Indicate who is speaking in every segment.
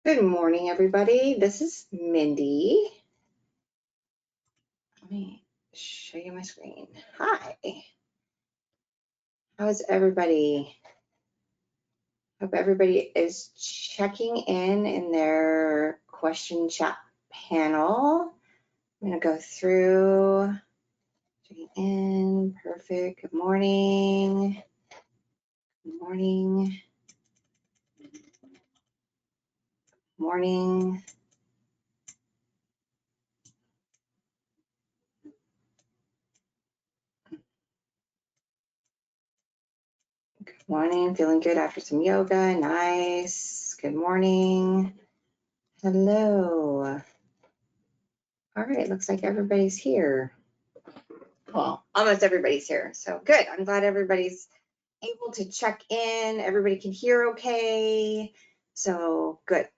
Speaker 1: Good morning, everybody. This is Mindy. Let me show you my screen. Hi. How's everybody? Hope everybody is checking in their question chat panel. I'm going to go through. Checking in. Perfect. Good morning. Good morning. Good morning. Good morning. Feeling good after some yoga. Nice. Good morning. Hello. All right, looks like everybody's here. Well, almost everybody's here, so good. I'm glad everybody's able to check in. Everybody can hear okay, so good.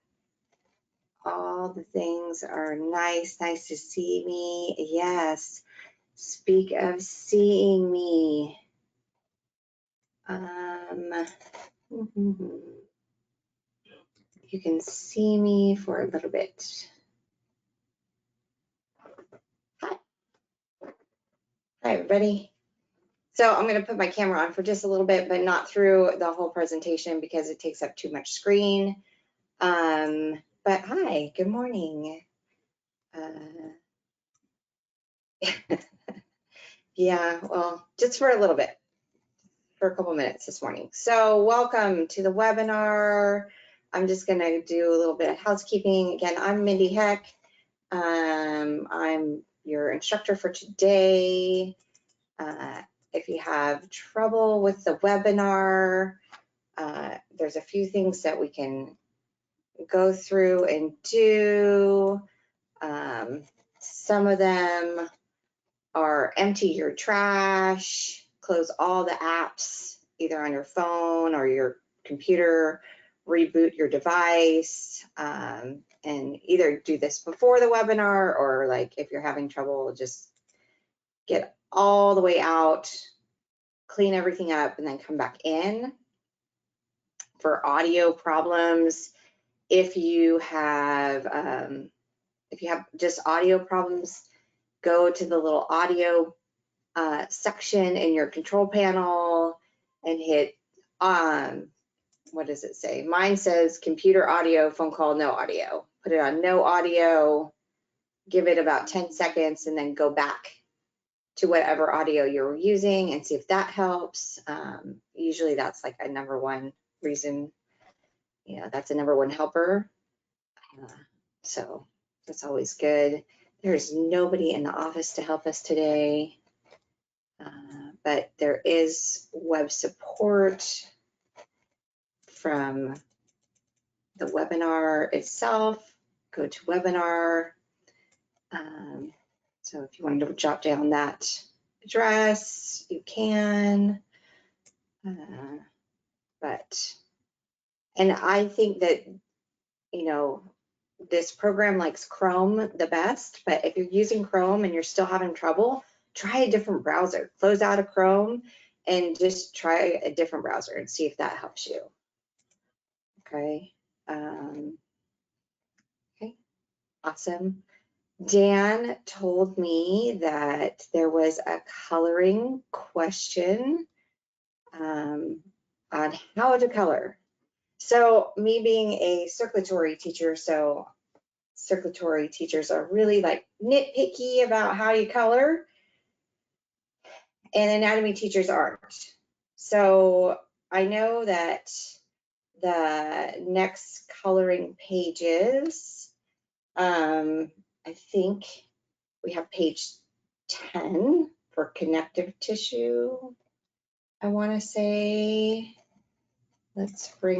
Speaker 1: All the things are nice. Nice to see me. Yes, speak of seeing me. You can see me for a little bit. Hi. Hi, everybody. So I'm going to put my camera on for just a little bit, but not through the whole presentation because it takes up too much screen. But hi, good morning. Yeah, well, just for a little bit, for a couple minutes this morning. So welcome to the webinar. I'm just going to do a little bit of housekeeping. Again, I'm Mindy Heck. I'm your instructor for today. If you have trouble with the webinar, there's a few things that we can go through and do. Some of them are empty your trash, close all the apps, either on your phone or your computer, reboot your device, and either do this before the webinar or like if you're having trouble, just get all the way out, clean everything up, and then come back in. For audio problems, if you have just audio problems, go to the little audio section in your control panel and hit what does it say? Mine says computer audio, phone call, no audio. Put it on no audio, give it about 10 seconds, and then go back to whatever audio you're using and see if that helps. Usually that's like a #1 reason, that's a #1 helper. So that's always good. There's nobody in the office to help us today, but there is web support from the webinar itself. Go to webinar. So if you wanted to jot down that address, you can. And I think that, this program likes Chrome the best, but if you're using Chrome and you're still having trouble, try a different browser. Close out of Chrome and just try a different browser and see if that helps you. Okay. Okay, awesome. Dan told me that there was a coloring question on how to color. So me being a circulatory teacher, so circulatory teachers are really like nitpicky about how you color, and anatomy teachers aren't. So I know that the next coloring pages, I think we have page 10 for connective tissue. I want to say, that's not what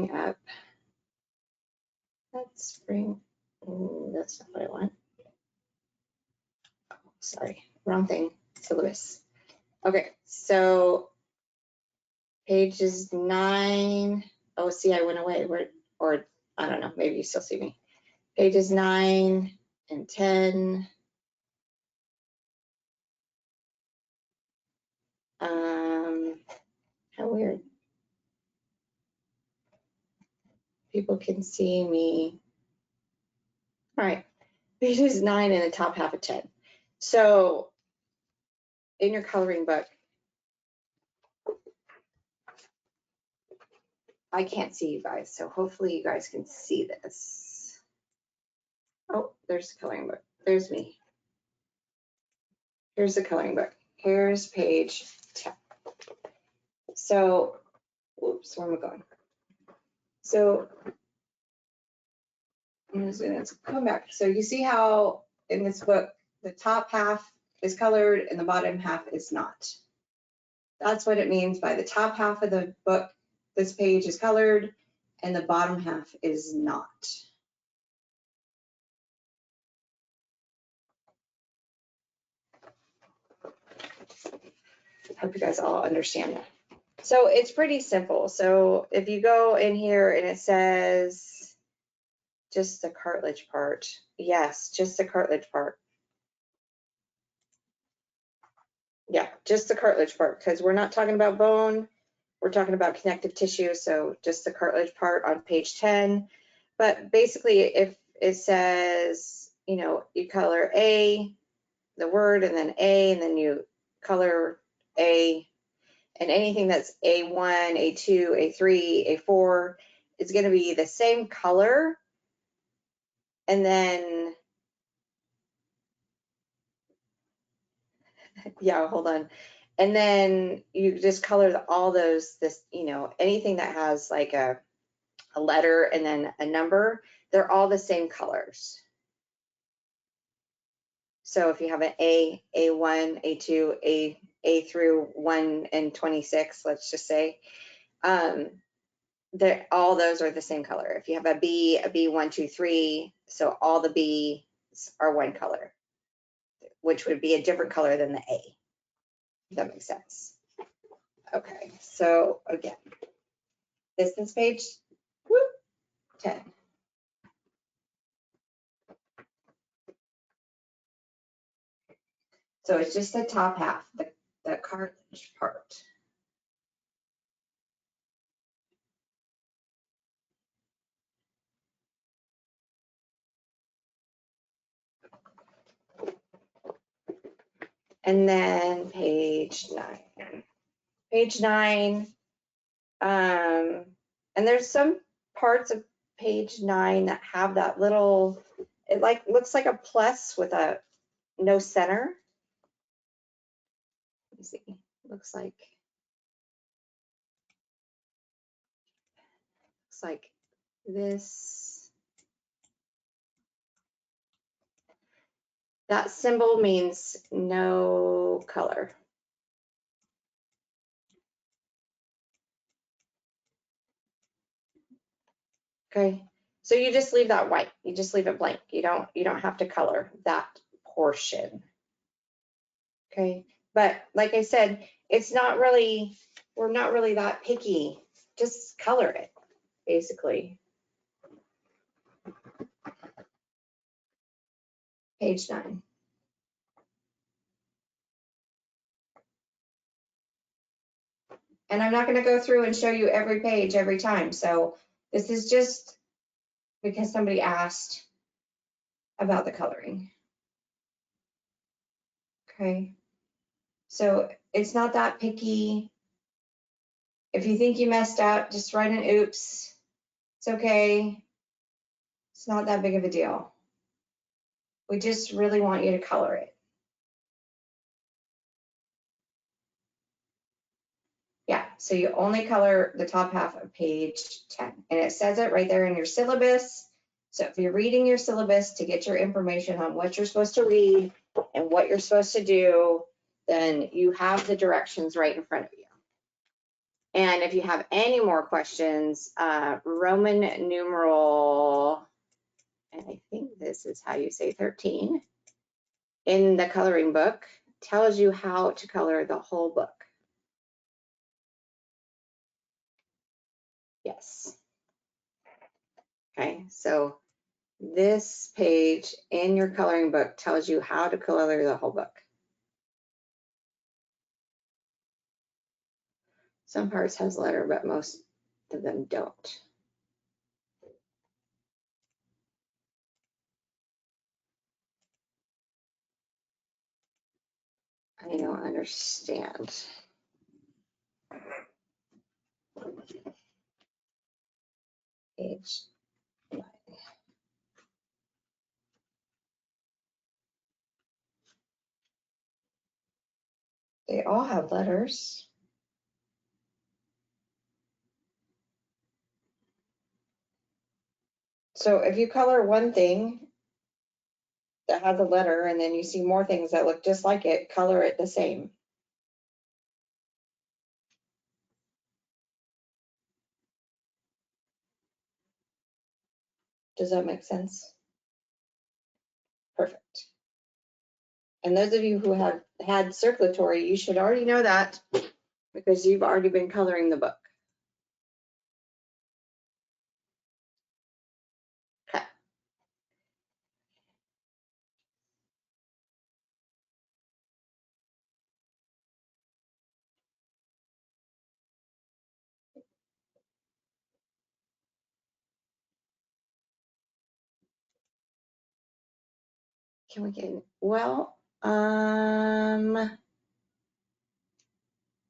Speaker 1: I want. Oh, sorry, wrong thing, syllabus. Okay, so pages 9, oh, see, I went away, or I don't know, maybe you still see me. Pages 9 and 10. How weird. People can see me. All right, pages 9 in the top half of 10. So in your coloring book, I can't see you guys, so hopefully you guys can see this. Oh, there's the coloring book. There's me. Here's the coloring book. Here's page 10. So, whoops, where am I going? So, I'm just going to come back. So you see how in this book, the top half is colored and the bottom half is not. That's what it means by the top half of the book, this page is colored, and the bottom half is not. I hope you guys all understand that. So it's pretty simple. So if you go in here and it says just the cartilage part, yes, just the cartilage part. Yeah, just the cartilage part, because we're not talking about bone, we're talking about connective tissue, so just the cartilage part on page 10. But basically, if it says, you know, you color A, the word, and then A, and then you color A, and anything that's A1, A2, A3, A4, it's going to be the same color. And then, yeah, hold on. And then you just color all those, you know, anything that has like a letter and then a number, they're all the same colors. So if you have an A, A1, A2, A through 1 and 26, let's just say, all those are the same color. If you have a B 1, 2, 3, so all the B's are one color, which would be a different color than the A. If that makes sense. Okay, so again, this page, whoop, 10. So it's just the top half, the cartilage part. And then page 9. Page 9, and there's some parts of page 9 that have that little, it like looks like a plus with a no center. Let me see, looks like this. That symbol means no color. Okay, so you just leave that white. You just leave it blank. You don't have to color that portion. Okay, but like I said, it's not really, we're not really that picky. Just color it, basically. Page 9. And I'm not going to go through and show you every page every time. So this is just because somebody asked about the coloring. Okay, so it's not that picky. If you think you messed up, just write an oops. It's okay. It's not that big of a deal. We just really want you to color it. Yeah, so you only color the top half of page 10. And it says it right there in your syllabus. So if you're reading your syllabus to get your information on what you're supposed to read and what you're supposed to do, then you have the directions right in front of you. And if you have any more questions, Roman numeral, and I think this is how you say 13, in the coloring book tells you how to color the whole book. Yes. Okay, so this page in your coloring book tells you how to color the whole book. Some parts has letter, but most of them don't. I don't understand. Page 9. They all have letters. So if you color one thing that has a letter and then you see more things that look just like it, color it the same. Does that make sense? Perfect. And those of you who have had circulatory, you should already know that because you've already been coloring the book. Okay. Can we get, well,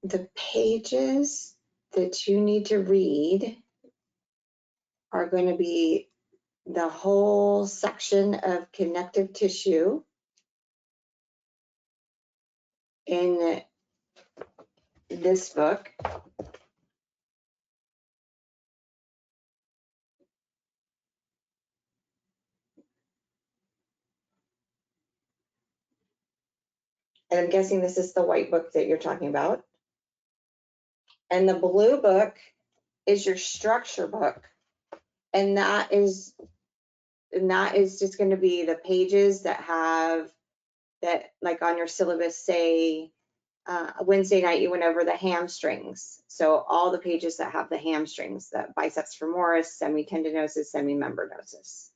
Speaker 1: the pages that you need to read are going to be the whole section of connective tissue in this book. And I'm guessing this is the white book that you're talking about. And the blue book is your structure book. And that is just going to be the pages that have that, like on your syllabus, say Wednesday night you went over the hamstrings. So all the pages that have the hamstrings, the biceps femoris, semitendinosus, semimembranosus.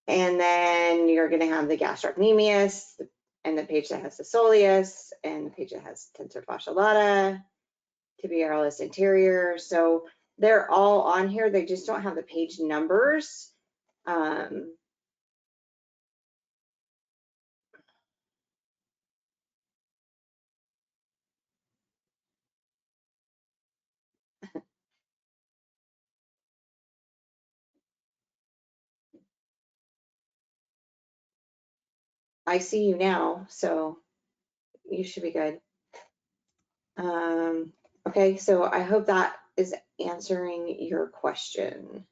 Speaker 1: And then you're going to have the gastrocnemius, and the page that has the soleus, and the page that has tensor fascia lata, tibialis anterior. So they're all on here. They just don't have the page numbers. I see you now, so you should be good. Okay, so I hope that is answering your question.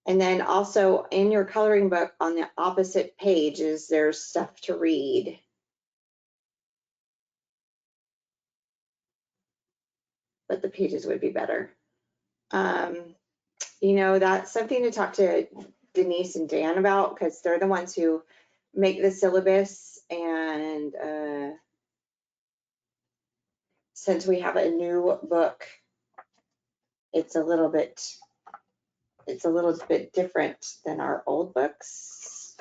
Speaker 1: And then also in your coloring book on the opposite pages, there's stuff to read. But the pages would be better. You know, that's something to talk to Denise and Dan about because they're the ones who make the syllabus. And since we have a new book, it's a little bit different than our old books.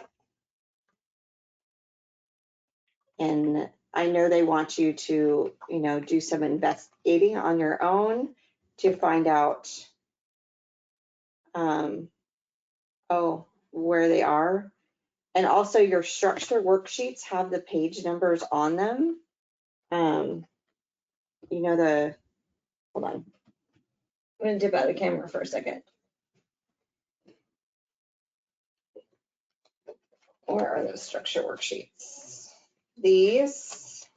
Speaker 1: And I know they want you to, you know, do some investigating on your own to find out where they are. And also your structure worksheets have the page numbers on them. You know, hold on. I'm going to dip out of the camera for a second. Where are those structure worksheets? These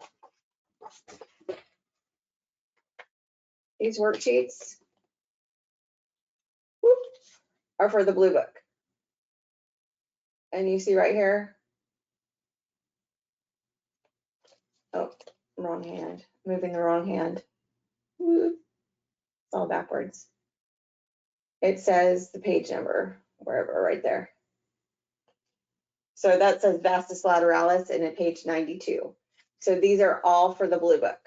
Speaker 1: worksheets are for the blue book. And you see right here, oh, wrong hand, moving the wrong hand. It's all backwards. It says the page number, wherever, right there. So that says vastus lateralis and at page 92. So these are all for the blue book.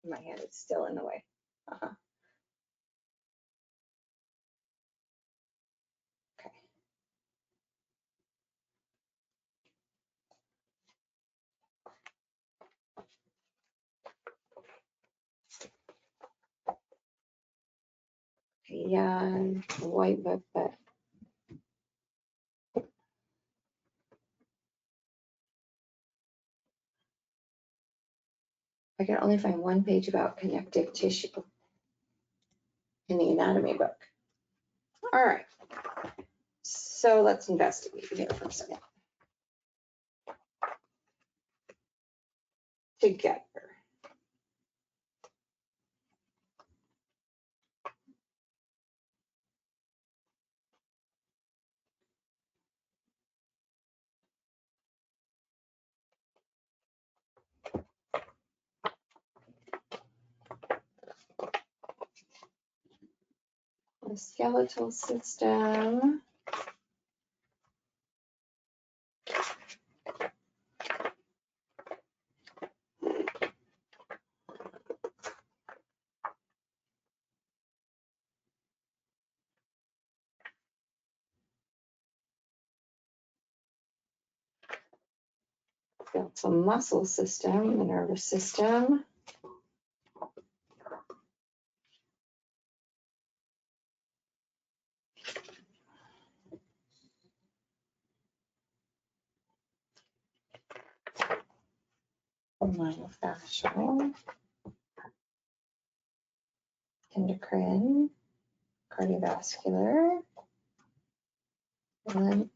Speaker 1: My hand is still in the way. Okay. Yeah, white book, but I can only find one page about connective tissue in the anatomy book. All right, so let's investigate here for a second. Together. The skeletal system. Skeletal muscle system, the nervous system. Myofascial, endocrine, cardiovascular, lymph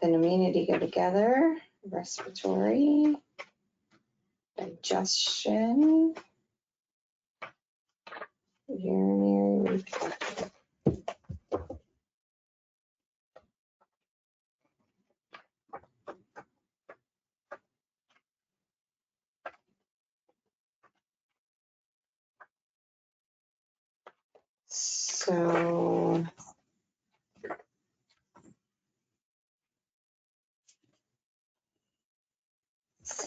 Speaker 1: and immunity go together, respiratory, digestion, urinary, reproductive.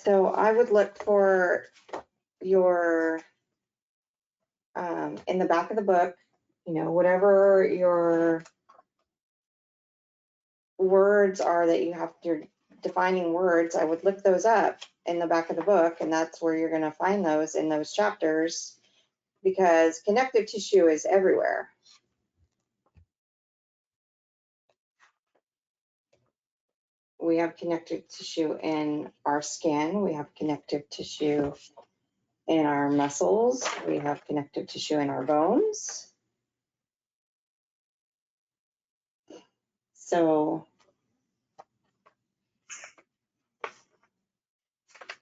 Speaker 1: So I would look for your, in the back of the book, you know, whatever your words are that you have, your defining words, I would look those up in the back of the book, and that's where you're going to find those in those chapters, because connective tissue is everywhere. We have connective tissue in our skin, we have connective tissue in our muscles, we have connective tissue in our bones. So,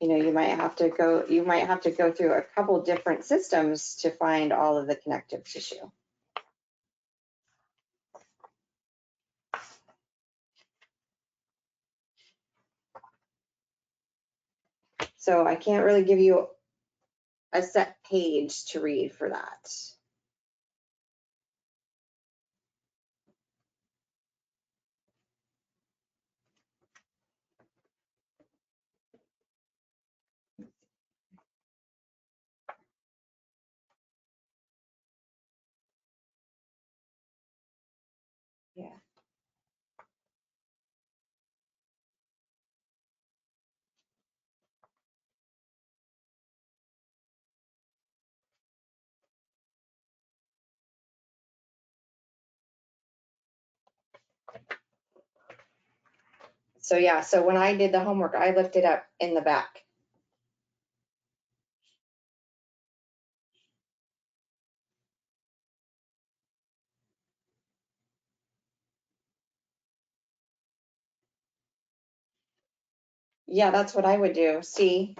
Speaker 1: you know, you might have to go through a couple different systems to find all of the connective tissue. So I can't really give you a set page to read for that. Yeah. So yeah, so when I did the homework, I looked it up in the back. Yeah, that's what I would do. See,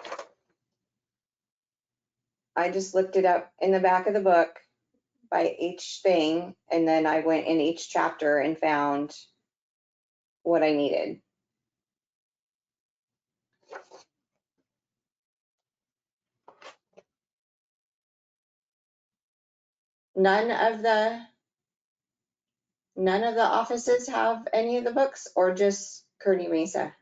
Speaker 1: I just looked it up in the back of the book by each thing, and then I went in each chapter and found what I needed. None of the offices have any of the books, or just Kearney Mesa?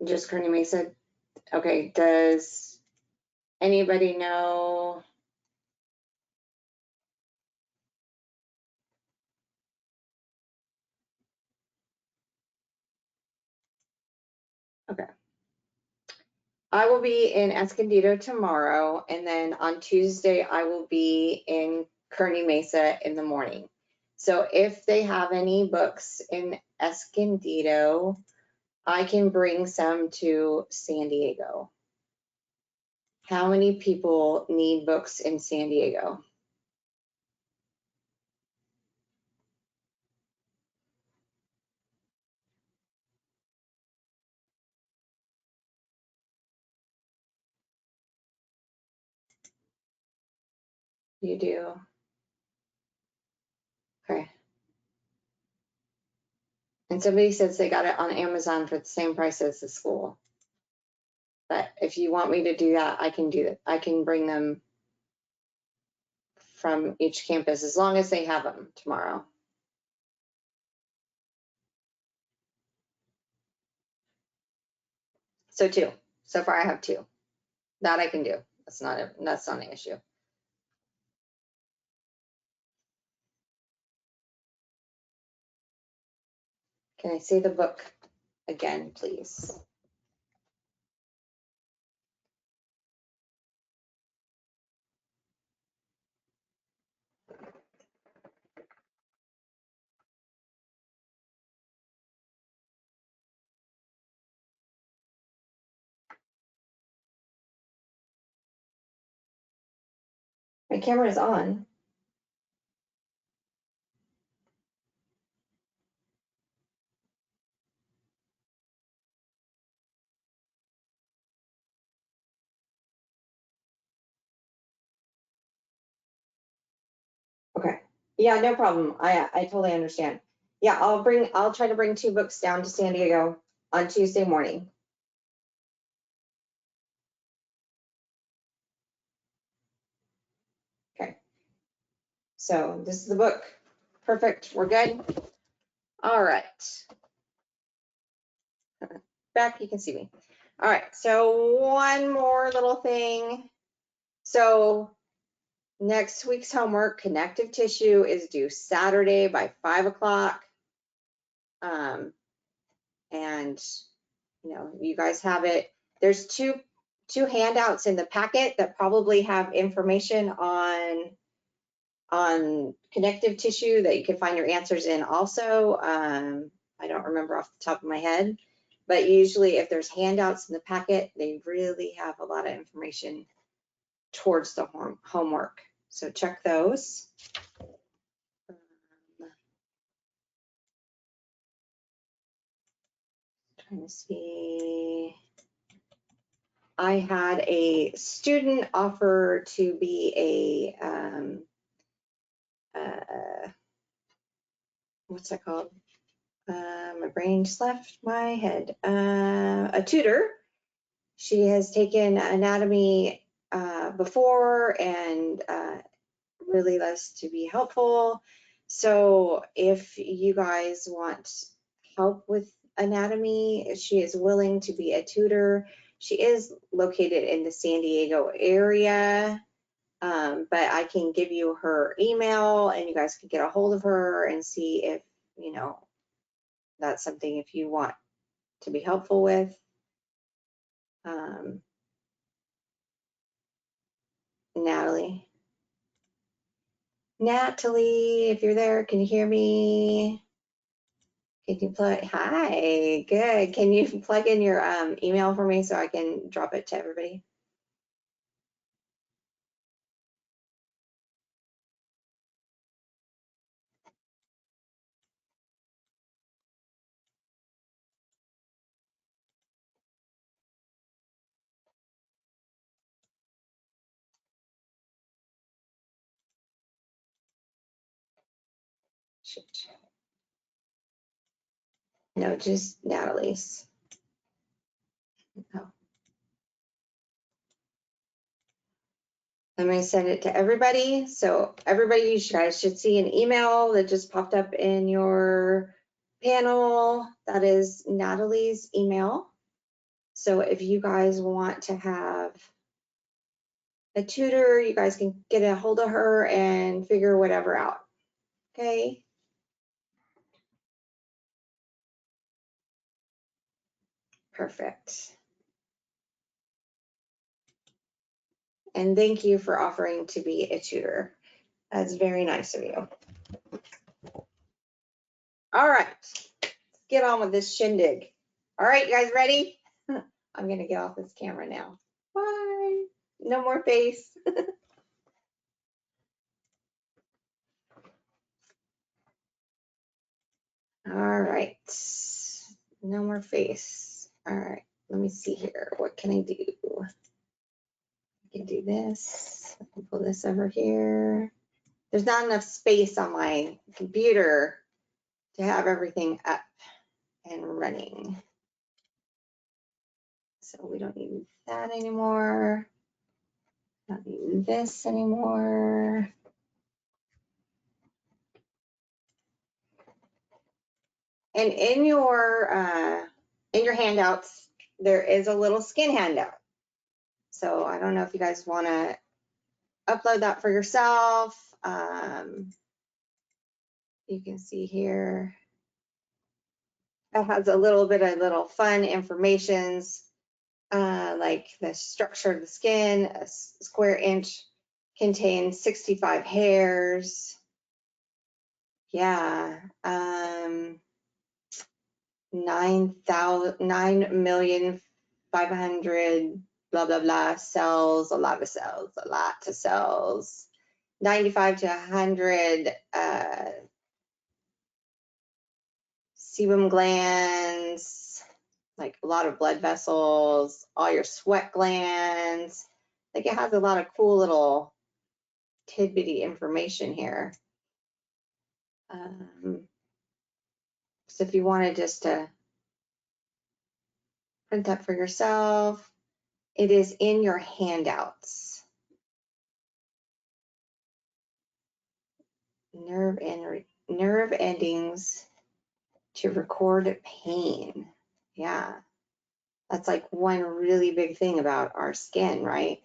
Speaker 1: Just Kearney Mesa? Okay, does anybody know? Okay. I will be in Escondido tomorrow, and then on Tuesday I will be in Kearney Mesa in the morning. So if they have any books in Escondido, I can bring some to San Diego. How many people need books in San Diego? You do? Okay. And somebody says they got it on Amazon for the same price as the school. But if you want me to do that, I can do that. I can bring them from each campus as long as they have them tomorrow. So 2. So far I have 2. That I can do. That's not an issue. Can I see the book again, please? My camera is on. Okay. Yeah, no problem. I totally understand. Yeah, I'll try to bring 2 books down to San Diego on Tuesday morning. Okay. So this is the book. Perfect. We're good. All right. Back, you can see me. All right. So one more little thing. So next week's homework, connective tissue, is due Saturday by 5 o'clock. And you guys have it. There's two handouts in the packet that probably have information on connective tissue that you can find your answers in also. I don't remember off the top of my head, but usually if there's handouts in the packet, they really have a lot of information towards the homework. So check those. Trying to see. I had a student offer to be a, what's that called? My brain just left my head. A tutor. She has taken anatomy before and really loves to be helpful. So if you guys want help with anatomy, she is willing to be a tutor. She is located in the San Diego area, but I can give you her email and you guys can get a hold of her and see if, that's something if you want to be helpful with. Natalie, if you're there, can you hear me? Can you hi, good. Can you plug in your email for me so I can drop it to everybody? No, just Natalie's. Oh. I'm going to send it to everybody. So everybody, you guys should see an email that just popped up in your panel. That is Natalie's email. So if you guys want to have a tutor, you guys can get a hold of her and figure whatever out. Okay. Perfect. And thank you for offering to be a tutor. That's very nice of you. All right, let's get on with this shindig. All right, you guys ready? I'm gonna get off this camera now. Bye. No more face. All right, no more face. All right, let me see here. What can I do? I can do this. I can pull this over here. There's not enough space on my computer to have everything up and running. So we don't need that anymore. Don't need this anymore. And in your handouts, there is a little skin handout. So I don't know if you guys want to upload that for yourself. You can see here, it has a little bit of little fun informations, like the structure of the skin. A square inch contains 65 hairs. Yeah, 9,000,500 blah blah blah cells, a lot of cells, 95 to 100 sebum glands, like a lot of blood vessels, all your sweat glands. Like it has a lot of cool little tidbitty information here. So if you wanted just to print that for yourself, it is in your handouts. Nerve endings to record pain. Yeah, that's like one really big thing about our skin, right?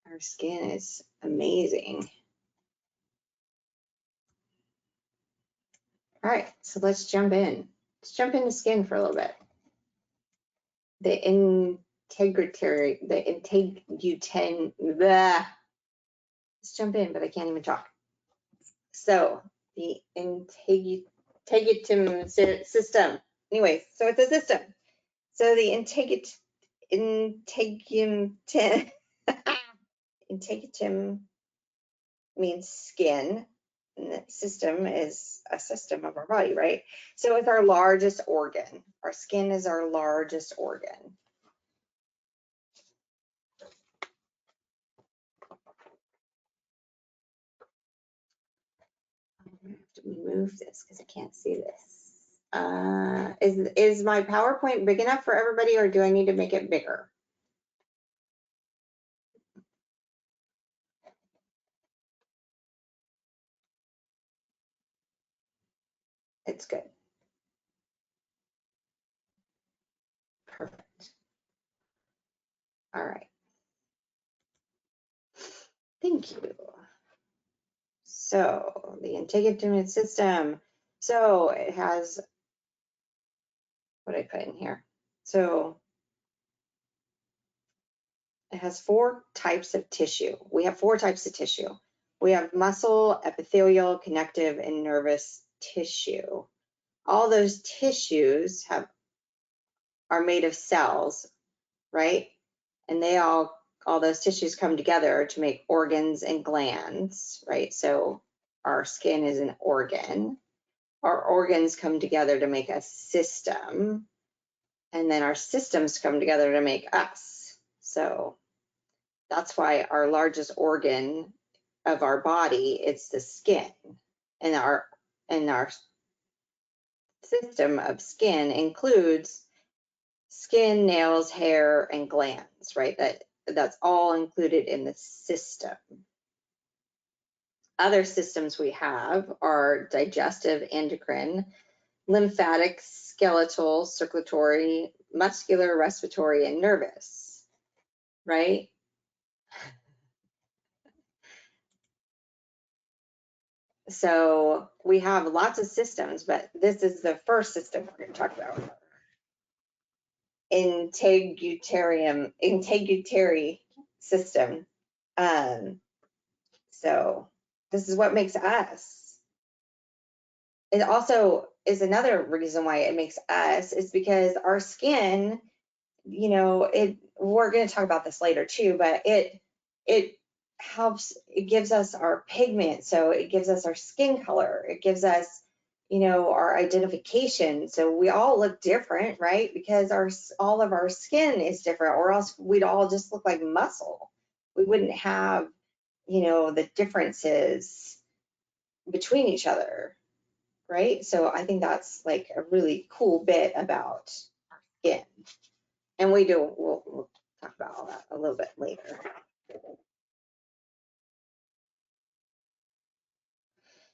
Speaker 1: Our skin is amazing. All right, so let's jump in. Let's jump into skin for a little bit. The integumentary, let's jump in, but I can't even talk. So the integumentary system. Anyway, so it's a system. So the integumentary means skin, and the system is a system of our body, right? So it's our largest organ. Our skin is our largest organ. I'm gonna have to move this because I can't see this. Is my PowerPoint big enough for everybody, or do I need to make it bigger? It's good. Perfect. All right. Thank you. So the integumentary system. So it has what I put in here. So it has 4 types of tissue. We have 4 types of tissue. We have muscle, epithelial, connective, and nervous tissue. All those tissues are made of cells, right? And all those tissues come together to make organs and glands, right? So our skin is an organ. Our organs come together to make a system, and then our systems come together to make us. So that's why our largest organ of our body, it's the skin. And our system of skin includes skin, nails, hair, and glands, right? That's all included in the system. Other systems we have are digestive, endocrine, lymphatic, skeletal, circulatory, muscular, respiratory, and nervous, right? So we have lots of systems, but this is the first system we're going to talk about. integumentary system. So this is what makes us. It also is another reason why it makes us is because our skin, you know, we're going to talk about this later too, but it helps, it gives us our pigment. So it gives us our skin color. It gives us, you know, our identification. So we all look different, right? Because all of our skin is different, or else we'd all just look like muscle. We wouldn't have, you know, the differences between each other, right? So I think that's like a really cool bit about skin. And we'll talk about all that a little bit later.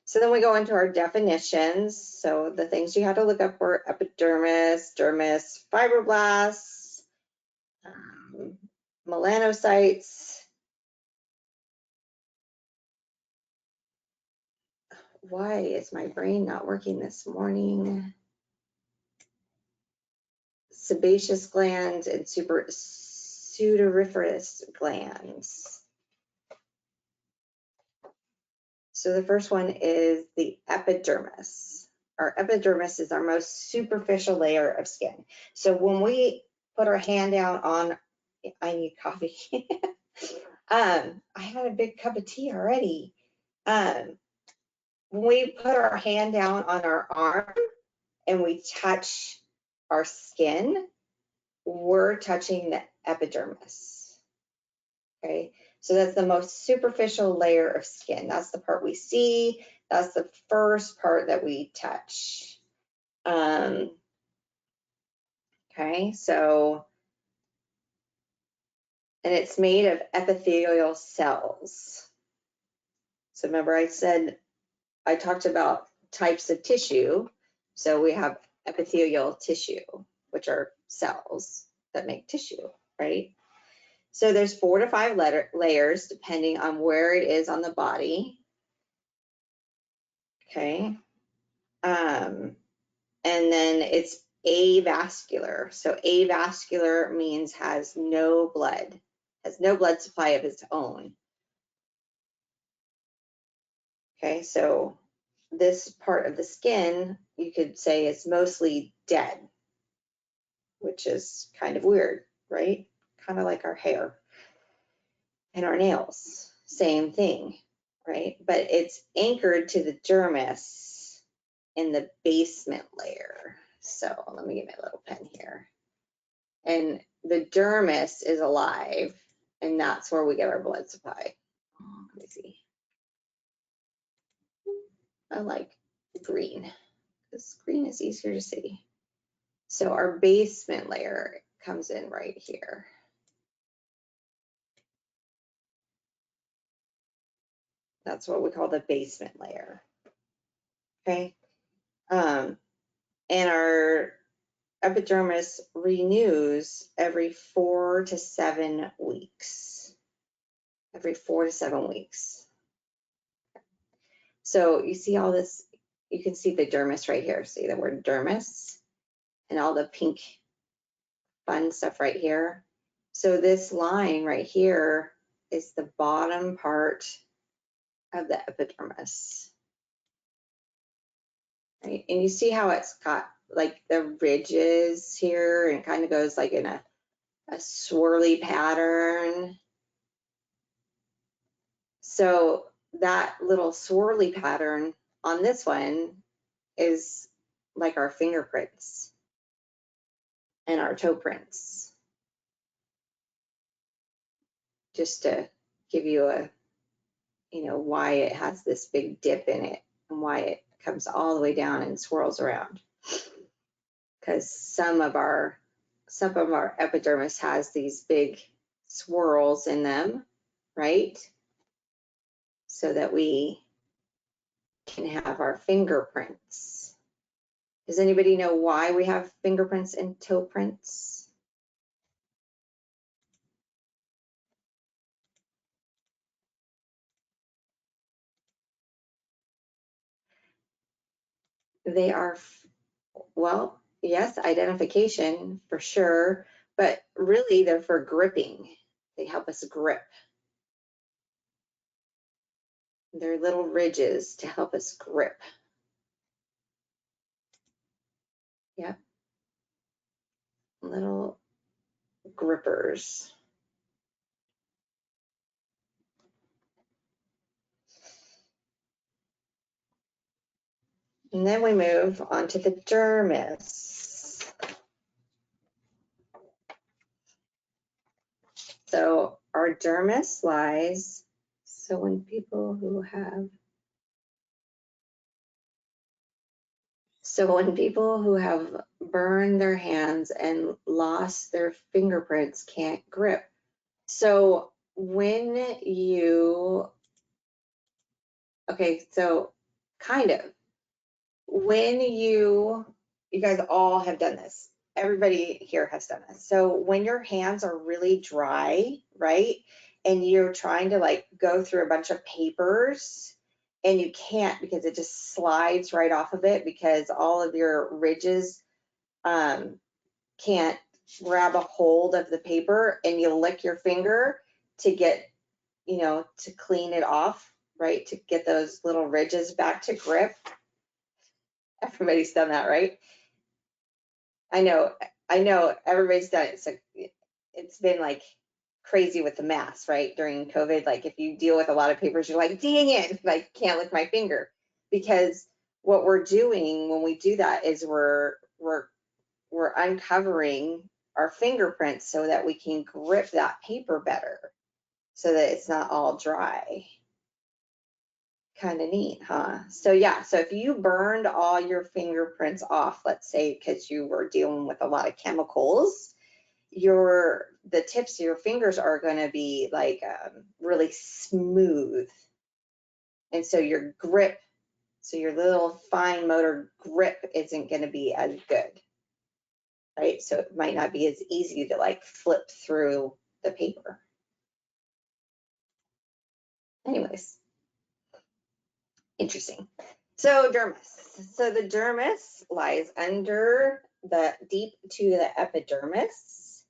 Speaker 1: So then we go into our definitions. So the things you had to look up were epidermis, dermis, fibroblasts, melanocytes. Why is my brain not working this morning? Sebaceous glands and sudoriferous glands. So the first one is the epidermis. Our epidermis is our most superficial layer of skin. So when we put our hand down on, I need coffee. I had a big cup of tea already. When we put our hand down on our arm and we touch our skin, we're touching the epidermis. Okay, so that's the most superficial layer of skin. That's the part we see. That's the first part that we touch. Okay, so, and it's made of epithelial cells. So remember I talked about types of tissue. So we have epithelial tissue, which are cells that make tissue, right? So there's 4 to 5 layers depending on where it is on the body. Okay. And then it's avascular. So avascular means has no blood supply of its own. Okay, so this part of the skin, you could say is mostly dead, which is kind of weird, right? Kind of like our hair and our nails, same thing, right? But it's anchored to the dermis in the basement layer. So let me get my little pen here. And the dermis is alive, and that's where we get our blood supply. Let me see. I like green, because green is easier to see. So our basement layer comes in right here. That's what we call the basement layer. Okay. And our epidermis renews every 4 to 7 weeks. Every 4 to 7 weeks. So you see all this, you can see the dermis right here. See the word dermis and all the pink fun stuff right here. So this line right here is the bottom part of the epidermis. Right? And you see how it's got like the ridges here and kind of goes like in a swirly pattern. So that little swirly pattern on this one is like our fingerprints and our toe prints. Just to give you a, you know, why it has this big dip in it and why it comes all the way down and swirls around. Because some of our epidermis has these big swirls in them, right? So that we can have our fingerprints. Does anybody know why we have fingerprints and toe prints? They are, well, yes, identification for sure, but really they're for gripping. They help us grip. They're little ridges to help us grip. Yep. Little grippers. And then we move on to the dermis. So our dermis lies, so when people who have burned their hands and lost their fingerprints can't grip. So when you, okay, so kind of, when you guys all have done this. Everybody here has done this. So when your hands are really dry, right? And you're trying to like go through a bunch of papers and you can't because it just slides right off of it because all of your ridges can't grab a hold of the paper, and you lick your finger to get, you know, to clean it off, right? To get those little ridges back to grip. Everybody's done that, right? I know everybody's done it. So it's been like crazy with the masks, right? During COVID, like if you deal with a lot of papers, you're like, dang it, like can't lick my finger. Because what we're doing when we do that is we're uncovering our fingerprints so that we can grip that paper better so that it's not all dry. Kind of neat, huh? So yeah, so if you burned all your fingerprints off, let's say because you were dealing with a lot of chemicals, the tips of your fingers are going to be like really smooth, and so your grip, so your little fine motor grip isn't going to be as good, right? So it might not be as easy to like flip through the paper. Anyways, interesting. So dermis. So the dermis lies under the deep to the epidermis,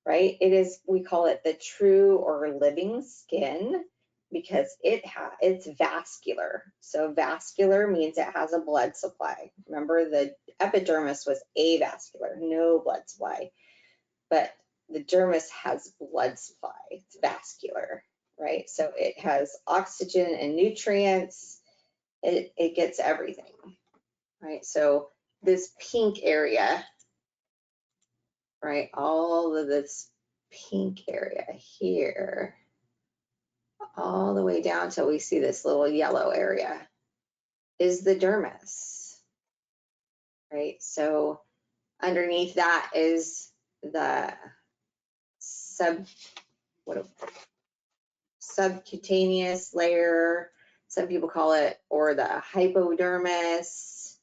Speaker 1: right? It is, we call it the true or living skin because it's vascular. So vascular means it has a blood supply. Remember, the epidermis was avascular, no blood supply, but the dermis has blood supply. It's vascular, right? So it has oxygen and nutrients. It gets everything, right? So this pink area, right? All of this pink area here, all the way down till we see this little yellow area is the dermis, right? So underneath that is the subcutaneous layer, some people call it, or the hypodermis.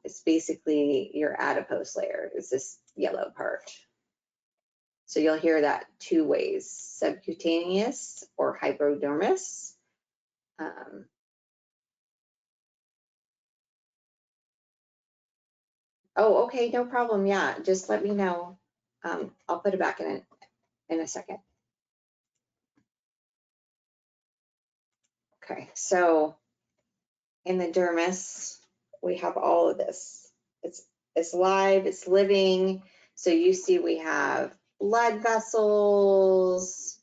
Speaker 1: It's basically your adipose layer, is this yellow part. So you'll hear that two ways, subcutaneous or hypodermis. Oh, okay, no problem. Yeah, just let me know. I'll put it back in a second. Okay, so in the dermis, we have all of this. It's live, it's living. So you see we have blood vessels,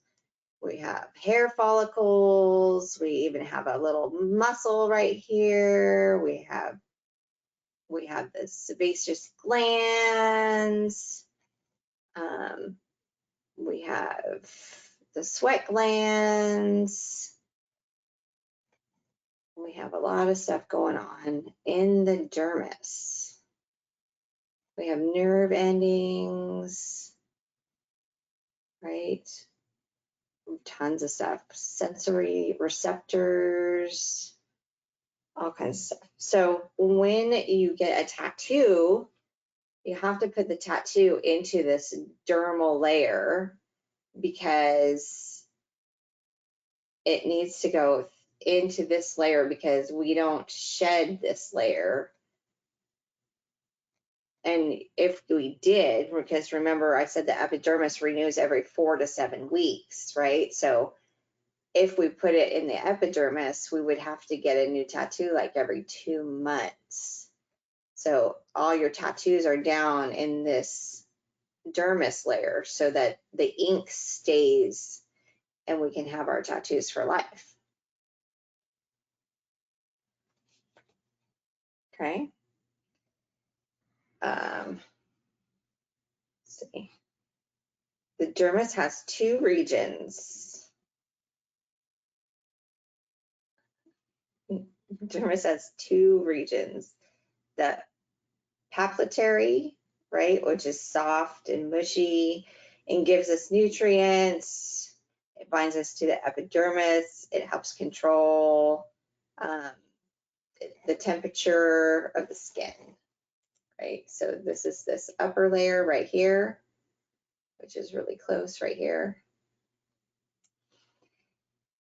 Speaker 1: we have hair follicles, we even have a little muscle right here. We have the sebaceous glands. We have the sweat glands. We have a lot of stuff going on in the dermis. We have nerve endings, right? Tons of stuff, sensory receptors, all kinds of stuff. So when you get a tattoo, you have to put the tattoo into this dermal layer because it needs to go into this layer because we don't shed this layer And if we did, because remember I said the epidermis renews every 4 to 7 weeks, right? So if we put it in the epidermis, we would have to get a new tattoo like every 2 months. So all your tattoos are down in this dermis layer so that the ink stays and we can have our tattoos for life. Okay. Let's see. The dermis has 2 regions. Dermis has 2 regions. The papillary, right, which is soft and mushy and gives us nutrients. It binds us to the epidermis. It helps control the temperature of the skin, right? So this is this upper layer right here, which is really close right here.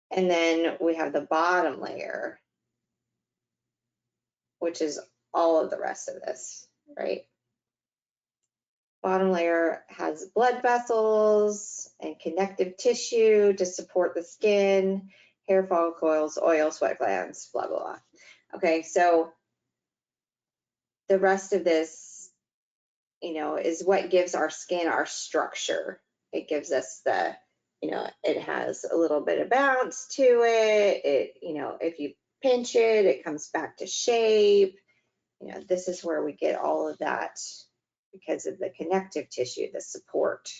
Speaker 1: And then we have the bottom layer, which is all of the rest of this, right? Bottom layer has blood vessels and connective tissue to support the skin, hair follicles, oil, sweat glands, blah, blah, blah. Okay, so the rest of this, you know, is what gives our skin our structure. It gives us the, you know, it has a little bit of bounce to it. It, you know, if you pinch it, it comes back to shape. You know, this is where we get all of that because of the connective tissue, the support.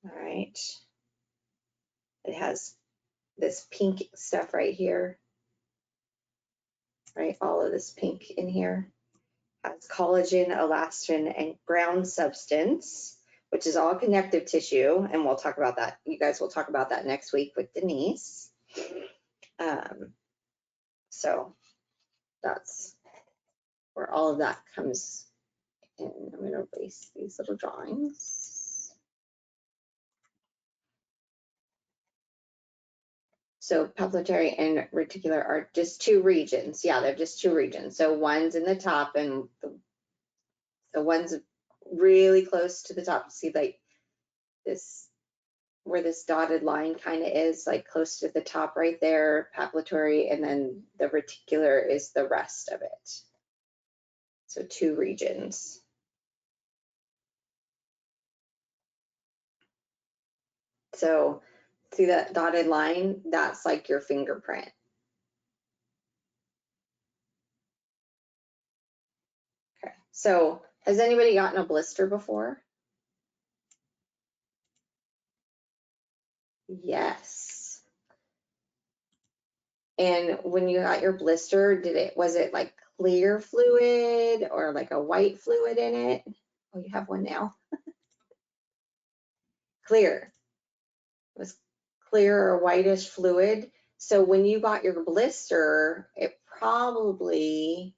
Speaker 1: All right. It has this pink stuff right here, right? All of this pink in here has collagen, elastin, and ground substance, which is all connective tissue. And we'll talk about that. You guys will talk about that next week with Denise. So that's where all of that comes in. I'm going to erase these little drawings. So papillary and reticular are just 2 regions. Yeah, they're just 2 regions. So one's in the top and the one's really close to the top. See, like this, where this dotted line kind of is, like close to the top right there, papillary, and then the reticular is the rest of it. So 2 regions. So see that dotted line? That's like your fingerprint. Okay. So has anybody gotten a blister before? Yes. And when you got your blister, was it like clear fluid or like a white fluid in it? Oh, you have one now. Clear. It was clear or whitish fluid. So when you got your blister, it probably,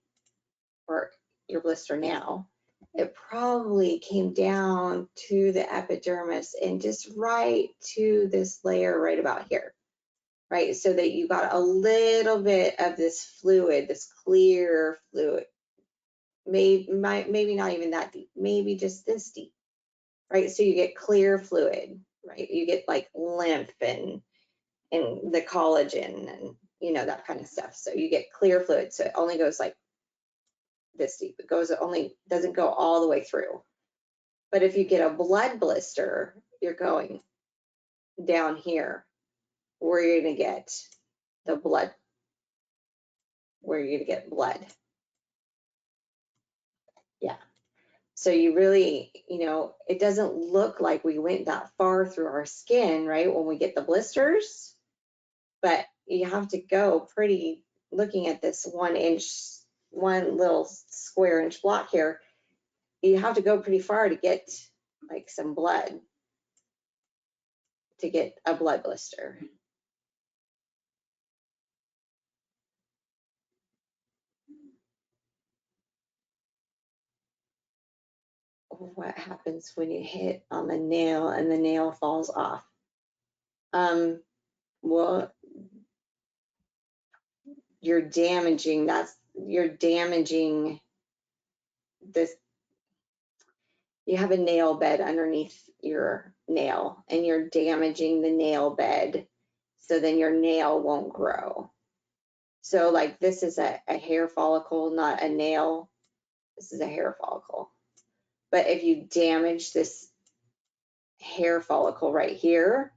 Speaker 1: or your blister now, it probably came down to the epidermis and just right to this layer right about here, right? So that you got a little bit of this fluid, this clear fluid, maybe not even that deep, maybe just this deep, right? So you get clear fluid, right? You get like lymph and the collagen and, you know, that kind of stuff. So you get clear fluid. So it only goes like this deep. It only doesn't go all the way through. But if you get a blood blister, you're going down here where you're going to get the blood, where you're going to get blood. Yeah. So you really, you know, it doesn't look like we went that far through our skin, right, when we get the blisters, but you have to go pretty, looking at this 1 inch, one little square inch block here, you have to go pretty far to get like some blood, to get a blood blister. What happens when you hit on the nail and the nail falls off? Well, you're damaging this you have a nail bed underneath your nail and you're damaging the nail bed, so then your nail won't grow. So like this is a hair follicle, not a nail. This is a hair follicle. But if you damage this hair follicle right here,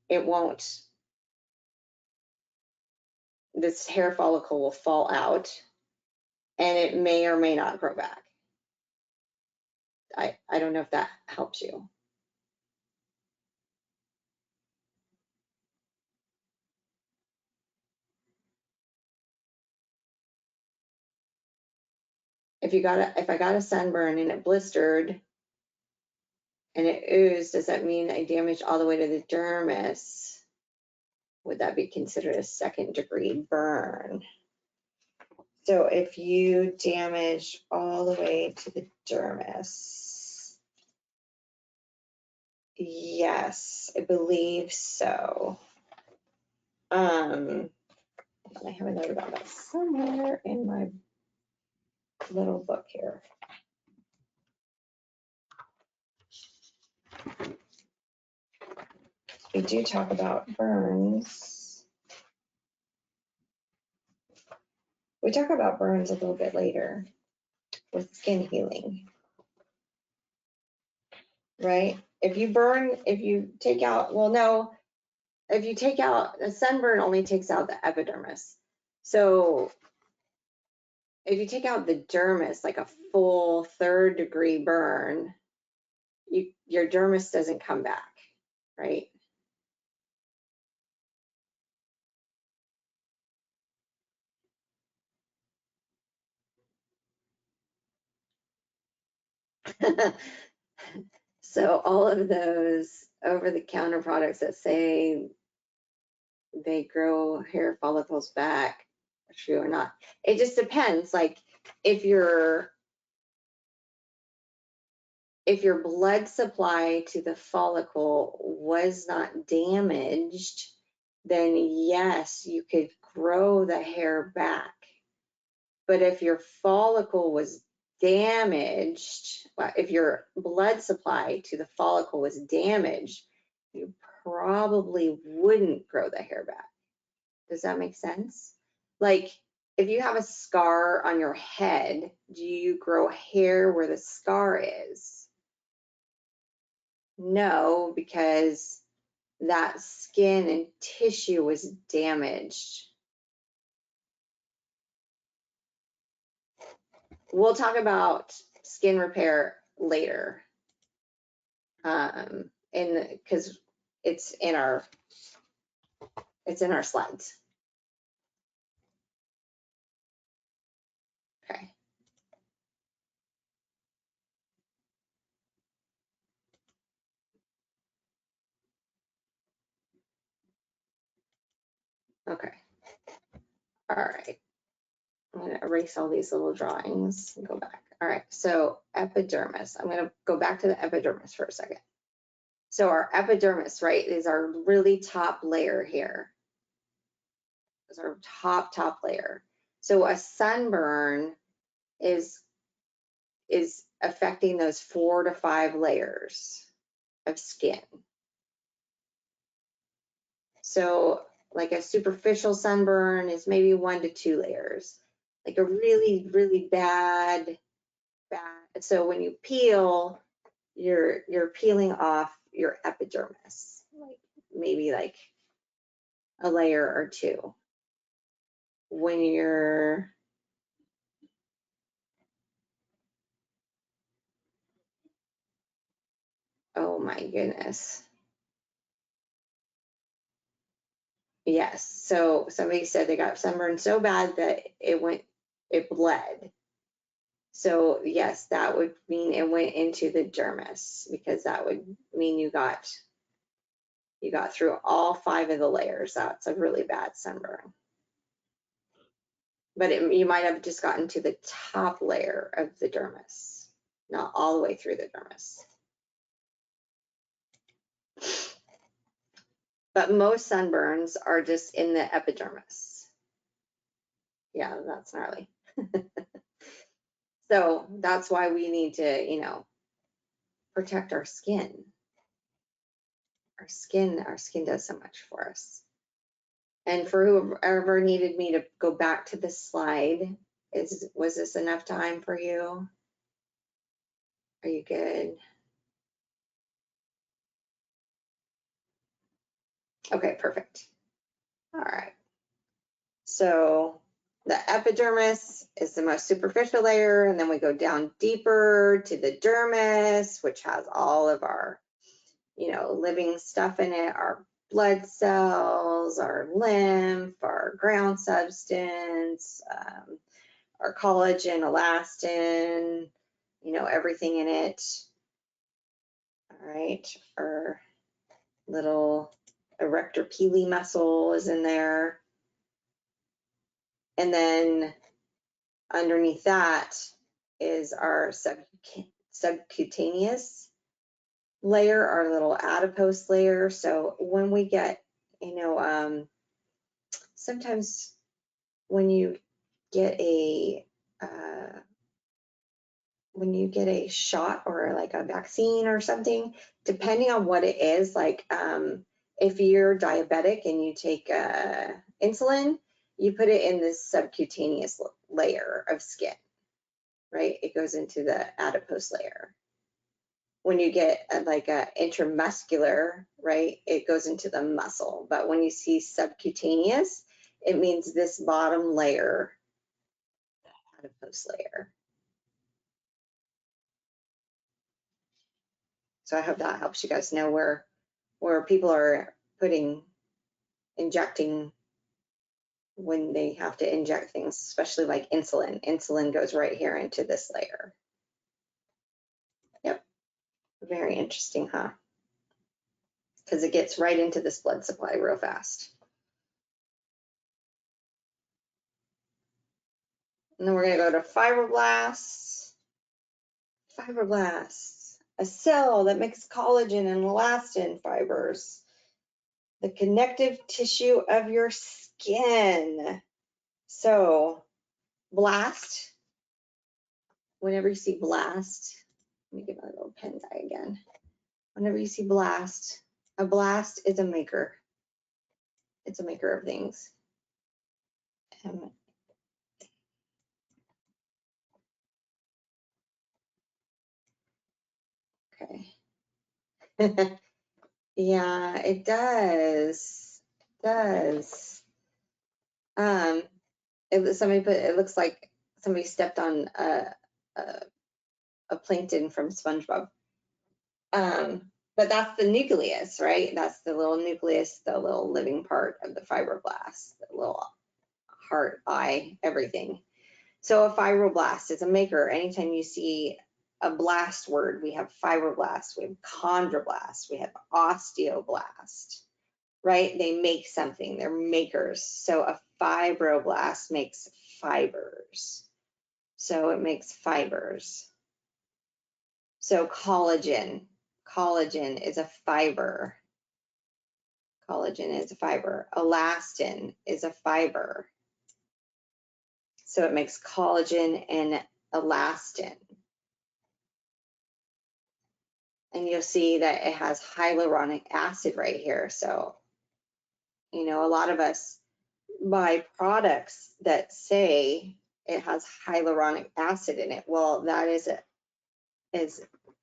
Speaker 1: it won't, this hair follicle will fall out and it may or may not grow back. I don't know if that helps you. If I got a sunburn and it blistered and it oozed, does that mean I damaged all the way to the dermis? Would that be considered a second-degree burn? So if you damage all the way to the dermis, yes, I believe so. I have a note about that somewhere in my little book here. We do talk about burns. We talk about burns a little bit later with skin healing, right? If you burn, if you take out, well, no, if you take out, a sunburn only takes out the epidermis. So if you take out the dermis, like a full 3rd-degree burn, your dermis doesn't come back, right? So all of those over-the-counter products that say they grow hair follicles back, true or not? It just depends. Like if your blood supply to the follicle was not damaged, then yes, you could grow the hair back. But if your follicle was damaged, if your blood supply to the follicle was damaged, you probably wouldn't grow the hair back. Does that make sense? Like if you have a scar on your head, do you grow hair where the scar is? No, because that skin and tissue was damaged. We'll talk about skin repair later, because it's in our slides. Okay. Okay. All right. I'm going to erase all these little drawings and go back. All right. So epidermis. I'm going to go back to the epidermis for a second. So our epidermis, right, is our really top layer here. Is our top layer. So a sunburn is affecting those 4 to 5 layers of skin. So like a superficial sunburn is maybe 1 to 2 layers. Like a really, really bad. So when you peel, you're peeling off your epidermis, like maybe like a layer or 2. When you're oh my goodness. Yes. So somebody said they got sunburned so bad that it bled. So yes, that would mean it went into the dermis, because that would mean you got through all 5 of the layers. That's a really bad sunburn. But you might have just gotten to the top layer of the dermis, not all the way through the dermis. But most sunburns are just in the epidermis. Yeah, that's gnarly. So that's why we need to, protect our skin. Our skin does so much for us. And for whoever needed me to go back to this slide, was this enough time for you? Are you good? Okay, perfect. All right. So the epidermis is the most superficial layer, and then we go down deeper to the dermis, which has all of our, living stuff in it, our blood cells, our lymph, our ground substance, our collagen, elastin, everything in it. All right, our little erector pili muscle is in there. And then underneath that is our subcutaneous layer, our little adipose layer. So when we get, sometimes when you get a shot or like a vaccine or something, depending on what it is, like if you're diabetic and you take insulin, you put it in this subcutaneous layer of skin, right? It goes into the adipose layer. When you get like a intramuscular, right, it goes into the muscle. But when you see subcutaneous, it means this bottom layer, the adipose layer. So I hope that helps you guys know where people are injecting when they have to inject things, especially like insulin. Insulin goes right here into this layer. Yep, very interesting, huh? Because it gets right into this blood supply real fast. And then we're going to go to fibroblasts. Fibroblasts, a cell that makes collagen and elastin fibers, the connective tissue of your skin. So blast, whenever you see blast, let me get my little pen guy again. Whenever you see blast, a blast is a maker. It's a maker of things. Okay. Yeah, it does. It does. It looks like somebody stepped on a plankton from SpongeBob. But that's the nucleus, right? That's the little nucleus, the little living part of the fibroblast, the little heart, eye, everything. So a fibroblast is a maker. Anytime you see a blast word, we have fibroblast, we have chondroblast, we have osteoblast, right? They make something, they're makers. So a fibroblast makes fibers. So it makes fibers. So collagen is a fiber. Collagen is a fiber. Elastin is a fiber. So it makes collagen and elastin. And you'll see that it has hyaluronic acid right here. So, a lot of us buy products that say it has hyaluronic acid in it. Well, that is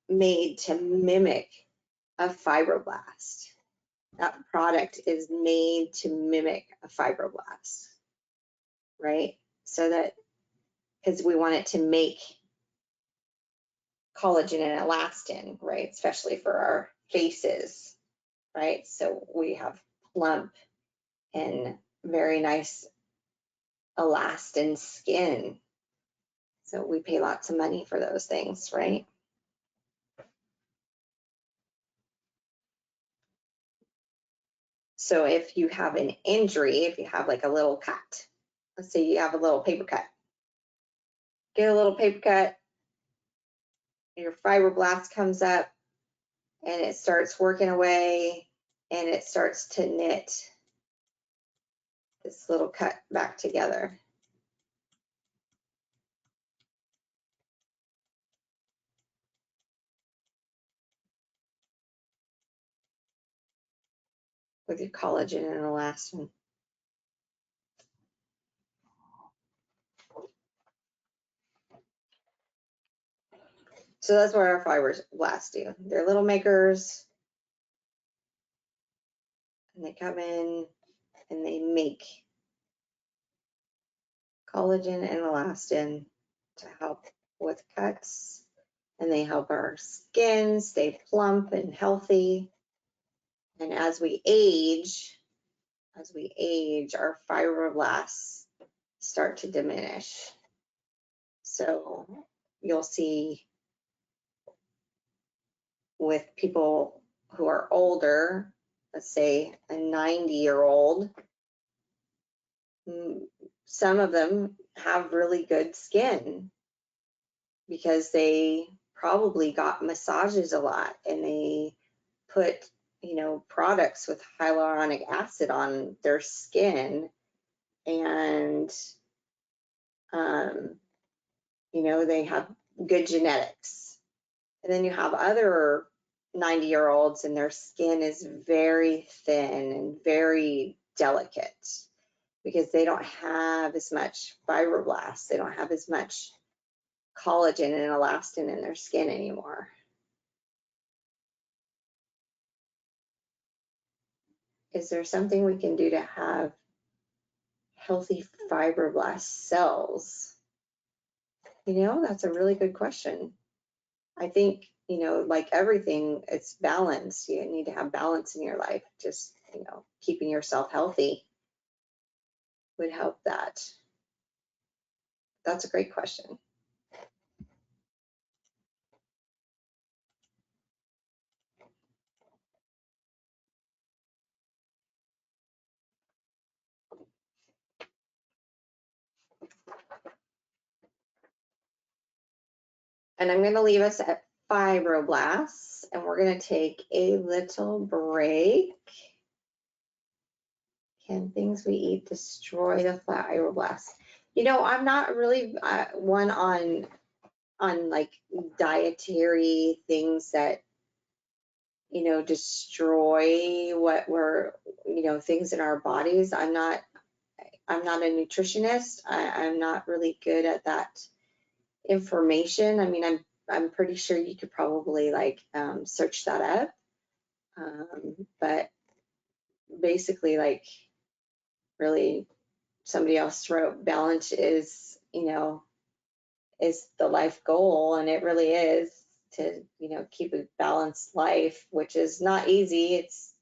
Speaker 1: made to mimic a fibroblast. That product is made to mimic a fibroblast, right? So that, because we want it to make collagen and elastin, right? Especially for our faces, right? So we have plump and very nice elastin skin. So we pay lots of money for those things, right? So if you have an injury, if you have like a little cut, let's say you have a little paper cut, get a little paper cut, your fibroblast comes up and it starts working away and it starts to knit this little cut back together. with your collagen and elastin. So that's what our fibroblasts do. They're little makers, and they come in and they make collagen and elastin to help with cuts, and they help our skin stay plump and healthy. And as we age, our fibroblasts start to diminish. So you'll see with people who are older, let's say a 90-year-old, some of them have really good skin because they probably got massages a lot and they put, products with hyaluronic acid on their skin, and they have good genetics. And then you have other 90-year-olds and their skin is very thin and very delicate because they don't have as much fibroblasts. They don't have as much collagen and elastin in their skin anymore. Is there something we can do to have healthy fibroblast cells? That's a really good question. I think, like everything, it's balance. You need to have balance in your life. Just, keeping yourself healthy would help that. That's a great question. And I'm going to leave us at fibroblasts, and we're going to take a little break. Can things we eat destroy the fibroblasts? I'm not really one on like dietary things that destroy what we're things in our bodies. I'm not a nutritionist. I'm not really good at that information. I mean, I'm pretty sure you could probably search that up, but basically, really, somebody else wrote balance is is the life goal, and it really is to keep a balanced life, which is not easy. It's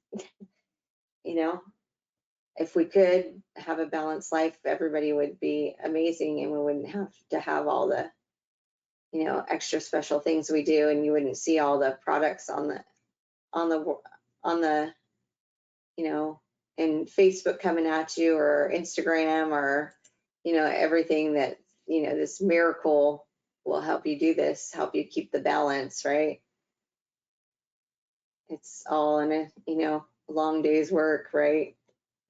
Speaker 1: if we could have a balanced life, everybody would be amazing, and we wouldn't have to have all the extra special things we do, and you wouldn't see all the products on the in Facebook coming at you, or Instagram, or everything that this miracle will help you do this, help you keep the balance, right? It's all in a long day's work, right?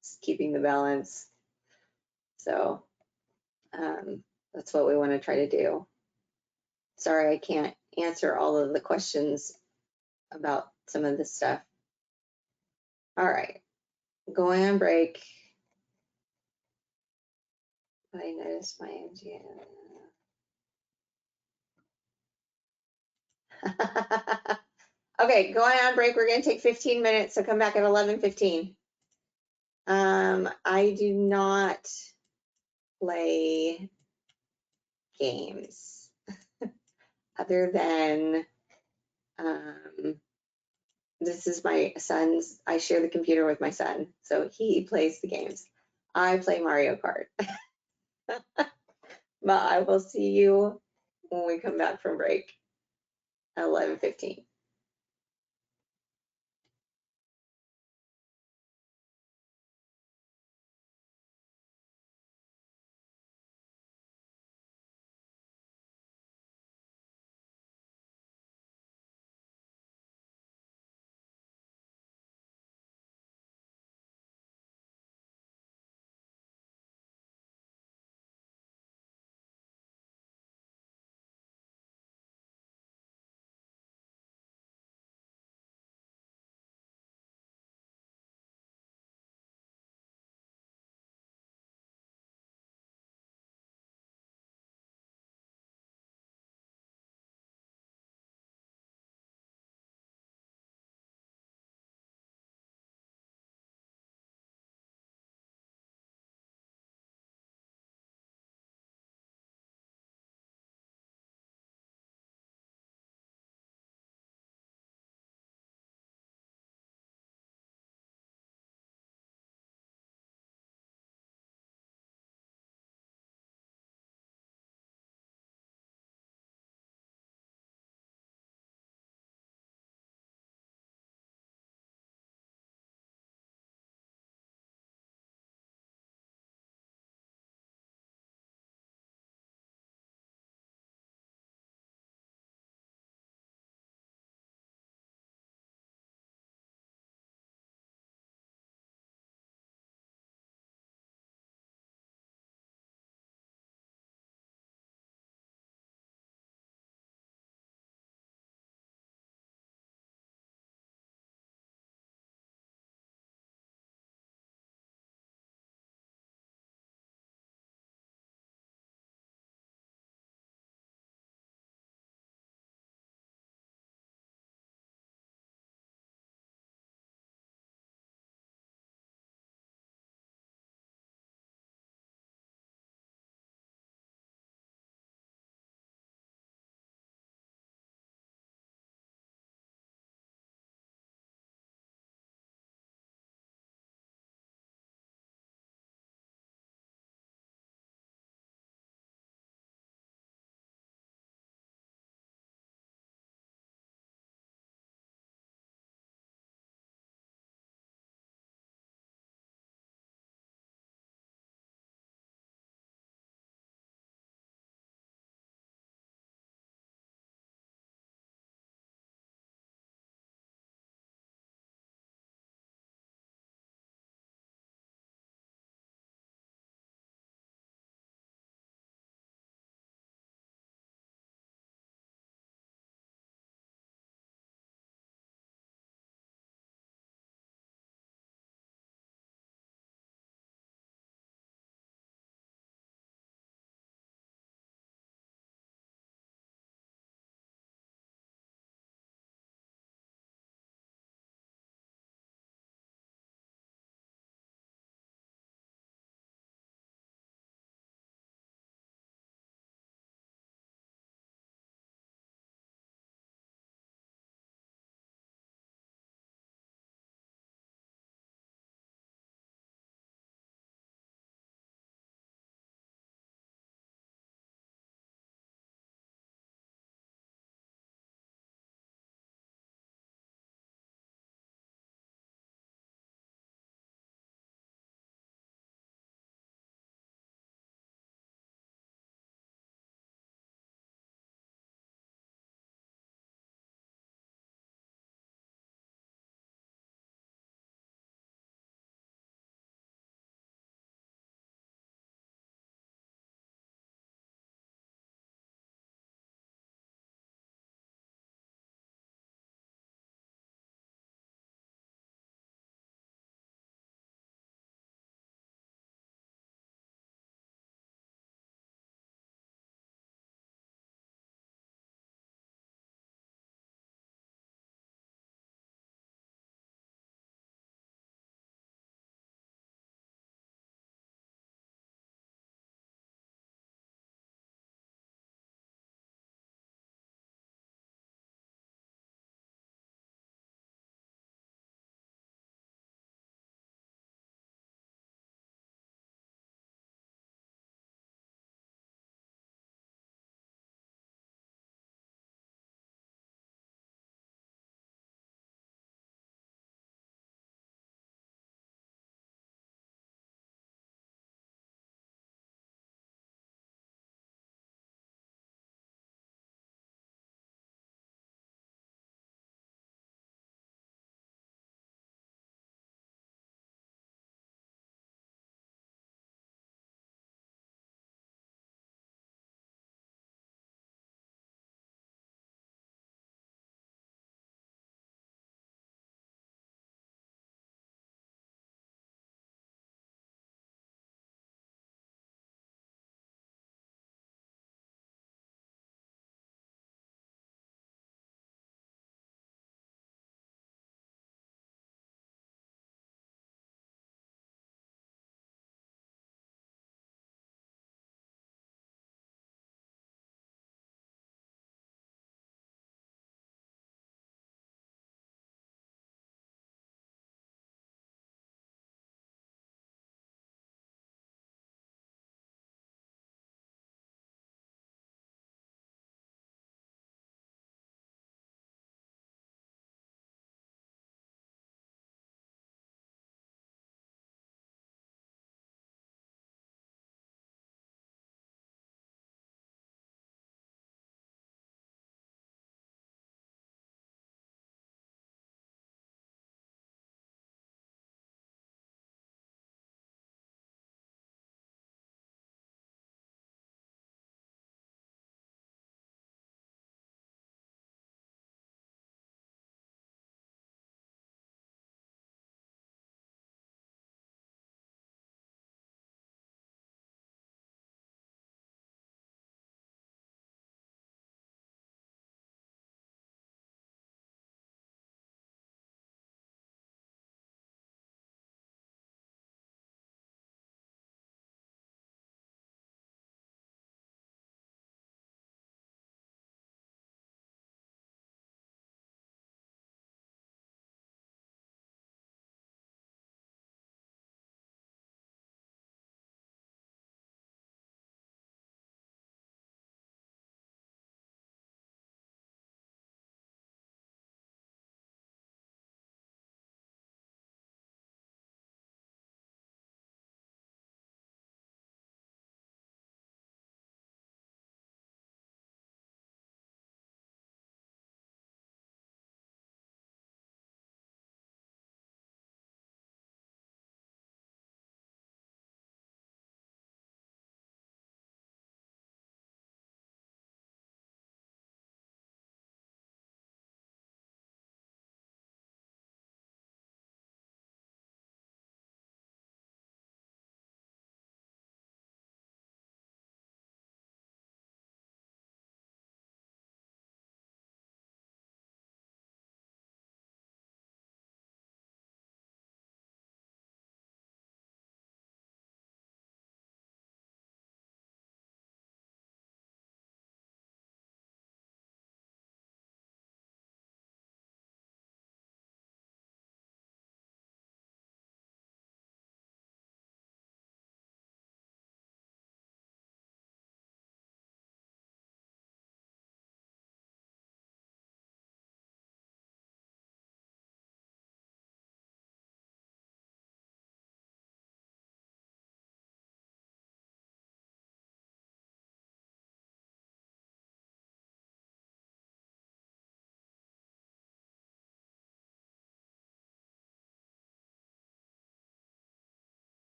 Speaker 1: It's keeping the balance. So that's what we want to try to do. Sorry, I can't answer all of the questions about some of this stuff. All right, going on break. I noticed my MGM. Okay, going on break. We're going to take 15 minutes, so come back at 11:15. I do not play games other than this is my son's. I share the computer with my son, so he plays the games. I play Mario Kart. But I will see you when we come back from break at 11:15.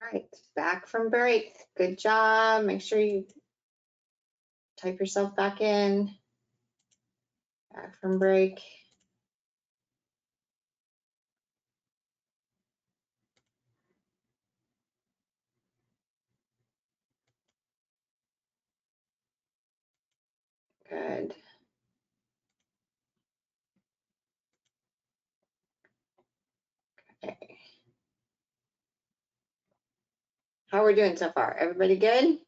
Speaker 1: All right, back from break. Good job. Make sure you type yourself back in. Back from break. Good. Okay. How are we doing so far? Everybody good?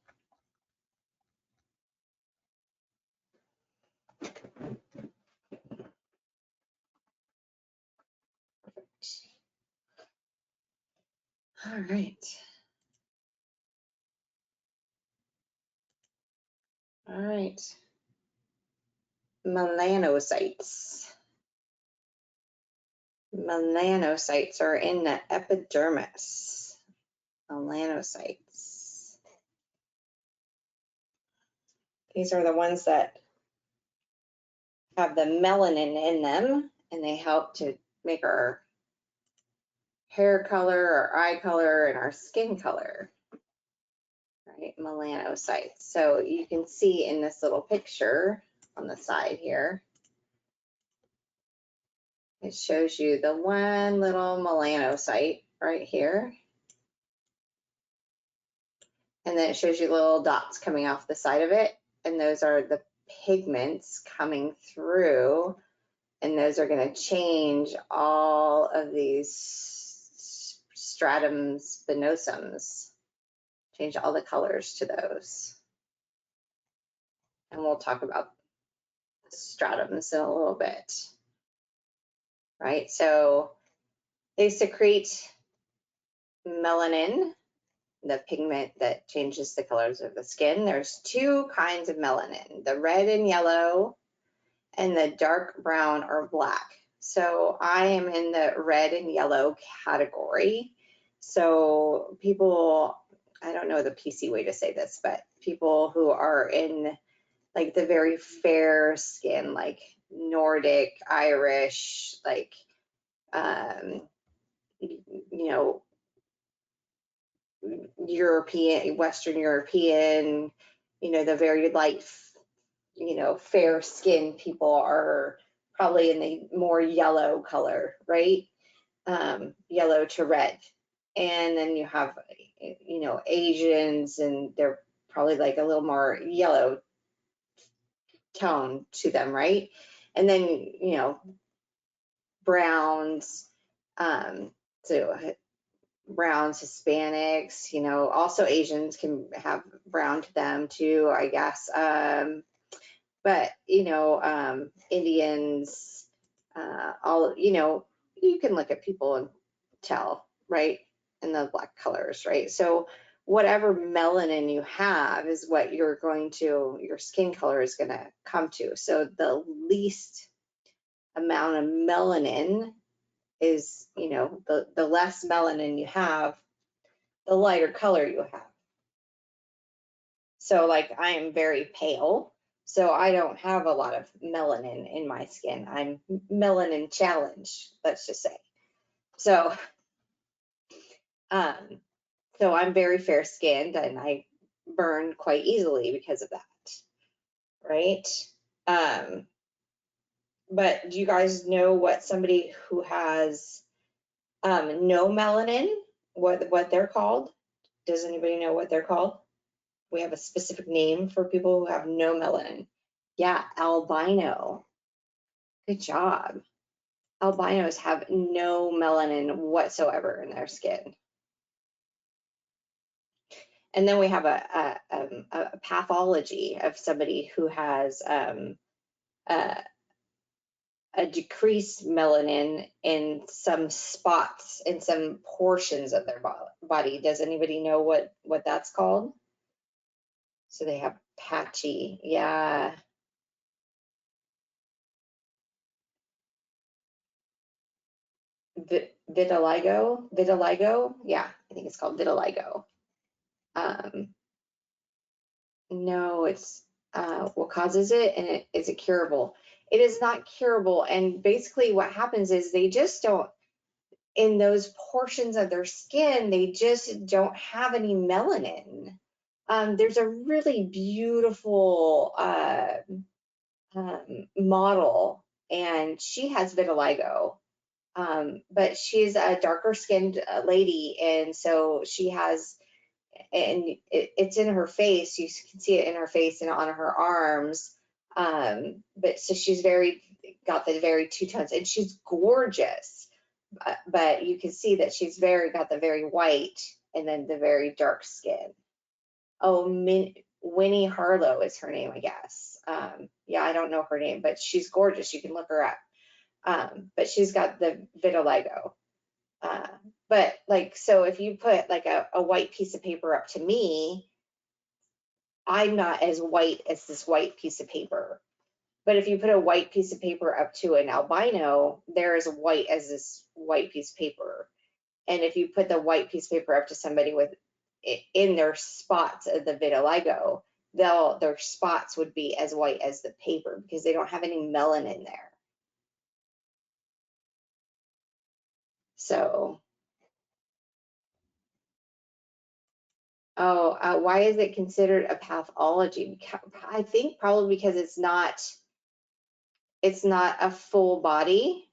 Speaker 1: All right. All right. Melanocytes. Melanocytes are in the epidermis. Melanocytes. These are the ones that have the melanin in them, and they help to make our hair color, our eye color, and our skin color. Right, melanocytes. So you can see in this little picture on the side here, it shows you the one little melanocyte right here. And then it shows you little dots coming off the side of it. And those are the pigments coming through. And those are going to change all of these stratum spinosums, change all the colors to those. And we'll talk about stratums in a little bit. Right, so they secrete melanin, the pigment that changes the colors of the skin. There's two kinds of melanin, the red and yellow and the dark brown or black. So I am in the red and yellow category. So people, I don't know the PC way to say this, but people who are in like the very fair skin, like Nordic, Irish, like, you know, European, Western European, you know, the very light, you know, fair skinned people are probably in the more yellow color, right? Yellow to red. And then you have, you know, Asians, and they're probably like a little more yellow tone to them, right? And then, you know, browns, so browns, Hispanics, you know, also Asians can have brown to them too, I guess. But, you know, Indians, all, you know, you can look at people and tell, right? In the black colors, right? So whatever melanin you have is what you're going to, your skin color is going to come to. So the least amount of melanin is, you know, the less melanin you have, the lighter color you have. So like I am very pale, so I don't have a lot of melanin in my skin. I'm melanin challenged, let's just say. So, so I'm very fair skinned and I burn quite easily because of that, right? But do you guys know what somebody who has no melanin, what they're called? Does anybody know what they're called? We have a specific name for people who have no melanin. Yeah, albino. Good job. Albinos have no melanin whatsoever in their skin. And then we have a pathology of somebody who has a decreased melanin in some spots, in some portions of their body. Does anybody know what that's called? So they have patchy, yeah. Vitiligo, yeah, I think it's called vitiligo. No, it's what causes it, and is it curable? It is not curable, and basically what happens is they just don't, in those portions of their skin, they just don't have any melanin. There's a really beautiful model, and she has vitiligo, but she's a darker skinned lady, and so she has, and it's in her face. You can see it in her face and on her arms. But so she's got the very two tones, and she's gorgeous. But you can see that she's got the very white and then the very dark skin. Oh, Winnie Harlow is her name, I guess. Yeah, I don't know her name, but she's gorgeous. You can look her up. But she's got the vitiligo. But like, so if you put like a white piece of paper up to me, I'm not as white as this white piece of paper. But if you put a white piece of paper up to an albino, they're as white as this white piece of paper. And if you put the white piece of paper up to somebody with in their spots of the vitiligo, their spots would be as white as the paper because they don't have any melanin there. So, why is it considered a pathology? I think probably because it's not a full body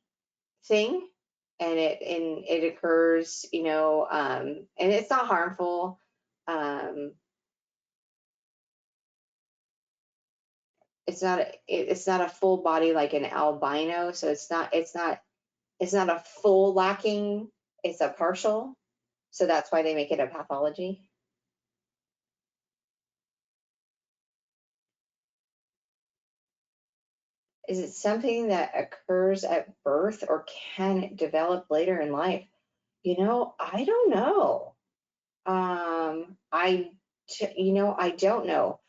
Speaker 1: thing, and it occurs, and it's not harmful. It's not a full body like an albino, so it's not a full lacking, it's a partial. So that's why they make it a pathology. Is it something that occurs at birth, or can it develop later in life? I don't know. I don't know.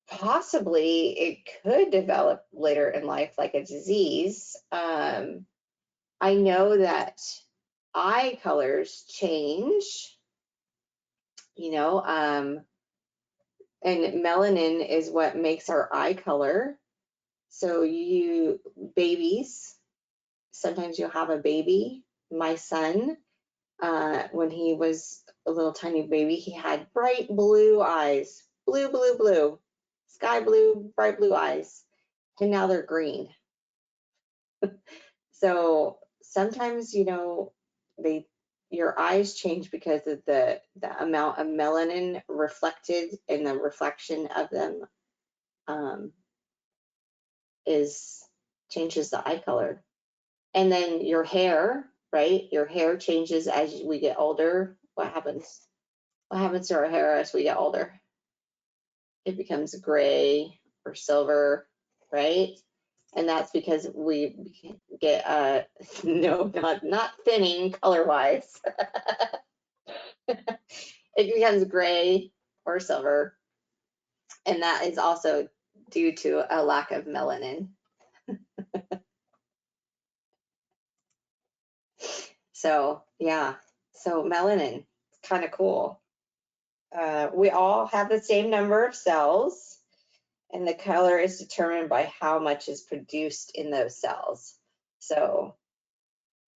Speaker 1: Possibly it could develop later in life like a disease. I know that eye colors change, and melanin is what makes our eye color. So babies, sometimes you'll have a baby. My son, when he was a little tiny baby, he had bright blue eyes, blue, sky blue, bright blue eyes, and now they're green. So sometimes, your eyes change because of the amount of melanin reflected, and the reflection of them changes the eye color. And then your hair, right? Your hair changes as we get older. What happens? What happens to our hair as we get older? It becomes gray or silver, right? And that's because we get no, not thinning color wise. It becomes gray or silver, and that is also due to a lack of melanin. So yeah, so melanin, kind of cool. We all have the same number of cells, and the color is determined by how much is produced in those cells. So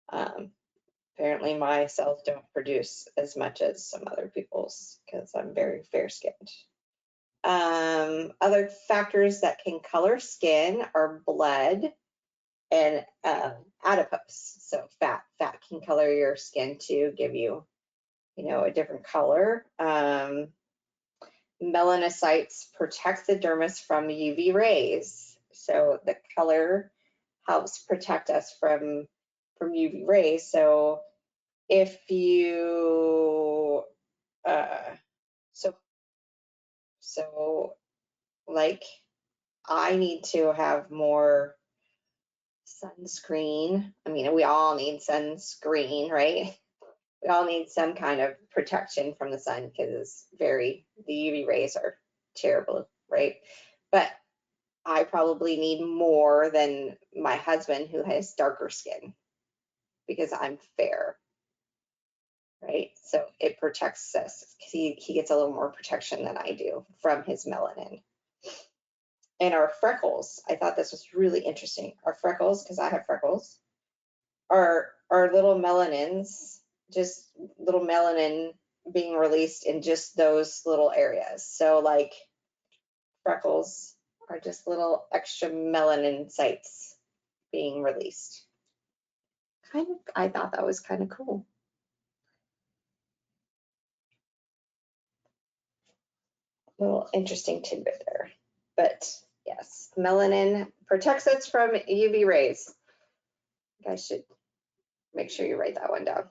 Speaker 1: apparently my cells don't produce as much as some other people's because I'm very fair-skinned. Other factors that can color skin are blood and adipose. So fat can color your skin to give you, a different color. Melanocytes protect the dermis from UV rays. So the color helps protect us from UV rays. So if you, so like I need to have more sunscreen. I mean, we all need sunscreen, right? We all need some kind of protection from the sun because the UV rays are terrible, right? But I probably need more than my husband, who has darker skin, because I'm fair, right? So it protects us because he gets a little more protection than I do from his melanin. And our freckles, I thought this was really interesting. Our freckles, because I have freckles, are little melanins, just little melanin being released in just those little areas. So like freckles are just little extra melanin sites being released. I thought that was kind of cool. Little interesting tidbit there. But yes, melanin protects us from UV rays. You guys should make sure you write that one down.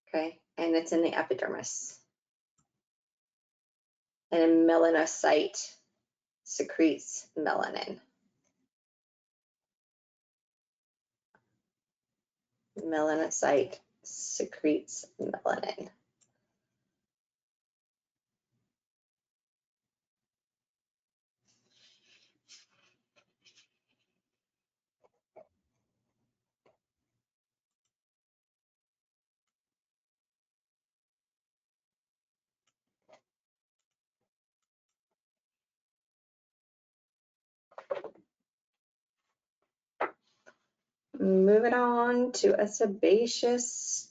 Speaker 1: Okay, and it's in the epidermis. And a melanocyte secretes melanin. Melanocyte secretes melanin. Moving on to a sebaceous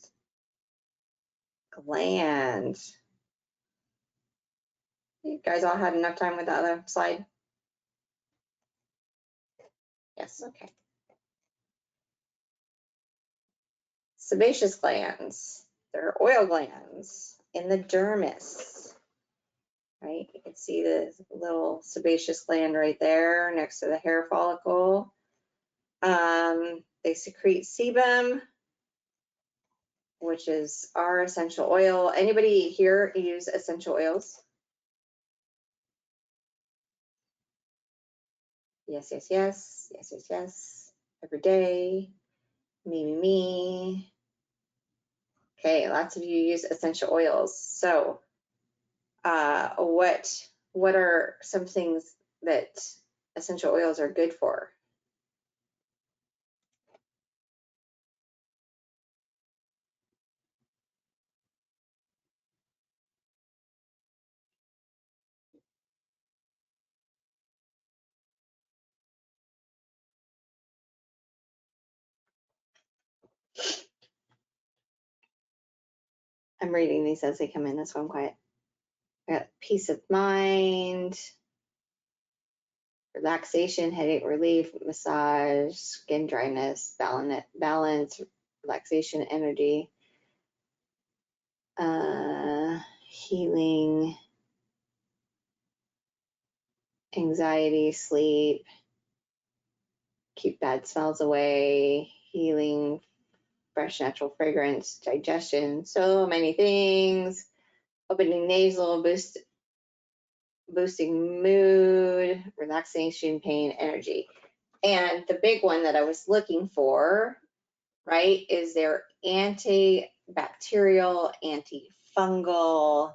Speaker 1: gland. You guys all had enough time with the other slide? Yes, okay. Sebaceous glands, they're oil glands in the dermis, right? You can see the little sebaceous gland right there next to the hair follicle. They secrete sebum, which is our essential oil. Anybody here use essential oils? Yes, yes, yes, yes, yes, yes. Every day. Me. Okay, lots of you use essential oils. So what are some things that essential oils are good for? I'm reading these as they come in, that's why I'm quiet. I got peace of mind, relaxation, headache relief, massage, skin dryness, balance, relaxation, energy, healing, anxiety, sleep, keep bad smells away, healing, fresh natural fragrance, digestion, so many things, opening nasal, boosting mood, relaxation, pain, energy. And the big one that I was looking for, right, is their antibacterial, antifungal,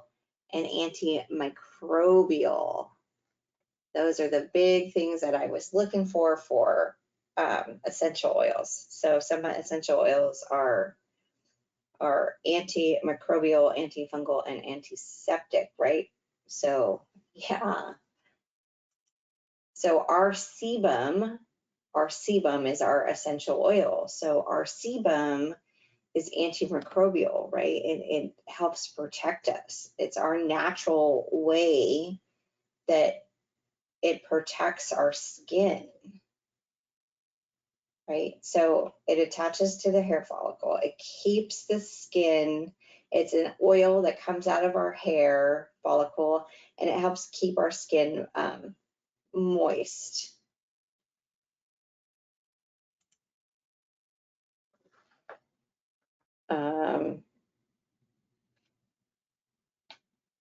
Speaker 1: and antimicrobial. Those are the big things that I was looking for essential oils. So some essential oils are antimicrobial, antifungal, and antiseptic, right? So yeah. So our sebum is our essential oil. So our sebum is antimicrobial, right? It helps protect us. It's our natural way that it protects our skin, right? So it attaches to the hair follicle. It keeps the skin. It's an oil that comes out of our hair follicle, and it helps keep our skin moist.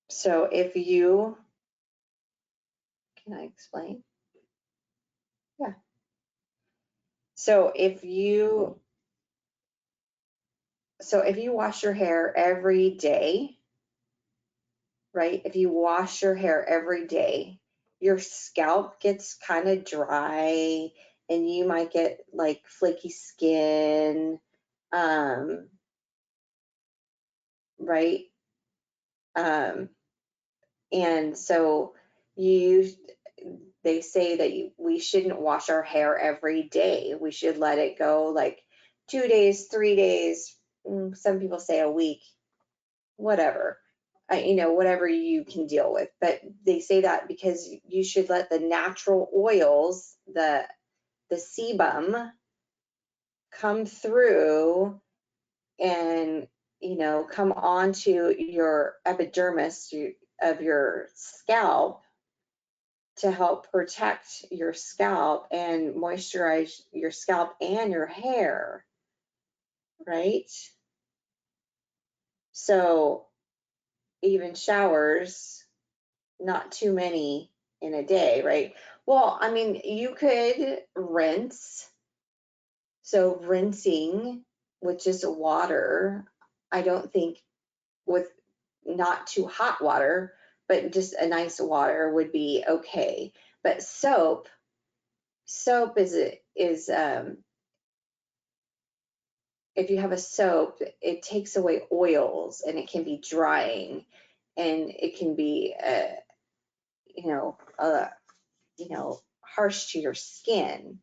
Speaker 1: So if you, can I explain? Yeah. So if you wash your hair every day, right? If you wash your hair every day, your scalp gets kind of dry and you might get like flaky skin, right? And so they say that we shouldn't wash our hair every day. We should let it go like 2 days, 3 days. Some people say a week, whatever. Whatever you can deal with. But they say that because you should let the natural oils, the sebum, come through and come onto your epidermis of your scalp to help protect your scalp and moisturize your scalp and your hair, right? So even showers, not too many in a day, right? Well, I mean, you could rinse. So rinsing with just water, I don't think, with not too hot water, but just a nice water would be okay. But soap is if you have a soap, it takes away oils and it can be drying, and it can be harsh to your skin,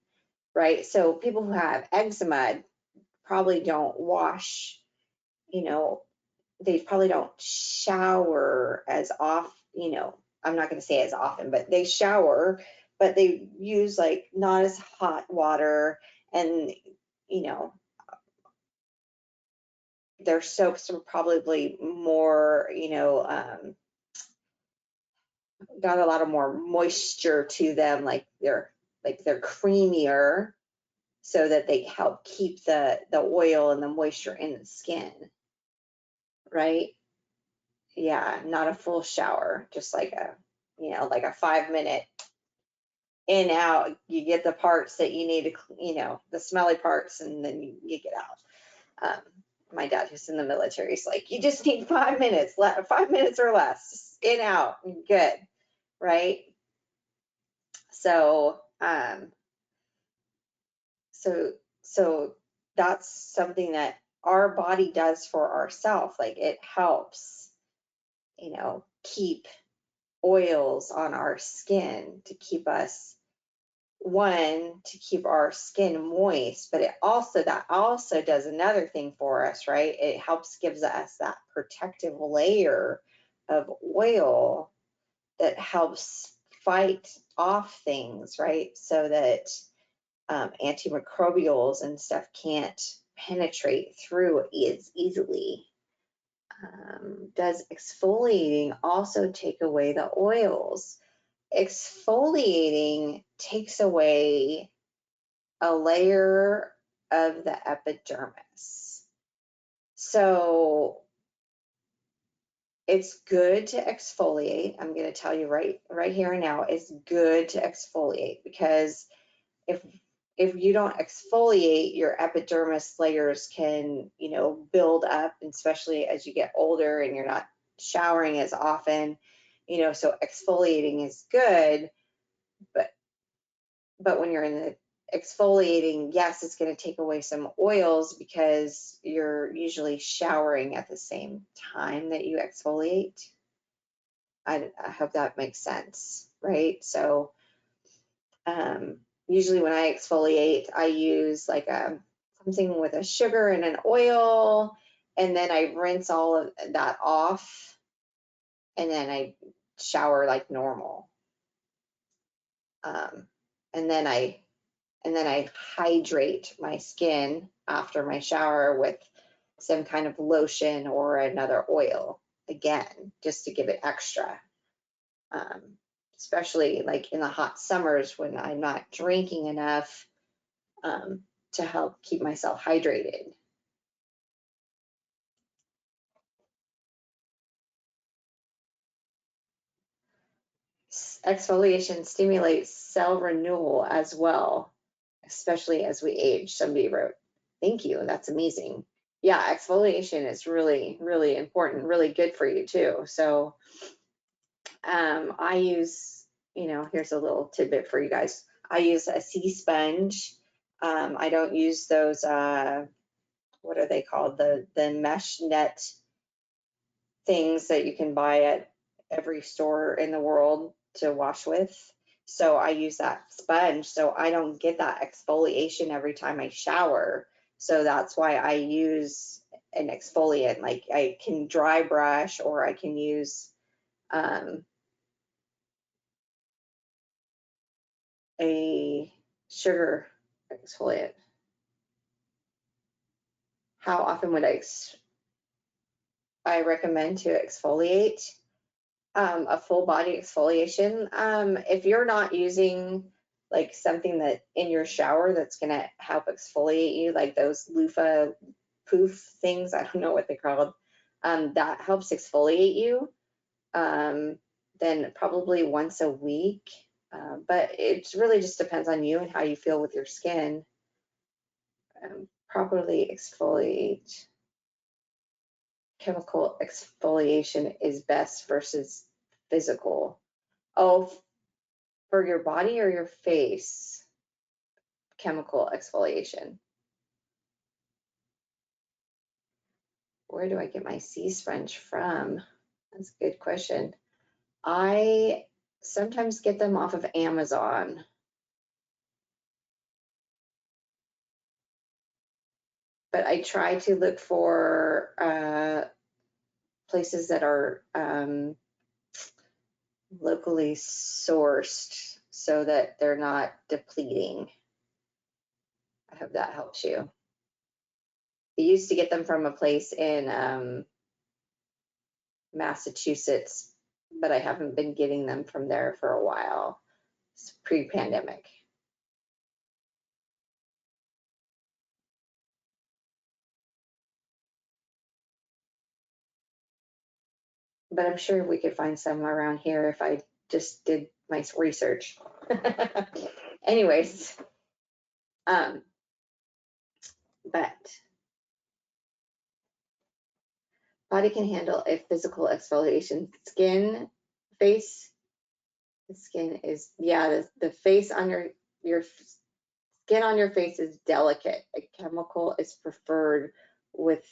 Speaker 1: right? So people who have eczema probably don't wash, they probably don't shower as often, I'm not going to say as often, but they shower, but they use like not as hot water, and their soaps are probably more, got a lot of more moisture to them, like they're creamier, so that they help keep the oil and the moisture in the skin, right? Yeah, not a full shower, just like a 5-minute in out. You get the parts that you need to, the smelly parts, and then you get out. My dad, who's in the military, is like, you just need 5 minutes, 5 minutes or less, just in out, good, right? So, so that's something that our body does for ourselves. Like, it helps, keep oils on our skin to keep us, to keep our skin moist, but that also does another thing for us, right? It gives us that protective layer of oil that helps fight off things, right? So that antimicrobials and stuff can't penetrate through as easily. Does exfoliating also take away the oils? Exfoliating takes away a layer of the epidermis. So it's good to exfoliate. I'm going to tell you right here and now, it's good to exfoliate, because if you don't exfoliate, your epidermis layers can, build up, especially as you get older and you're not showering as often, so exfoliating is good, but when you're in the exfoliating, yes, it's going to take away some oils because you're usually showering at the same time that you exfoliate. I hope that makes sense, right? So usually when I exfoliate, I use like something with a sugar and an oil, and then I rinse all of that off, and then I shower like normal. And then I hydrate my skin after my shower with some kind of lotion or another oil, again, just to give it extra. Especially like in the hot summers when I'm not drinking enough to help keep myself hydrated. Exfoliation stimulates cell renewal as well, especially as we age, somebody wrote. Thank you, that's amazing. Yeah, exfoliation is really, really important, really good for you too. So I use, here's a little tidbit for you guys. I use a sea sponge. I don't use those, what are they called? The mesh net things that you can buy at every store in the world to wash with. So I use that sponge so I don't get that exfoliation every time I shower. So that's why I use an exfoliant. Like I can dry brush, or I can use a sugar exfoliant. How often would I recommend to exfoliate? A full body exfoliation. If you're not using like something that in your shower that's gonna help exfoliate you, like those loofah poof things, I don't know what they're called, that helps exfoliate you, then probably once a week. But it really just depends on you and how you feel with your skin. Properly exfoliate. Chemical exfoliation is best versus physical. Oh, for your body or your face? Chemical exfoliation. Where do I get my sea sponge from? That's a good question. I sometimes get them off of Amazon. But I try to look for places that are locally sourced so that they're not depleting. I hope that helps you. I used to get them from a place in Massachusetts, but I haven't been getting them from there for a while. It's pre-pandemic. But I'm sure we could find some around here if I just did my research. Anyways, but body can handle a physical exfoliation. The skin is, yeah, the face on your skin on your face is delicate. A chemical is preferred with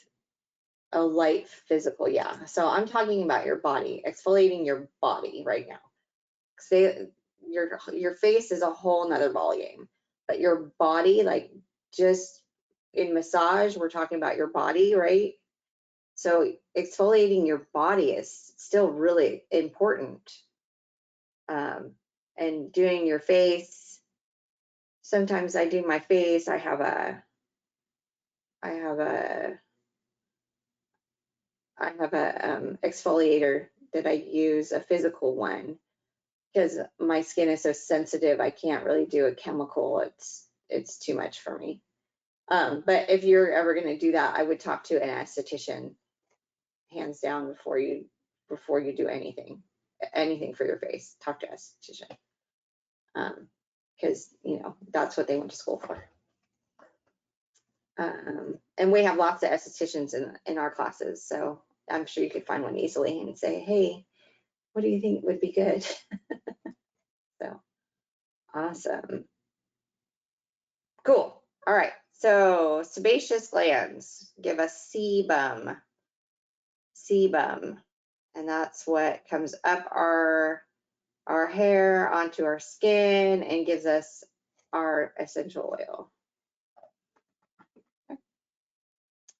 Speaker 1: a light physical, yeah. So I'm talking about your body, exfoliating your body right now. Say your face is a whole nother ballgame, but your body, like just in massage, we're talking about your body, right? So exfoliating your body is still really important. And doing your face, sometimes I do my face. I have a exfoliator that I use, a physical one, because my skin is so sensitive. I can't really do a chemical. It's too much for me. But if you're ever going to do that, I would talk to an esthetician, hands down, before you do anything for your face. Talk to an esthetician, because that's what they went to school for. And we have lots of estheticians in our classes, so I'm sure you could find one easily and say, hey, what do you think would be good? So awesome. Cool. All right. So sebaceous glands give us sebum. Sebum. And that's what comes up our hair onto our skin and gives us our essential oil.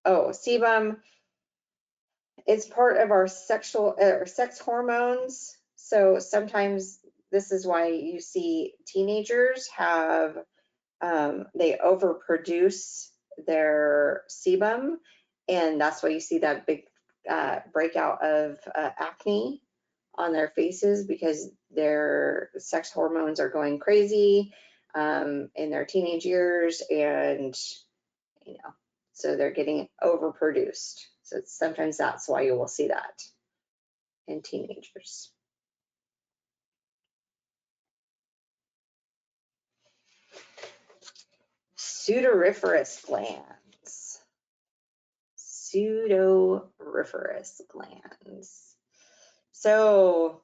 Speaker 1: Oh, sebum is part of our sex hormones. So sometimes this is why you see teenagers have they overproduce their sebum, and that's why you see that big breakout of acne on their faces, because their sex hormones are going crazy in their teenage years, and so they're getting overproduced. So sometimes that's why you will see that in teenagers. Sudoriferous glands. Sudoriferous glands. So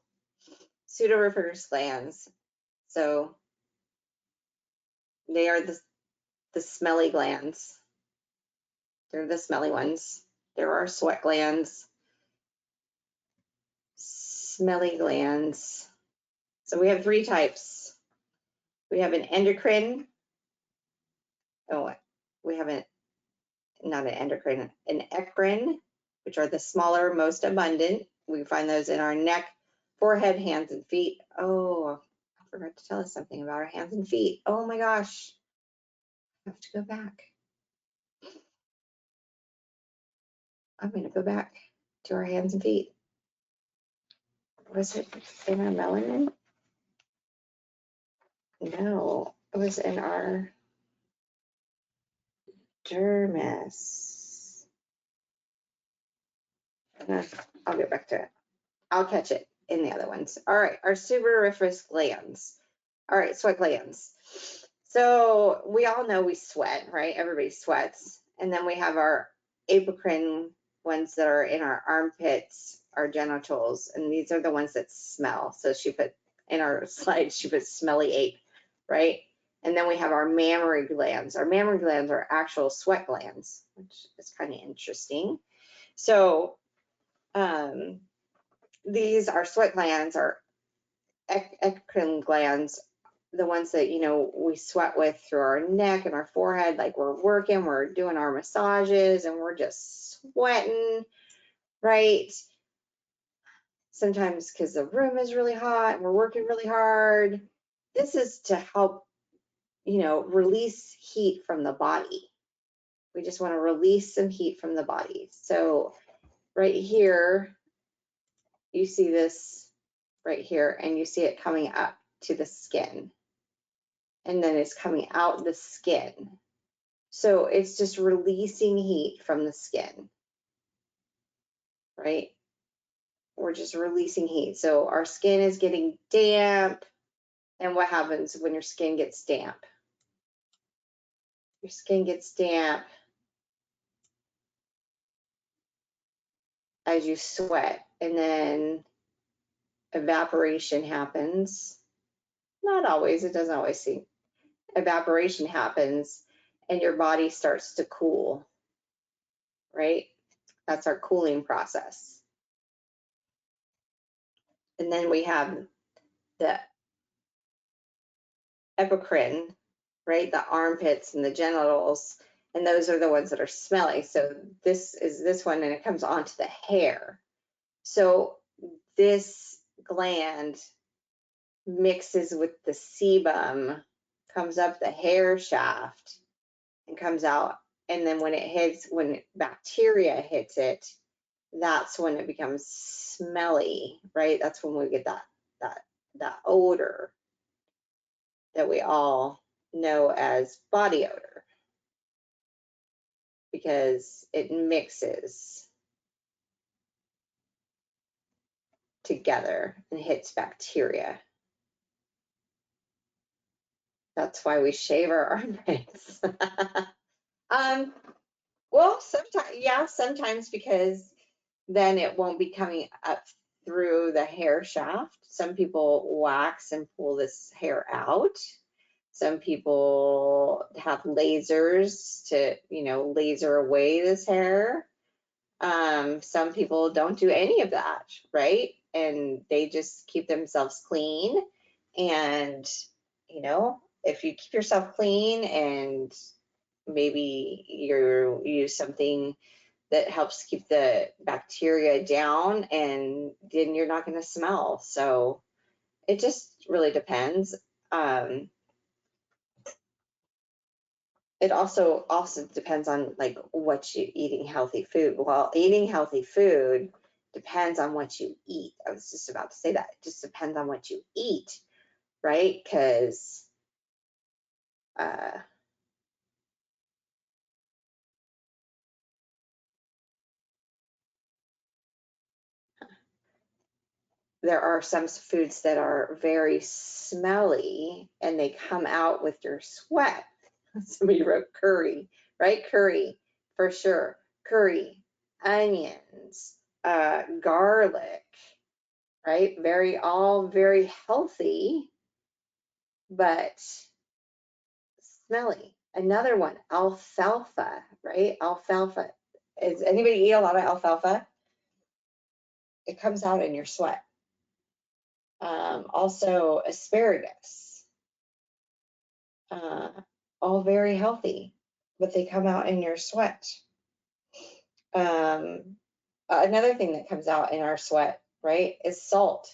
Speaker 1: sudoriferous glands. So they are the smelly glands. They're the smelly ones. There are sweat glands, smelly glands. So we have three types. We have an endocrine. Oh, we have not an endocrine, an eccrine, which are the smaller, most abundant. We find those in our neck, forehead, hands, and feet. Oh, I forgot to tell us something about our hands and feet. Oh my gosh. I have to go back. I'm going to go back to our hands and feet. Was it in our melanin? No, it was in our dermis. I'll get back to it. I'll catch it in the other ones. All right, our sudoríferous glands. All right, sweat glands. So we all know we sweat, right? Everybody sweats. And then we have our apocrine ones that are in our armpits, our genitals, and these are the ones that smell. So she put in our slide, she put smelly ape, right? And then we have our mammary glands. Our mammary glands are actual sweat glands, which is kind of interesting. So these are sweat glands, are eccrine glands, the ones that, you know, we sweat with through our neck and our forehead, like we're working, we're doing our massages and we're just sweating, right? Sometimes because the room is really hot and we're working really hard. This is to help, you know, release heat from the body. We just want to release some heat from the body. So right here, you see this right here, and you see it coming up to the skin. And then it's coming out the skin. So it's just releasing heat from the skin, right? We're just releasing heat. So our skin is getting damp. And what happens when your skin gets damp? Your skin gets damp as you sweat, and then evaporation happens. Not always, it doesn't always seem. Evaporation happens and your body starts to cool, right? That's our cooling process. And then we have the epicrine, right? The armpits and the genitals, and those are the ones that are smelly. So this is this one, and it comes onto the hair. So this gland mixes with the sebum, comes up the hair shaft, and comes out. And then when bacteria hits it, that's when it becomes smelly, right? That's when we get that odor that we all know as body odor, because it mixes together and hits bacteria. That's why we shave our armpits. Well, sometimes because then it won't be coming up through the hair shaft. Some people wax and pull this hair out. Some people have lasers to, you know, laser away this hair. Some people don't do any of that, right? And they just keep themselves clean. And, you know, if you keep yourself clean and maybe you use something that helps keep the bacteria down, and then you're not going to smell. So it just really depends. It also depends on like what you eating healthy food. Well, eating healthy food depends on what you eat. I was just about to say that. It just depends on what you eat, right? Because there are some foods that are very smelly and they come out with your sweat. Somebody wrote curry, right? Curry, for sure. Curry, onions, garlic, right? All very healthy, but smelly. Another one, alfalfa, right? Alfalfa. Does anybody eat a lot of alfalfa? It comes out in your sweat. Also asparagus. all very healthy, but they come out in your sweat. Another thing that comes out in our sweat, right, is salt.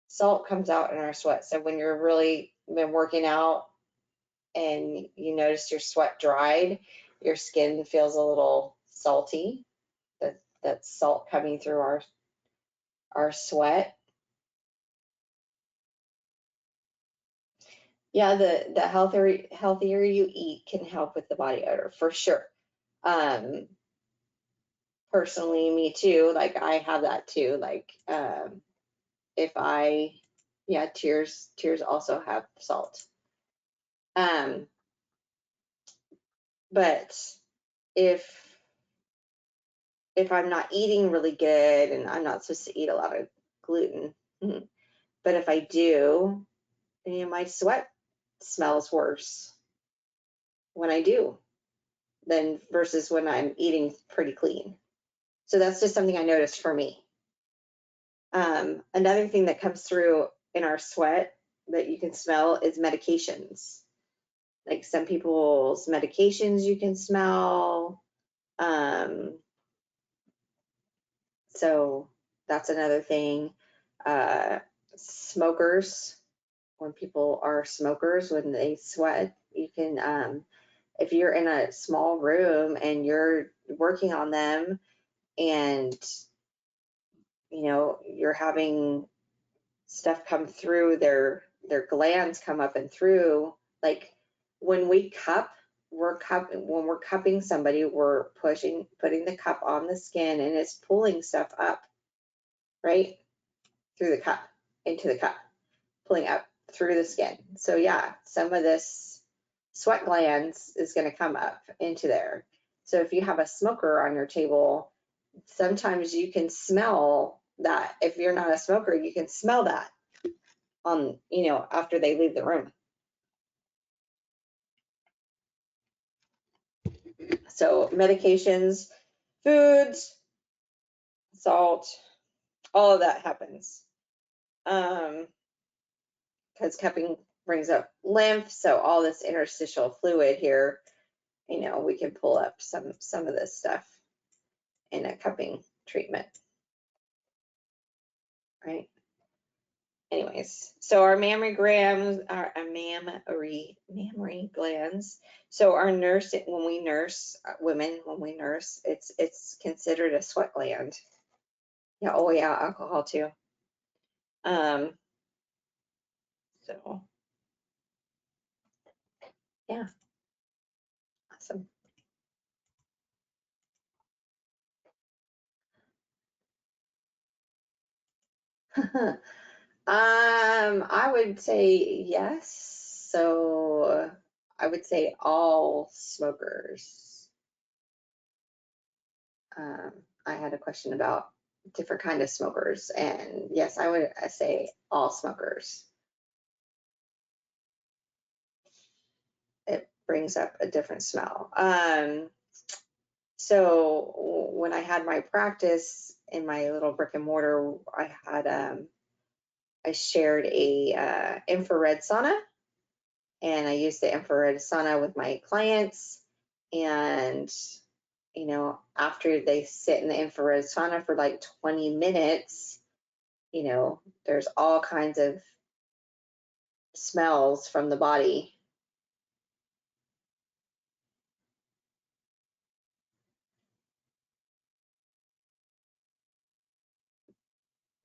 Speaker 1: Salt comes out in our sweat. So when you're really been working out and you notice your sweat dried, your skin feels a little salty. That's salt coming through our sweat. Yeah, the healthier you eat can help with the body odor for sure. Personally, me too. Like I have that too. Like if I, yeah, tears also have salt. But if I'm not eating really good, and I'm not supposed to eat a lot of gluten, but if I do, my sweat smells worse when I do than versus when I'm eating pretty clean. So that's just something I noticed for me. Another thing that comes through in our sweat that you can smell is medications. Like some people's medications you can smell. So that's another thing. Smokers, when people are smokers, when they sweat, you can, if you're in a small room and you're working on them and, you're having stuff come through, their glands come up and through, like when we cup, when we're cupping somebody, we're putting the cup on the skin and it's pulling stuff up, right? Through the cup, into the cup, pulling up through the skin. So yeah, some of this sweat glands is going to come up into there. So if you have a smoker on your table, sometimes you can smell that. If you're not a smoker, you can smell that on, after they leave the room. So medications, foods, salt, all of that happens. Because cupping brings up lymph, so all this interstitial fluid here, we can pull up some of this stuff in a cupping treatment, right? Anyways, so our mammary glands, mammary glands. So our when we nurse women, it's considered a sweat gland. Yeah. Oh yeah, alcohol too. So yeah, awesome. I would say yes. So I would say all smokers. I had a question about different kind of smokers, and yes, I would say all smokers. It brings up a different smell. So when I had my practice in my little brick and mortar, I shared a infrared sauna, and I used the infrared sauna with my clients. And after they sit in the infrared sauna for like 20 minutes, there's all kinds of smells from the body.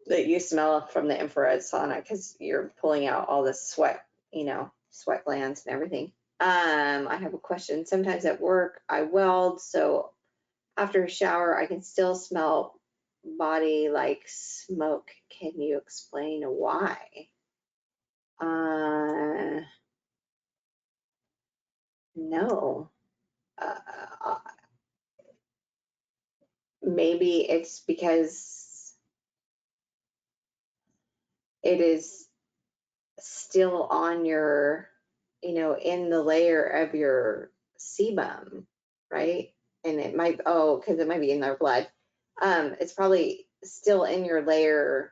Speaker 1: That you smell from the infrared sauna because you're pulling out all the sweat, sweat glands and everything. I have a question. Sometimes at work I weld, so after a shower I can still smell body like smoke. Can you explain why? No. Maybe it's because it is still on your, in the layer of your sebum, right? And it might, because it might be in their blood. It's probably still in your layer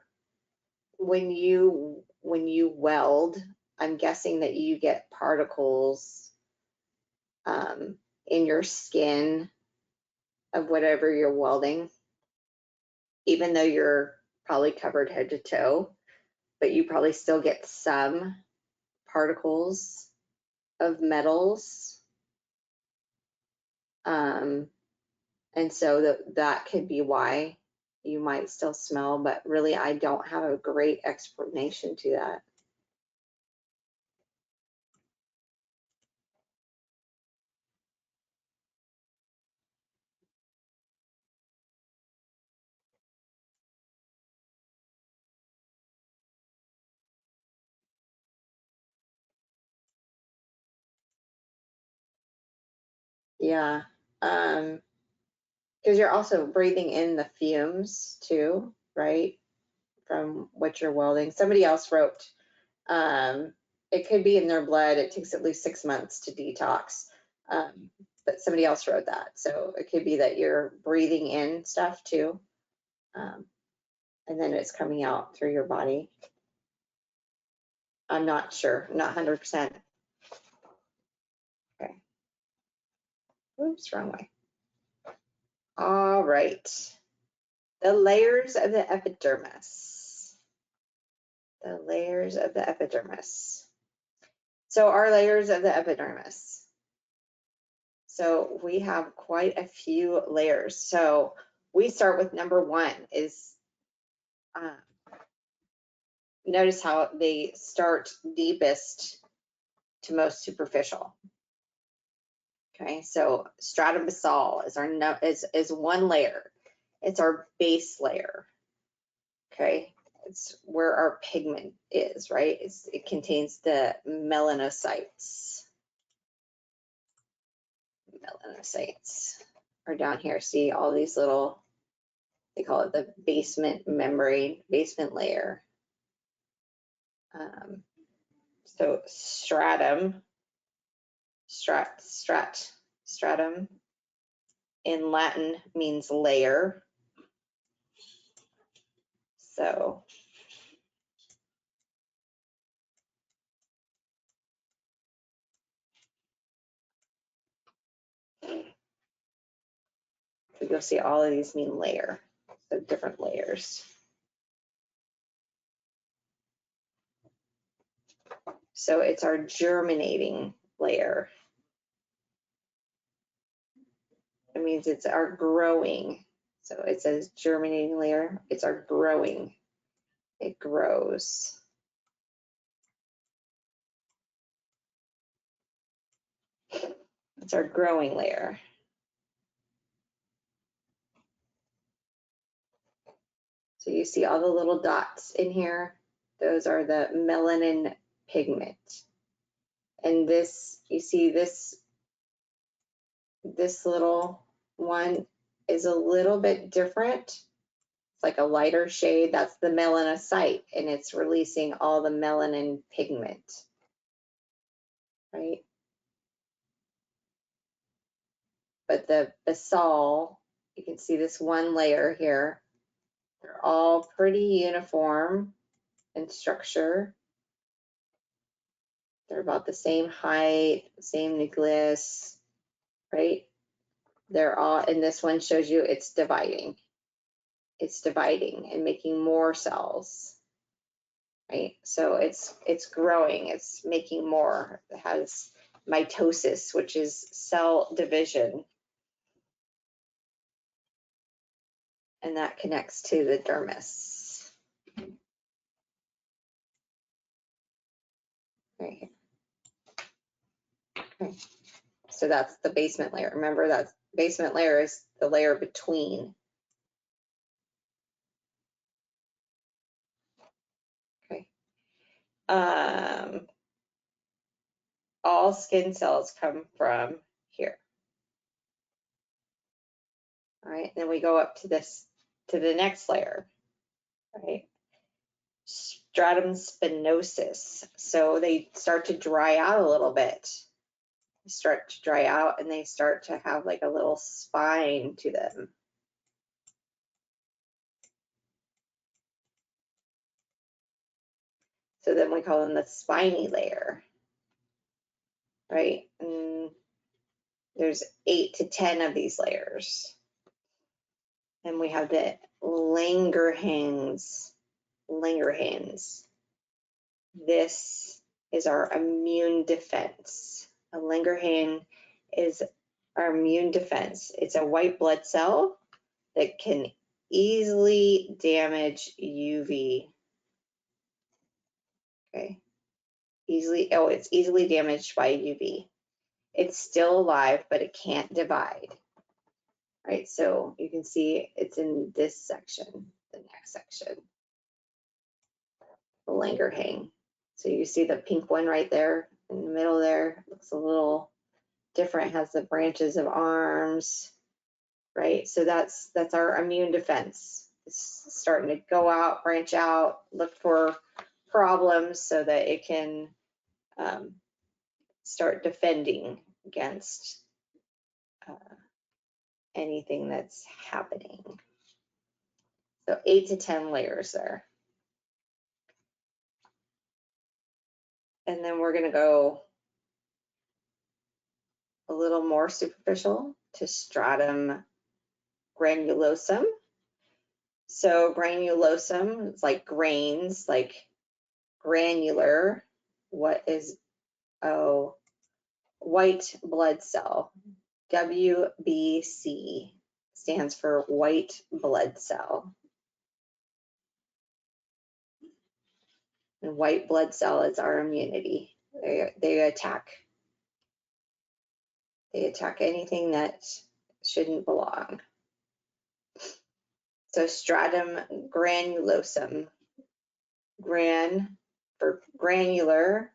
Speaker 1: when you weld. I'm guessing that you get particles in your skin of whatever you're welding, even though you're probably covered head to toe, but you probably still get some particles of metals. And so that could be why you might still smell, but really I don't have a great explanation to that. Yeah, because you're also breathing in the fumes too, right? From what you're welding. Somebody else wrote, it could be in their blood. It takes at least 6 months to detox. But somebody else wrote that. So it could be that you're breathing in stuff too. And then it's coming out through your body. I'm not sure, not 100%. Okay. Oops, wrong way. All right. The layers of the epidermis. The layers of the epidermis. So our layers of the epidermis. So we have quite a few layers. So we start with number 1 is, notice how they start deepest to most superficial. Okay, so stratum basal is our is one layer. It's our base layer. Okay, it's where our pigment is, right? It contains the melanocytes. Melanocytes are down here. See all these little, they call it the basement membrane, basement layer. So stratum, stratum in Latin means layer. So you'll see all of these mean layer, so different layers. So it's our germinating layer. It means it's our growing. So it says germinating layer, it's our growing. It grows. It's our growing layer. So you see all the little dots in here, those are the melanin pigment. And this, you see this little one is a little bit different. It's like a lighter shade. That's the melanocyte, and it's releasing all the melanin pigment, right? But the basal, you can see this one layer here. They're all pretty uniform in structure. They're about the same height, same nucleus, right? They're all, and this one shows you it's dividing. It's dividing and making more cells, right? So it's growing, it's making more. It has mitosis, which is cell division. And that connects to the dermis. Right here. Okay. So that's the basement layer. Remember that basement layer is the layer between. Okay. All skin cells come from here. All right, then we go up to this, to the next layer, right? Stratum spinosus. So they start to dry out a little bit. They start to dry out and they start to have like a little spine to them. So then we call them the spiny layer, right? And there's 8 to 10 of these layers. And we have the Langerhans. This is our immune defense. A Langerhans is our immune defense. It's a white blood cell that can easily damage UV. Okay, it's easily damaged by UV. It's still alive, but it can't divide. Right, so you can see it's in this section, the next section, the Langerhans. So you see the pink one right there in the middle there, looks a little different, has the branches of arms, right? So that's our immune defense. It's starting to go out, branch out, look for problems so that it can start defending against anything that's happening. So 8 to 10 layers there. And then we're going to go a little more superficial to stratum granulosum. So granulosum, it's like grains, like granular. What is, oh, white blood cell. WBC stands for white blood cell. And white blood cell is our immunity. They attack anything that shouldn't belong. So stratum granulosum, gran for granular,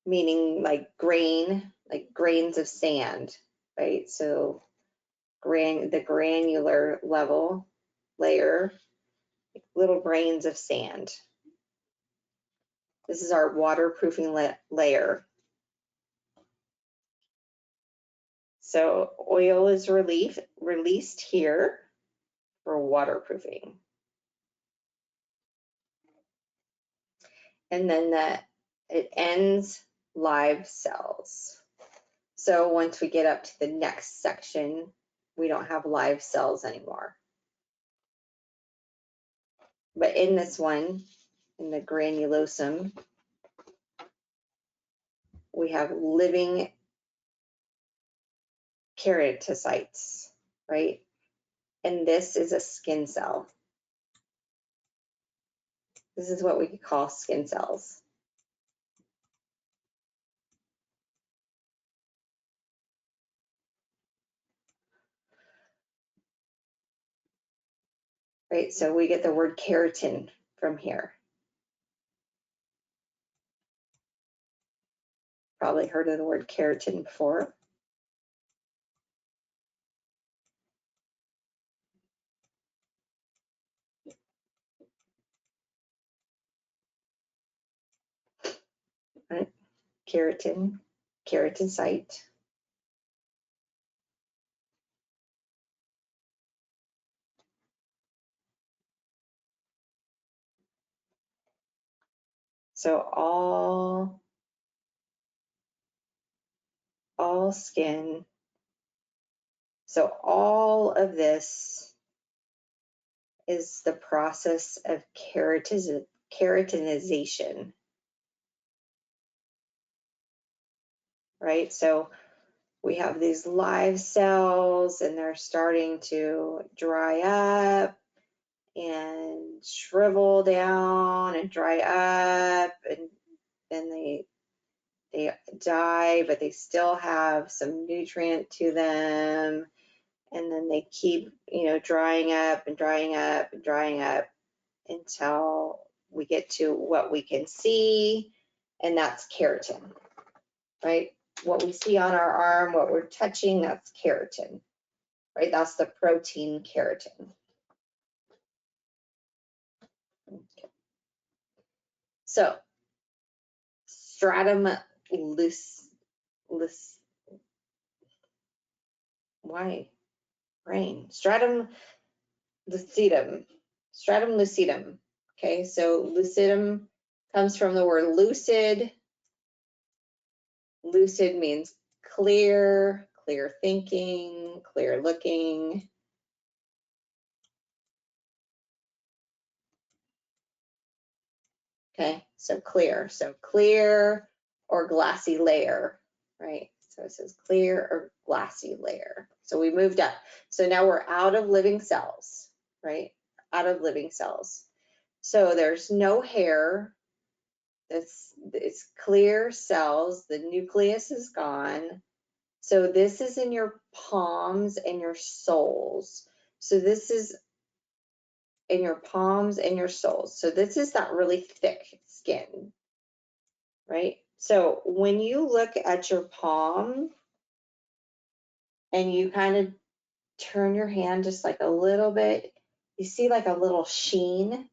Speaker 1: meaning like grain, like grains of sand, right? So the granular level layer, little grains of sand. This is our waterproofing layer. So oil is released here for waterproofing. And then it ends live cells. So once we get up to the next section, we don't have live cells anymore. But in this one, in the granulosum, we have living keratocytes, right? And this is a skin cell. This is what we could call skin cells. Right, so we get the word keratin from here. Probably heard of the word keratin before. Right, keratinocyte. So all skin. So all of this is the process of keratinization, right? So we have these live cells and they're starting to dry up and shrivel down and dry up, and then they die, but they still have some nutrient to them, and then they keep, drying up and drying up and drying up until we get to what we can see, and that's keratin, right? What we see on our arm, what we're touching, that's keratin, right? That's the protein keratin. Okay. So stratum stratum lucidum. Okay, so lucidum Comes from the word lucid. Lucid means clear, clear thinking, clear looking. Okay, so clear or glassy layer, right? So it says clear or glassy layer. So we moved up. So now we're out of living cells, right? Out of living cells. So there's no hair. It's clear cells. The nucleus is gone. So this is in your palms and your soles. So this is in your palms and your soles. So this is that really thick skin, right? So when you look at your palm and you kind of turn your hand just like a little bit, you see like a little sheen,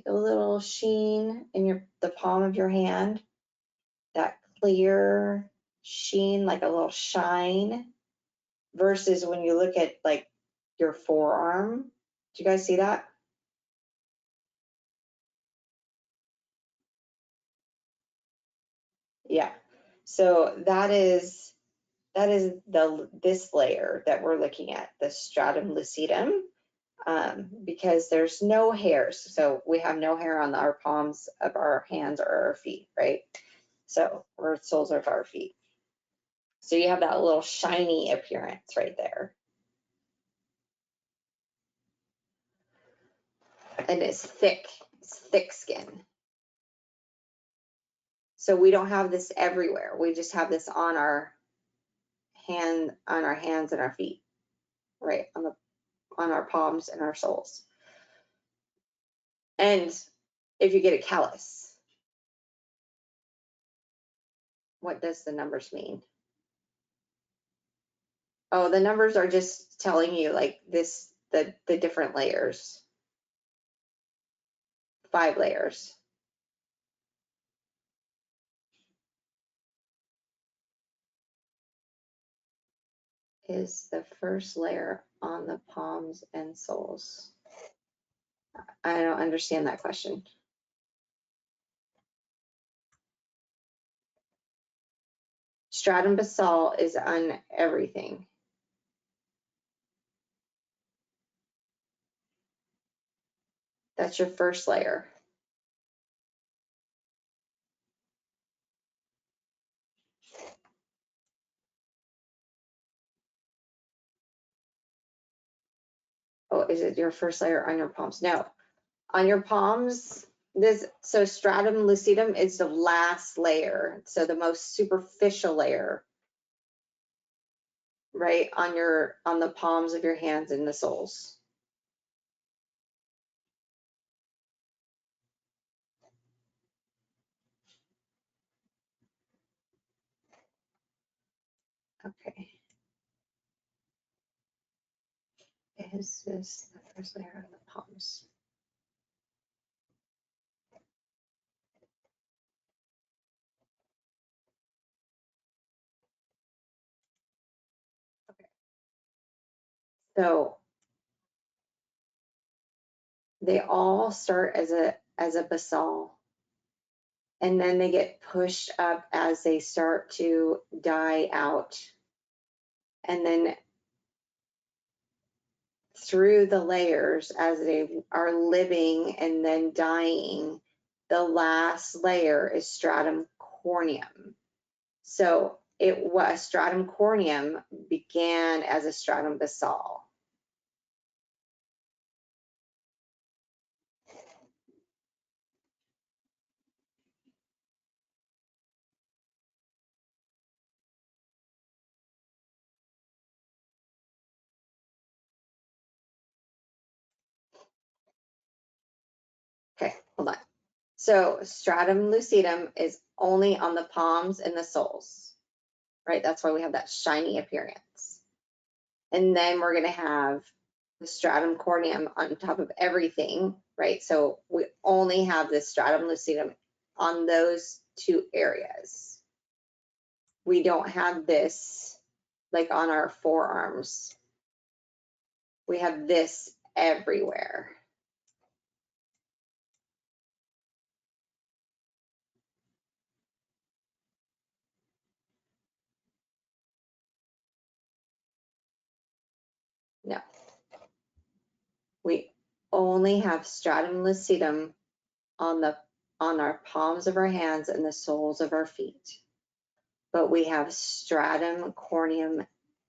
Speaker 1: in the palm of your hand, that clear sheen, like a little shine, versus when you look at like your forearm. Do you guys see that? Yeah. So that is this layer that we're looking at, the stratum lucidum, because there's no hairs. So we have no hair on our palms of our hands or our feet, right? So, or soles of our feet. So you have that little shiny appearance right there. And it's thick skin. So we don't have this everywhere. We just have this on our hands and our feet, right? On our palms and our soles. And if you get a callus, what does the numbers mean? Oh, the numbers are just telling you like this, the different layers, 5 layers. Is the first layer on the palms and soles? I don't understand that question. Stratum basal is on everything. That's your first layer. Oh, is it your first layer on your palms? No, on your palms, so stratum lucidum is the last layer, so the most superficial layer, right, on the palms of your hands and the soles. Okay. Is this the first layer on the palms? Okay. So they all start as a basal, and then they get pushed up as they start to die out. And then through the layers as they are living and then dying, the last layer is stratum corneum. So stratum corneum began as a stratum basal. Okay, hold on. So stratum lucidum is only on the palms and the soles, right? That's why we have that shiny appearance. And then we're gonna have the stratum corneum on top of everything, right? So we only have the stratum lucidum on those 2 areas. We don't have this like on our forearms. We have this everywhere. We only have stratum lucidum on our palms of our hands and the soles of our feet. But we have stratum corneum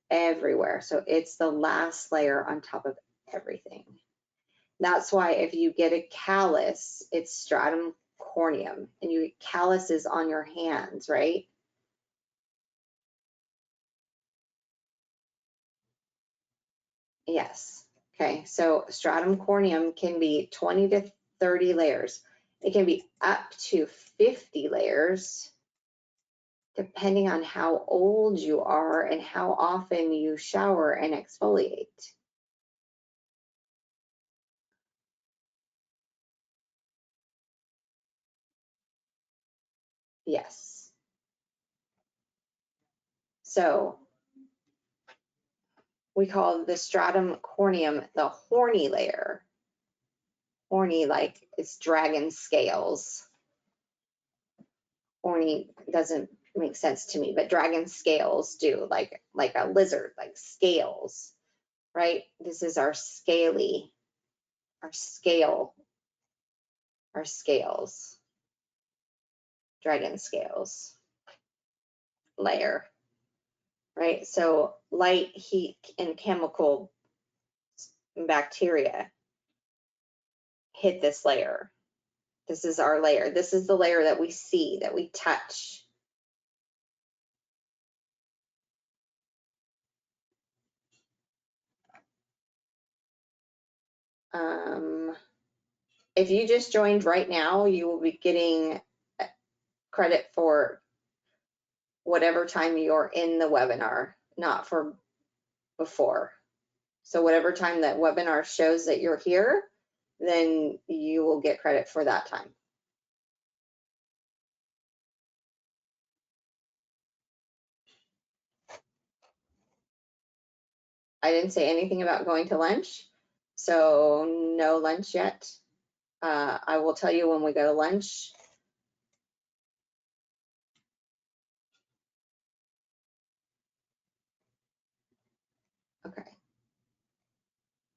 Speaker 1: everywhere. So it's the last layer on top of everything. That's why if you get a callus, it's stratum corneum, and you get calluses on your hands, right? Yes. Okay, so stratum corneum can be 20 to 30 layers. It can be up to 50 layers, depending on how old you are and how often you shower and exfoliate. Yes. So we call the stratum corneum the horny layer. Horny, like it's dragon scales. Horny doesn't make sense to me, but dragon scales do, like a lizard, like scales, right? This is our scaly, our scale, our scales, dragon scales layer, right? So light, heat, and chemical bacteria hit this layer. This is our layer. This is the layer that we see, that we touch. If you just joined right now, you will be getting credit for whatever time you're in the webinar, not for before. So whatever time that webinar shows that you're here, then you will get credit for that time. I didn't say anything about going to lunch, so no lunch yet. I will tell you when we go to lunch. Okay.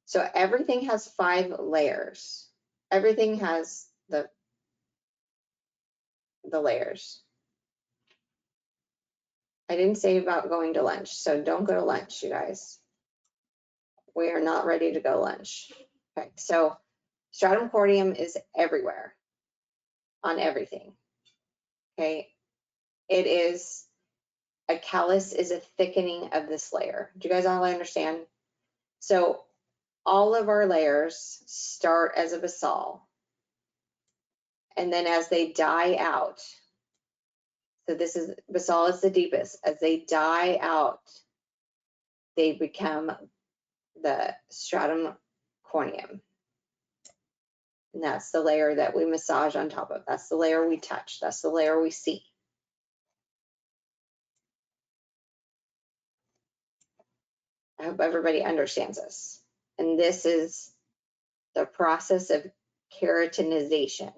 Speaker 1: So everything has 5 layers. Everything has the layers. I didn't say about going to lunch, so don't go to lunch, you guys. We are not ready to go lunch. Okay, so stratum corneum is everywhere, on everything. Okay, it is, a callus is a thickening of this layer. Do you guys all understand? So all of our layers start as a basal, and then as they die out, so this is, basal is the deepest, as they die out, they become the stratum corneum. And that's the layer that we massage on top of. That's the layer we touch. That's the layer we see. I hope everybody understands this. And this is the process of keratinization.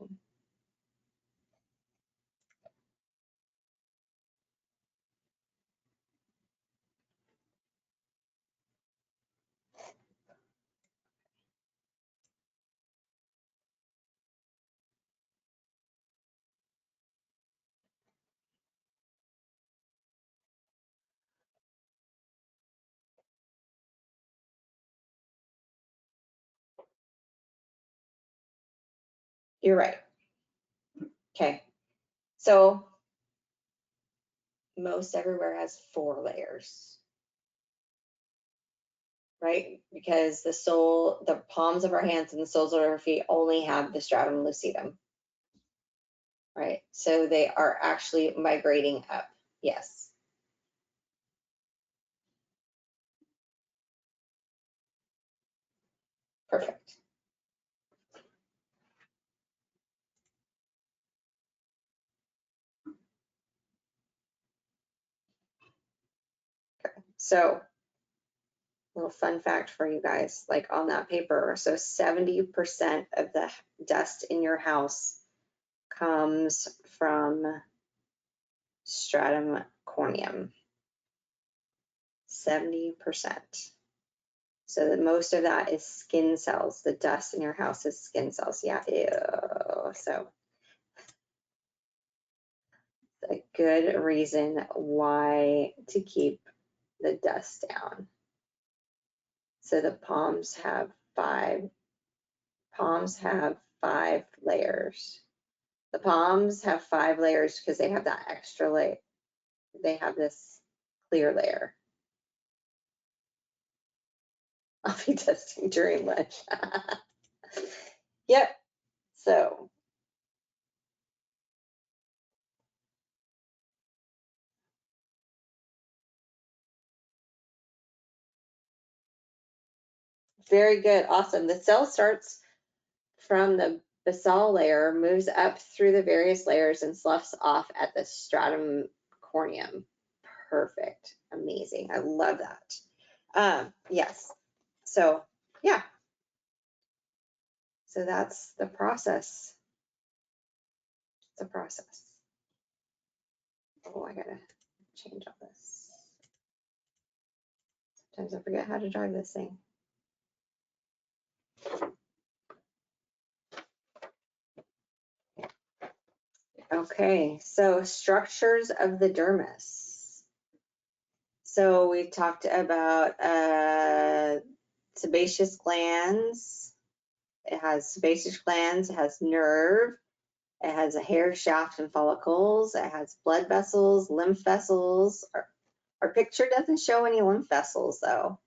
Speaker 1: You're right. Okay. So most everywhere has 4 layers, right? Because the palms of our hands and the soles of our feet only have the stratum lucidum, right? So they are actually migrating up. Yes. Perfect. Okay. So little fun fact for you guys, like on that paper, so 70% of the dust in your house comes from stratum corneum. 70%. So that most of that is skin cells. The dust in your house is skin cells. Yeah, ew. So a good reason why to keep the dust down. So the palms have five layers. The palms have 5 layers because they have that extra layer. They have this clear layer. I'll be testing during lunch. Yep. So very good. Awesome. The cell starts from the basal layer, moves up through the various layers, and sloughs off at the stratum corneum. Perfect. Amazing. I love that. Yes. So, yeah. So that's the process. It's a process. Oh, I gotta change all this. Sometimes I forget how to drive this thing. Okay, so structures of the dermis. So we talked about sebaceous glands. It has sebaceous glands, it has nerve, it has a hair shaft and follicles, it has blood vessels, lymph vessels. Our picture doesn't show any lymph vessels though.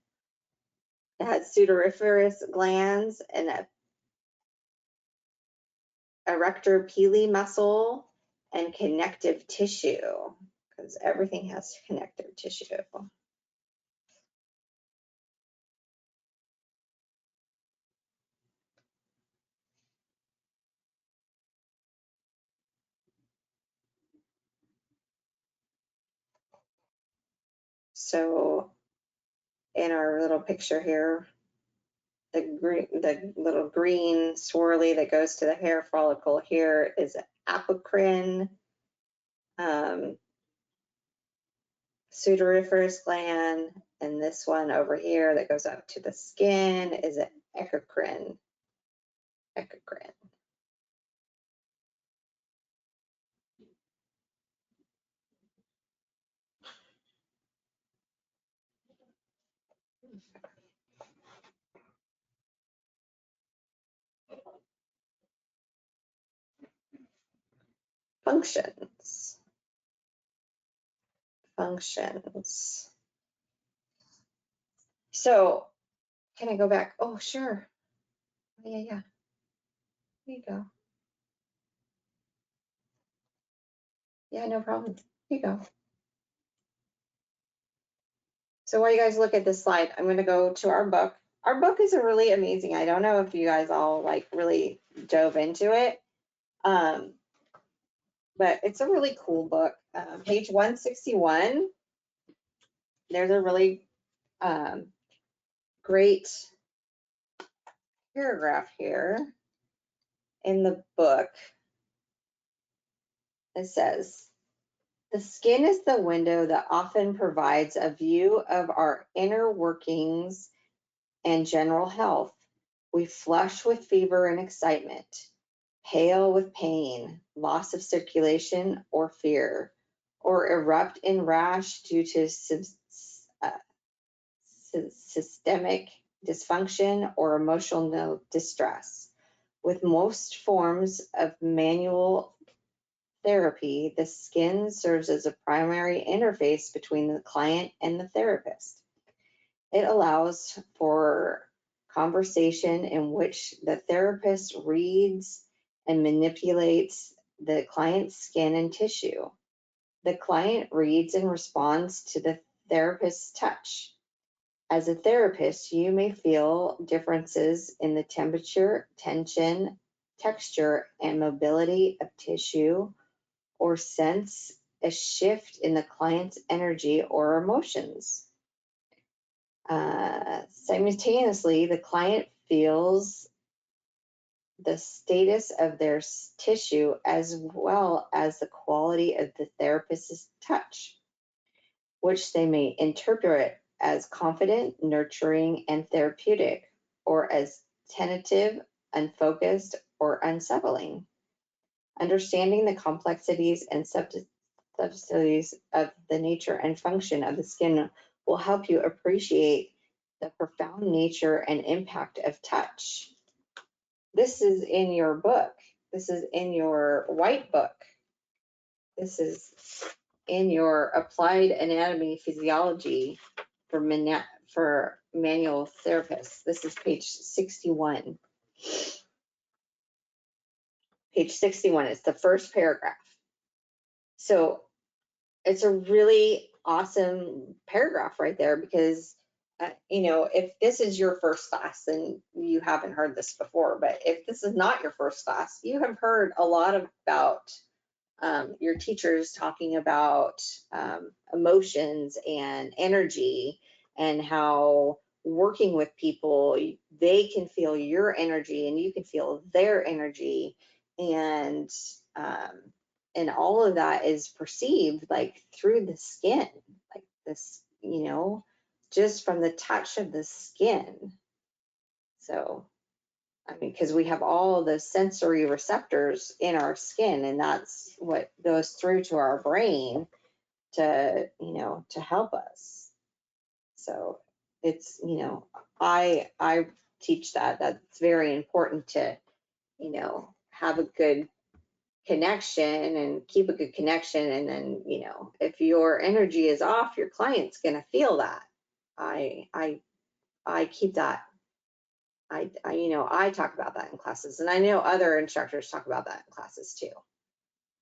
Speaker 1: It has sudoriferous glands and a erector pili muscle and connective tissue, because everything has connective tissue. So in our little picture here, the little green swirly that goes to the hair follicle here is apocrine. Sudoriferous gland, and this one over here that goes up to the skin is an eccrine. Functions. So can I go back? Oh, sure. Yeah. There you go. Yeah, no problem. Here you go. So while you guys look at this slide, I'm going to go to our book. Our book is a really amazing. I don't know if you guys all like really dove into it, but it's a really cool book. Page 161. There's a really great paragraph here in the book. It says, the skin is the window that often provides a view of our inner workings and general health. We flush with fever and excitement, pale with pain, loss of circulation or fear, or erupt in rash due to systemic dysfunction or emotional distress. With most forms of manual therapy, the skin serves as a primary interface between the client and the therapist. It allows for conversation in which the therapist reads and manipulates the client's skin and tissue. The client reads and responds to the therapist's touch. As a therapist, you may feel differences in the temperature, tension, texture, and mobility of tissue, or sense a shift in the client's energy or emotions. Simultaneously, the client feels the status of their tissue as well as the quality of the therapist's touch, which they may interpret as confident, nurturing, and therapeutic, or as tentative, unfocused, or unsettling. Understanding the complexities and subtleties of the nature and function of the skin will help you appreciate the profound nature and impact of touch. This is in your book. This is in your white book. This is in your Applied Anatomy Physiology for manual therapists. This is page 61. Page 61 is the first paragraph. So it's a really awesome paragraph right there because, if this is your first class, then you haven't heard this before. But if this is not your first class, you have heard a lot about your teachers talking about emotions and energy, and how working with people, they can feel your energy and you can feel their energy, and all of that is perceived like through the skin, like this, just from the touch of the skin. So I mean, because we have all the sensory receptors in our skin, and that's what goes through to our brain to, to help us. So it's, I teach that. That's very important to, have a good connection and keep a good connection. And then, if your energy is off, your client's going to feel that. I keep that. I talk about that in classes, and I know other instructors talk about that in classes too.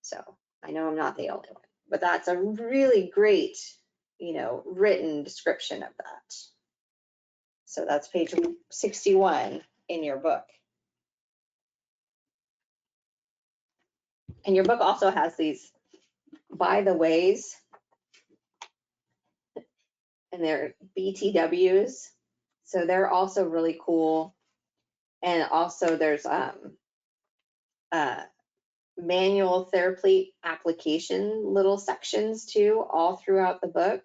Speaker 1: So I know I'm not the only one, but that's a really great, written description of that. So that's page 61 in your book. And your book also has these by the ways, and they're BTWs. So they're also really cool. And also there's manual therapy application little sections too, all throughout the book.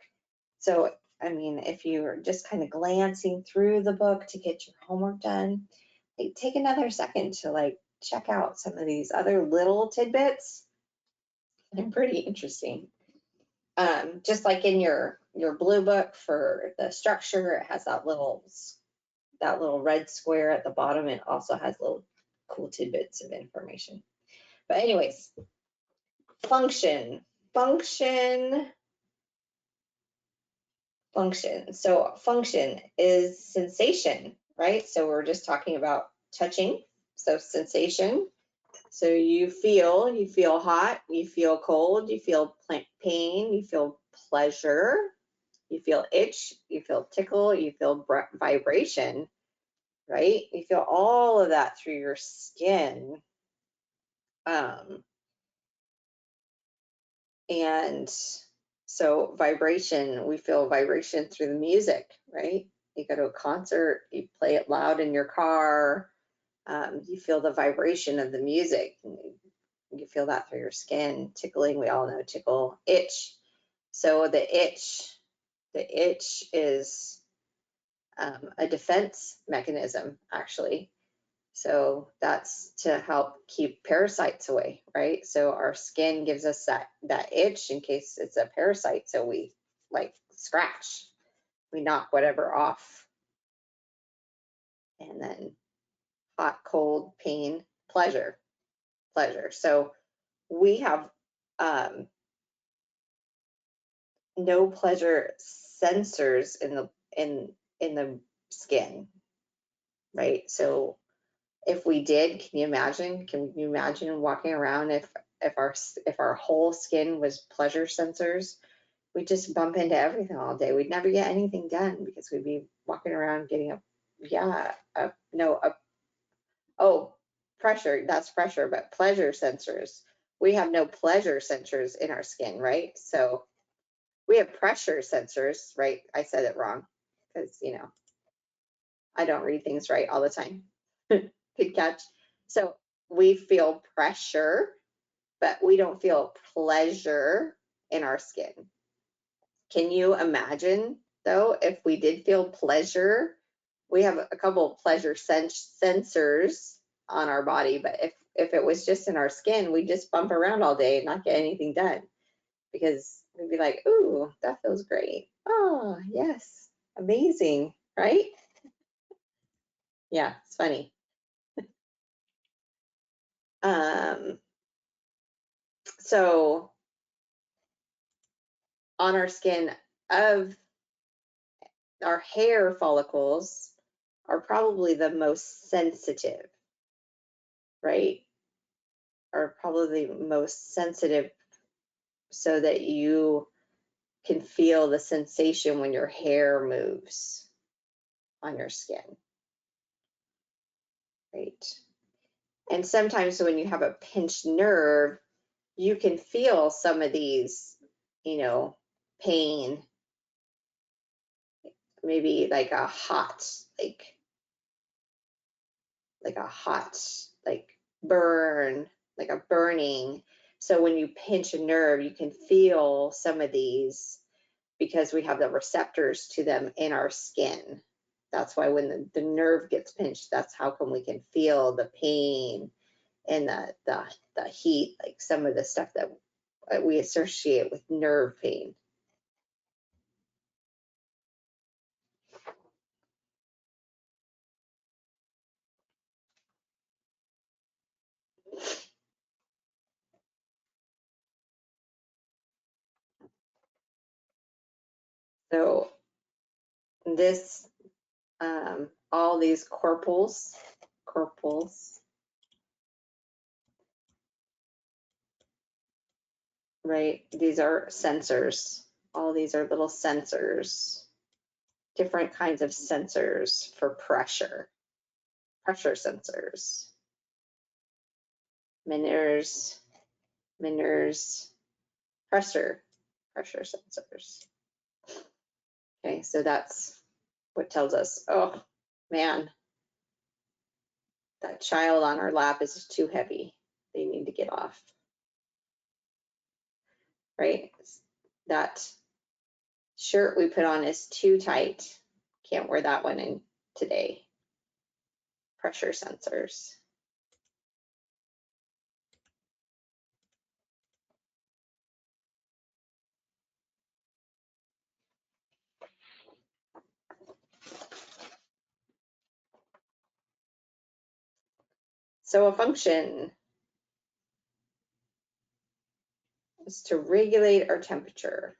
Speaker 1: So, I mean, if you're just kind of glancing through the book to get your homework done, take another second to check out some of these other little tidbits. They're pretty interesting. Just like in your blue book for the structure, it has that little red square at the bottom. It also has little cool tidbits of information. But anyways, function. So function is sensation, right? So we're just talking about touching. So sensation. So you feel hot, you feel cold, you feel pain, you feel pleasure, you feel itch, you feel tickle, you feel vibration, right? You feel all of that through your skin. And so vibration, we feel vibration through the music, right? You go to a concert, you play it loud in your car, you feel the vibration of the music. You feel that through your skin. Tickling, we all know tickle. Itch. So the itch is a defense mechanism, actually. So that's to help keep parasites away, right? So our skin gives us that itch in case it's a parasite. So we scratch, we knock whatever off. And then hot, cold, pain, pleasure. So we have no pleasure sensors in the skin, right? So if we did, can you imagine walking around if our whole skin was pleasure sensors? We'd just bump into everything all day. We'd never get anything done because we'd be walking around getting pressure, that's pressure, but pleasure sensors. We have no pleasure sensors in our skin, right? So we have pressure sensors, right? I said it wrong because, I don't read things right all the time. Good catch. So we feel pressure, but we don't feel pleasure in our skin. Can you imagine though, if we did feel pleasure, we have a couple of pleasure sensors on our body, but if it was just in our skin, we'd just bump around all day and not get anything done, because we'd be like, ooh, that feels great. Oh, yes, amazing, right? Yeah, it's funny. So on our skin of our hair follicles are probably the most sensitive, right? Are probably the most sensitive, so that you can feel the sensation when your hair moves on your skin, right? And sometimes when you have a pinched nerve, you can feel some of these, pain, maybe like a hot, like burn, like a burning. So when you pinch a nerve, you can feel some of these because we have the receptors to them in our skin. That's why when the nerve gets pinched, that's how come we can feel the pain and the heat, like some of the stuff that we associate with nerve pain. So this, all these corpuscles, right? These are sensors. All these are little sensors, different kinds of sensors for pressure sensors, Meniere's, pressure sensors. Okay, so that's what tells us, oh man, that child on our lap is too heavy. They need to get off, right? That shirt we put on is too tight. Can't wear that one in today. Pressure sensors. So a function is to regulate our temperature.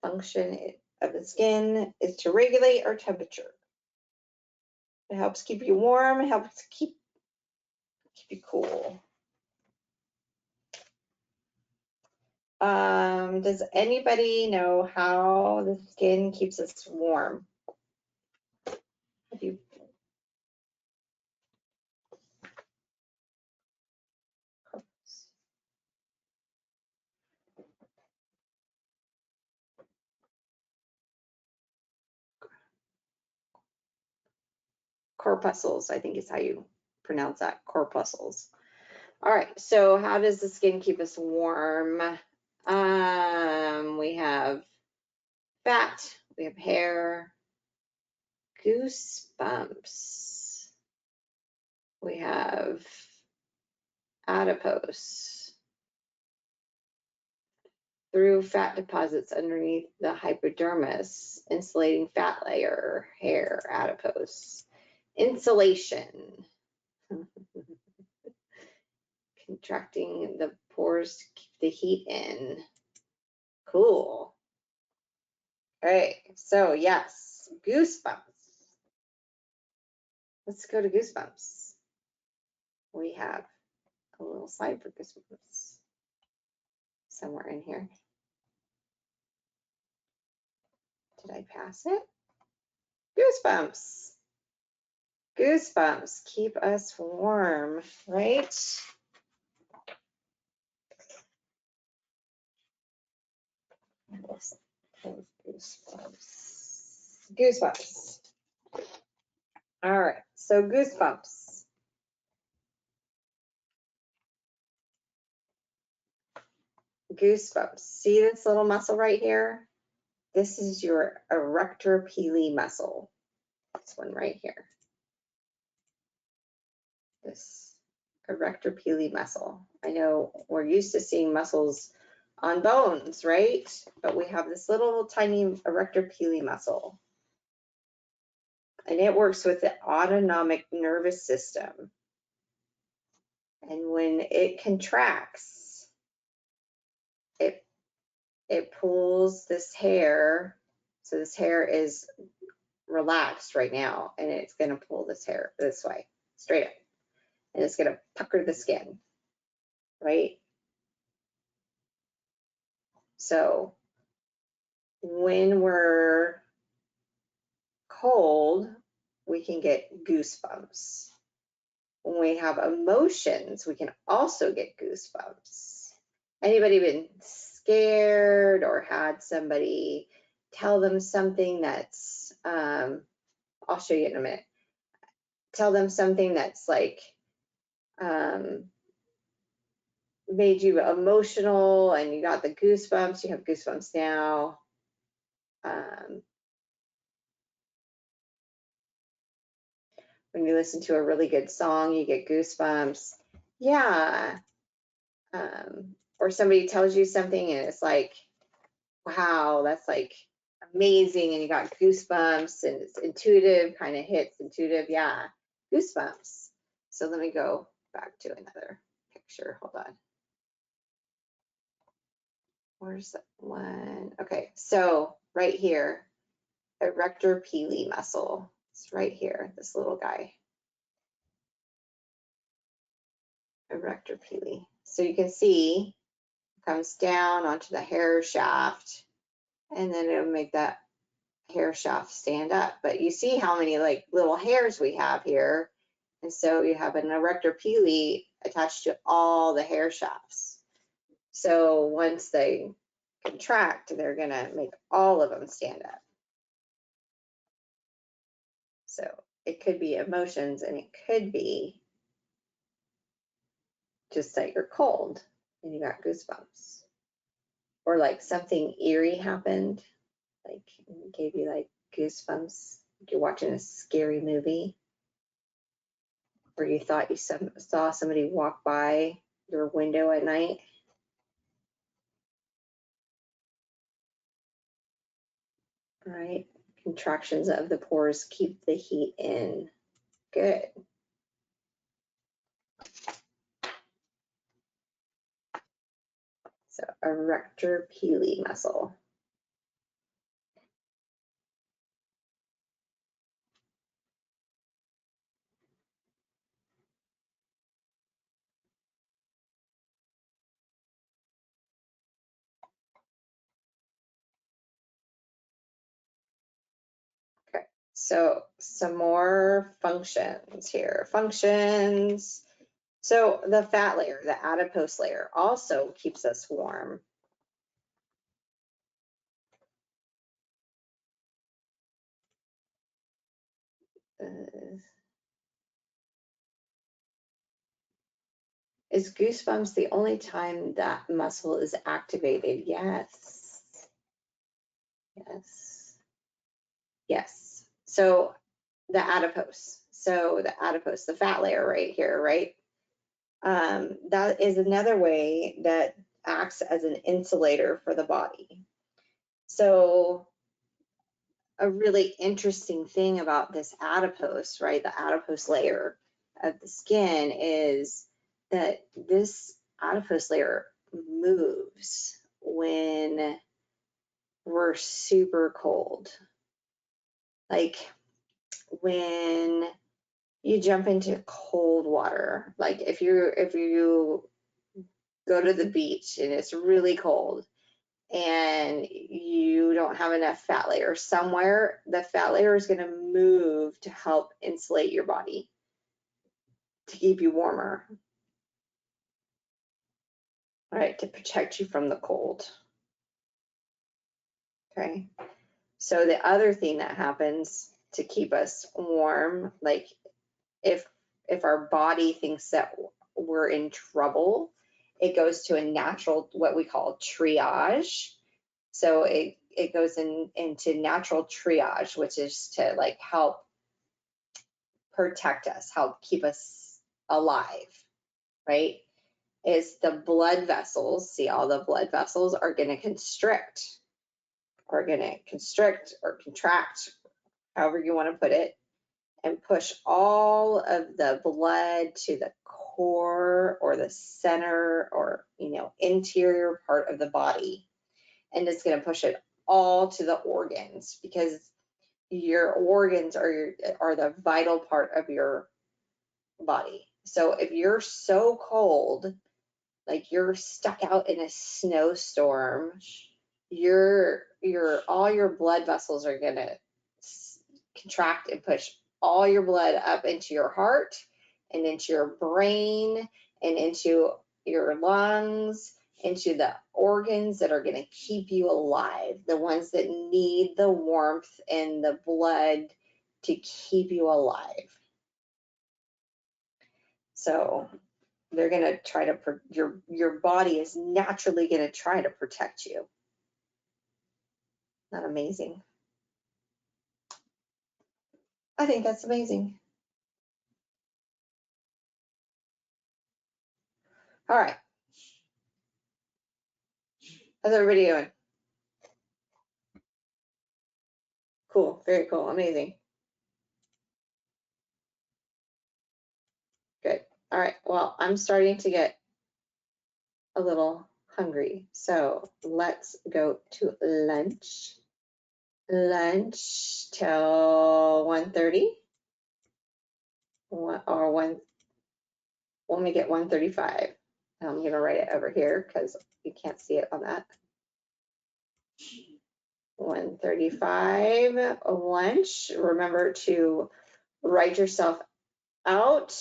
Speaker 1: Function of the skin is to regulate our temperature. It helps keep you warm, it helps keep you cool. Does anybody know how the skin keeps us warm? Have you? Corpuscles, I think is how you pronounce that, corpuscles. All right, so how does the skin keep us warm? We have fat, we have hair, goosebumps, we have adipose, through fat deposits underneath the hypodermis, insulating fat layer, hair, adipose, insulation, contracting the pores to keep the heat in. Cool. All right, so yes, goosebumps. Let's go to goosebumps. We have a little slide for goosebumps somewhere in here. Did I pass it? Goosebumps. Goosebumps keep us warm, right? Goosebumps. All right, so goosebumps. Goosebumps. See this little muscle right here? this is your erector pili muscle. This one right here. This erector pili muscle. I know we're used to seeing muscles on bones, right? But we have this little tiny erector pili muscle. And it works with the autonomic nervous system. And when it contracts, it pulls this hair. So this hair is relaxed right now, and it's going to pull this hair this way, straight up. And it's going to pucker the skin, right? So when we're cold, we can get goosebumps. When we have emotions, we can also get goosebumps. Anybody been scared or had somebody tell them something that's, I'll show you in a minute, tell them something that's like made you emotional and you got the goosebumps, you have goosebumps now. When you listen to a really good song, you get goosebumps. Yeah. Or somebody tells you something and it's like, wow, that's like amazing, and you got goosebumps, and it's intuitive, kind of hits intuitive. Yeah, goosebumps. So let me go back to another picture. Hold on. Where's that one? Okay, so right here, erector pili muscle. It's right here, this little guy. Erector pili. So you can see it comes down onto the hair shaft, and then it'll make that hair shaft stand up. But you see how many like little hairs we have here. And so you have an erector pili attached to all the hair shafts. So once they contract, they're gonna make all of them stand up. So it could be emotions, and it could be just that you're cold and you got goosebumps. Or like something eerie happened, like gave you like goosebumps. You're watching a scary movie, or you thought you saw somebody walk by your window at night. All right, contractions of the pores keep the heat in. Good. So erector pili muscle. Okay, so some more functions here. Functions. So the fat layer, the adipose layer, also keeps us warm. Is goosebumps the only time that muscle is activated? Yes. Yes. Yes. So the adipose. So the adipose, the fat layer right here, right? That is another way that acts as an insulator for the body. So a really interesting thing about this adipose, right, the adipose layer of the skin, is that this adipose layer moves when we're super cold. Like when you jump into cold water, like if you go to the beach and it's really cold and you don't have enough fat layer somewhere, the fat layer is going to move to help insulate your body, to keep you warmer, right, to protect you from the cold. Okay, so the other thing that happens to keep us warm, like if our body thinks that we're in trouble, it goes to a natural, what we call triage. So it it goes into natural triage, which is to like help protect us, help keep us alive, right? Is the blood vessels, see all the blood vessels are going to constrict or contract, however you want to put it, and push all of the blood to the core or the center or, interior part of the body. And it's going to push it all to the organs, because your organs are the vital part of your body. So if you're so cold, like you're stuck out in a snowstorm, all your blood vessels are going to contract and push all your blood up into your heart and into your brain and into your lungs, into the organs that are going to keep you alive, the ones that need the warmth and the blood to keep you alive. So they're going to try to, your body is naturally going to try to protect you. Not amazing? I think that's amazing. All right. How's everybody doing? Cool. Very cool. Amazing. Good. All right. Well, I'm starting to get a little hungry. So let's go to lunch. Lunch till 1:30 or 1, we'll make it 1:35. I'm going to write it over here because you can't see it on that. 1:35 lunch. Remember to write yourself out,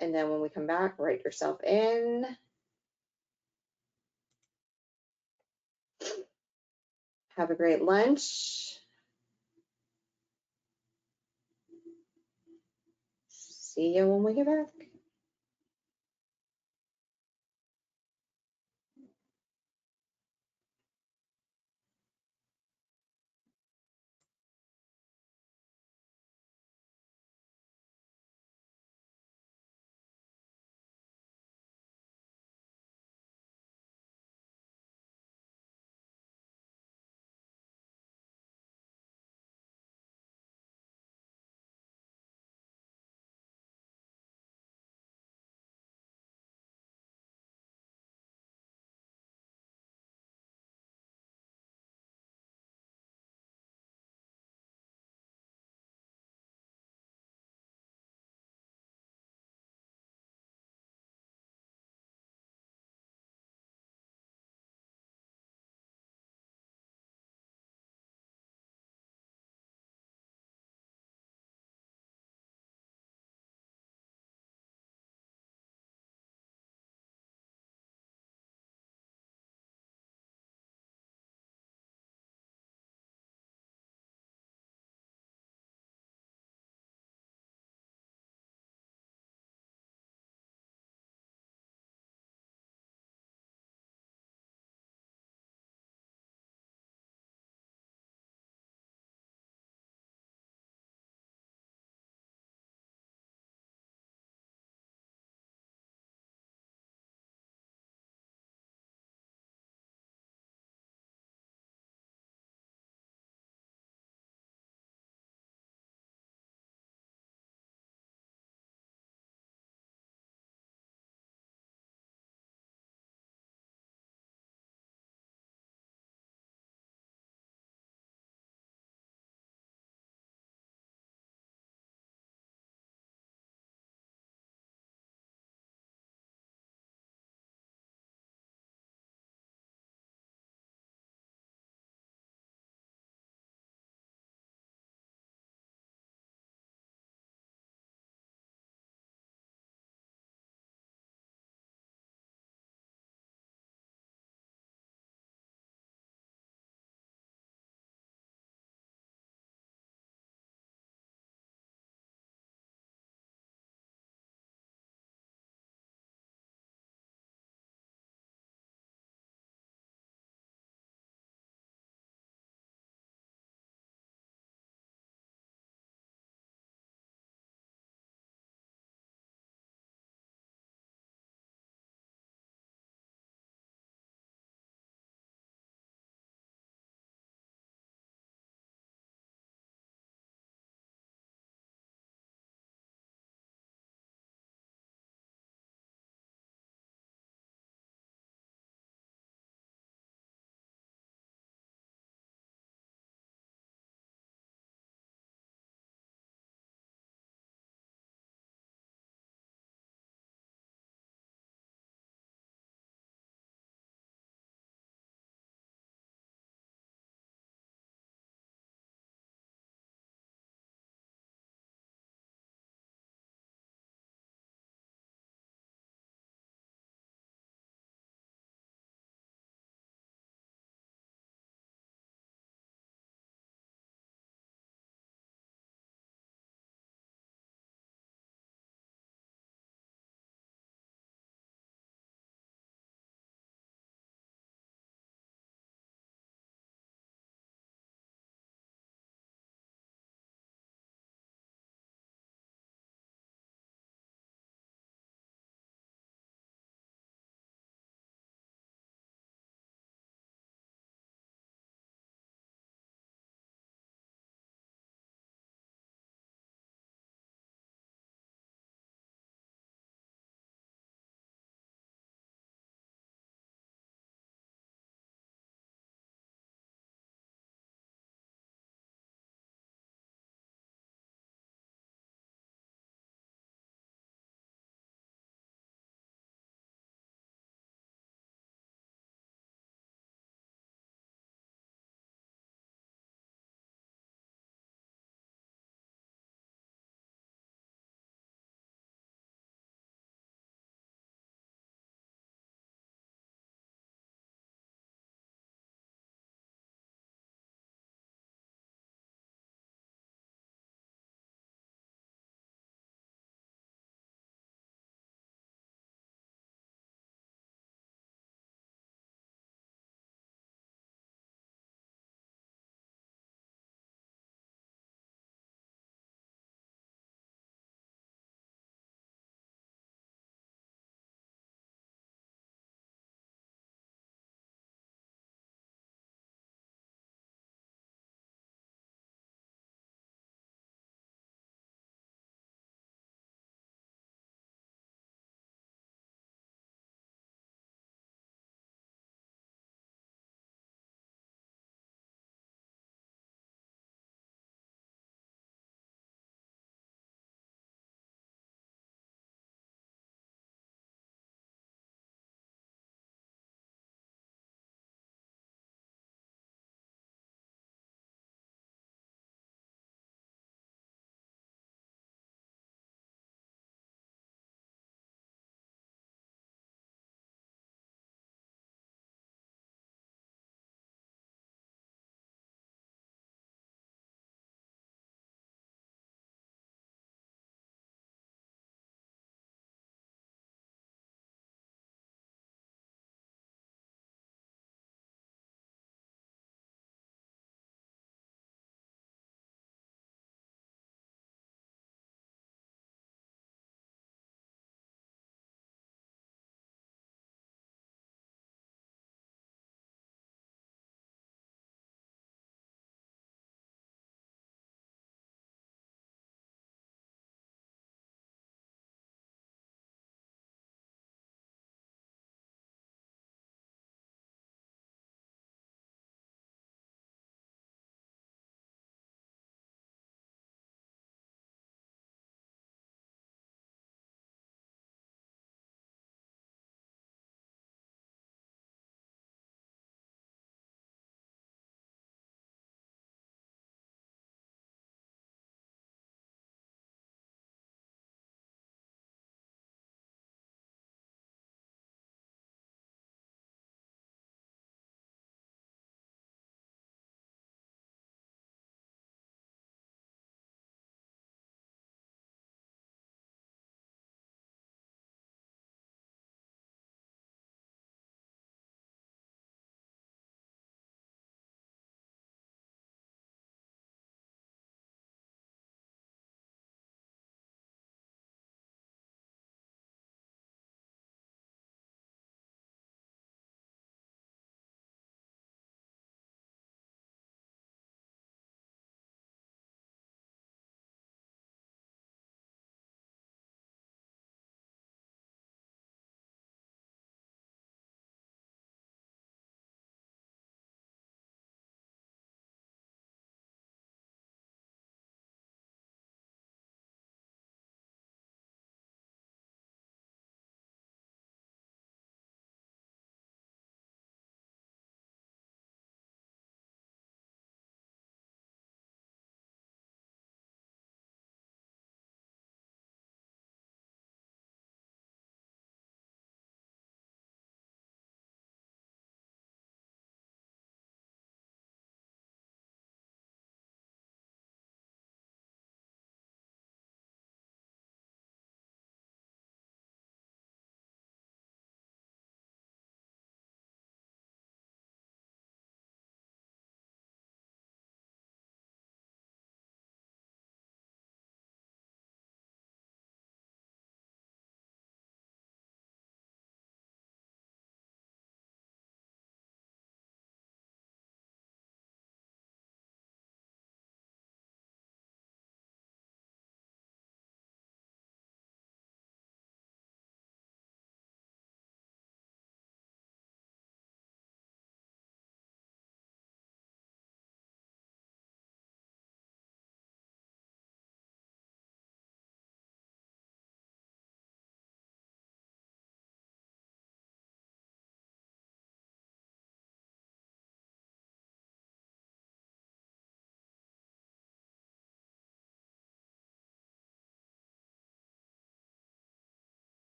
Speaker 1: and then when we come back, write yourself in. Have a great lunch. See you when we get back.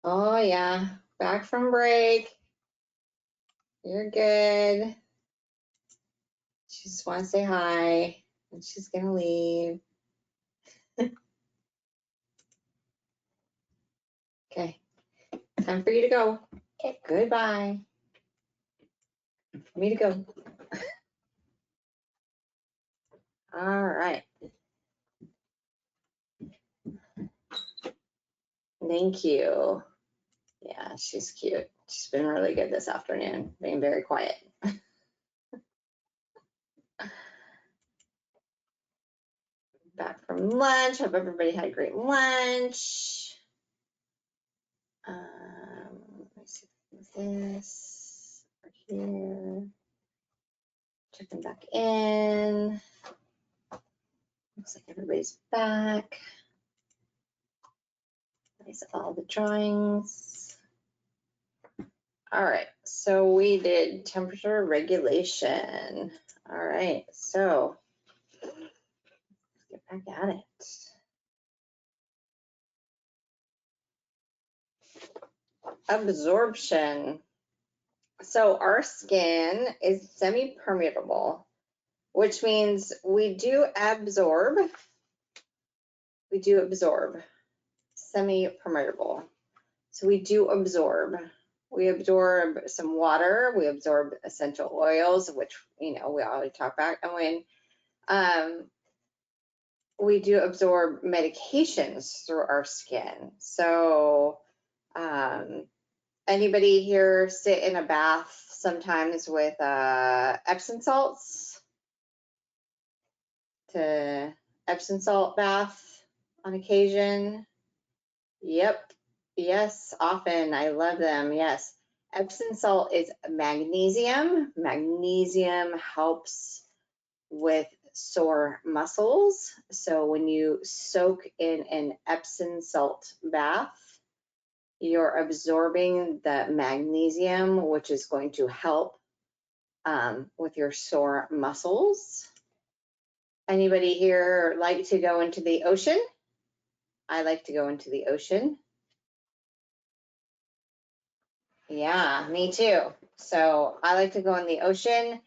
Speaker 1: Oh yeah, back from break. You're good. She just wants to say hi, and she's gonna leave. Okay, time for you to go. Okay, goodbye. For me to go. All right. Thank you. Yeah, she's cute. She's been really good this afternoon, being very quiet. Back from lunch. Hope everybody had a great lunch. Let me see this over here. Checking back in. Looks like everybody's back. Nice, all the drawings. All right, so we did temperature regulation. All right, so let's get back at it. Absorption. So our skin is semi-permeable, which means we do absorb. We do absorb. Semi-permeable. So we do absorb. We absorb some water. We absorb essential oils, which we always talk about, and when we do absorb medications through our skin. So anybody here sit in a bath sometimes with Epsom salts? To Epsom salt bath on occasion? Yep. Yes, often. I love them. Yes. Epsom salt is magnesium. Magnesium helps with sore muscles. So when you soak in an Epsom salt bath, you're absorbing the magnesium, which is going to help with your sore muscles. Anybody here like to go into the ocean? I like to go into the ocean. Yeah, me too. So I like to go in the ocean,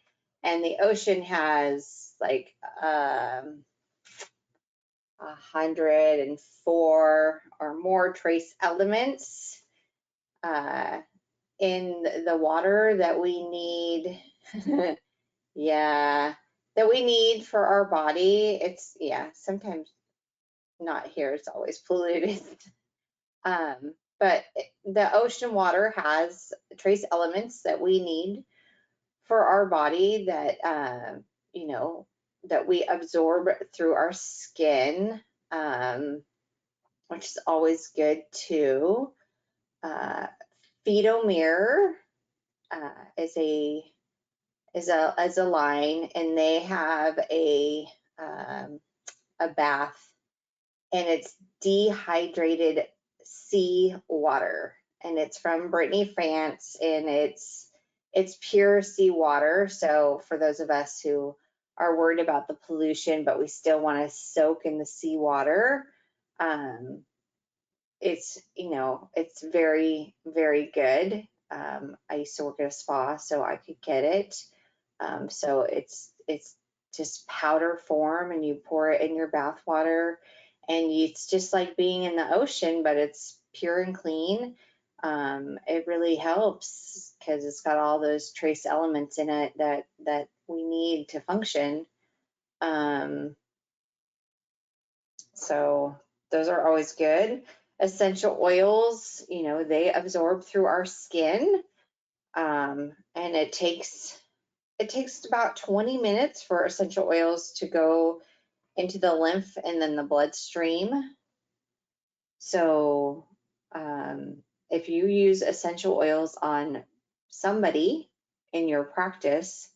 Speaker 1: and the ocean has like 104 or more trace elements in the water that we need. Yeah, that we need for our body. It's, yeah, sometimes not here, it's always polluted. But the ocean water has trace elements that we need for our body that, that we absorb through our skin, which is always good too. Phytomere is a line, and they have a bath, and it's dehydrated sea water, and it's from Brittany, France, and it's pure sea water. So for those of us who are worried about the pollution, but we still want to soak in the sea water, it's it's very, very good. I used to work at a spa, so I could get it. So it's just powder form, and you pour it in your bath water, and it's just like being in the ocean, but it's pure and clean. It really helps because it's got all those trace elements in it that we need to function. So those are always good. Essential oils, they absorb through our skin, and it takes about 20 minutes for essential oils to go into the lymph and then the bloodstream. So if you use essential oils on somebody in your practice,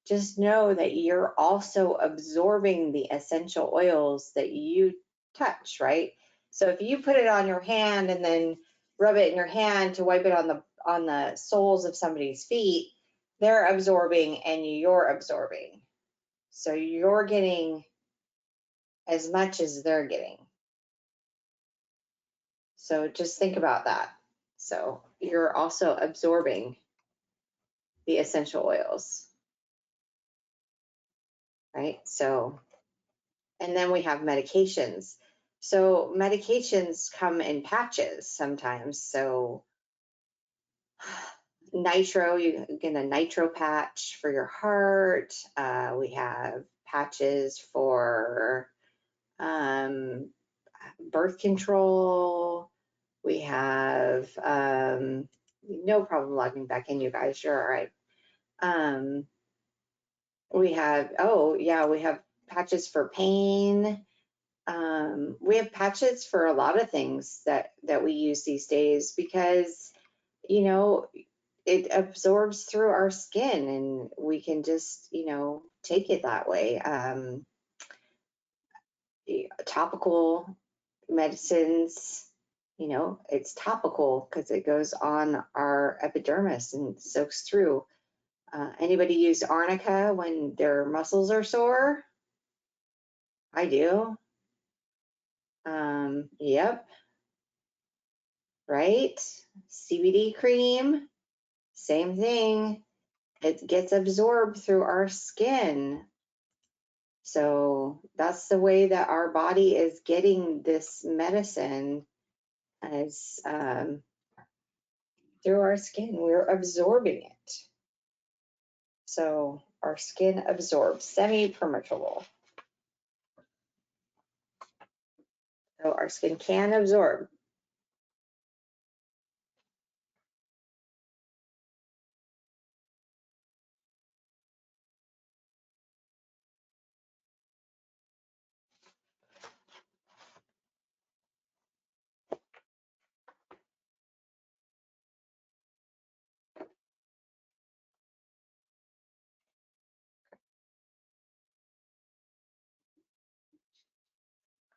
Speaker 1: just know that you're also absorbing the essential oils that you touch, right? So if you put it on your hand and then rub it in your hand to wipe it on the soles of somebody's feet, they're absorbing and you're absorbing. So you're getting as much as they're getting. So just think about that. So you're also absorbing the essential oils, right? So, and then we have medications. So medications come in patches sometimes. So nitro, you get a nitro patch for your heart. We have patches for birth control. We have no problem logging back in, you guys. You're all right. We have, oh yeah, we have patches for pain. We have patches for a lot of things that we use these days because, you know, it absorbs through our skin and we can just, you know, take it that way. Topical medicines, you know, it's topical because it goes on our epidermis and soaks through. Anybody use arnica when their muscles are sore? I do. Yep. Right? CBD cream, same thing. It gets absorbed through our skin. So that's the way that our body is getting this medicine, is through our skin. We're absorbing it. So our skin absorbs, semi-permeable. So our skin can absorb.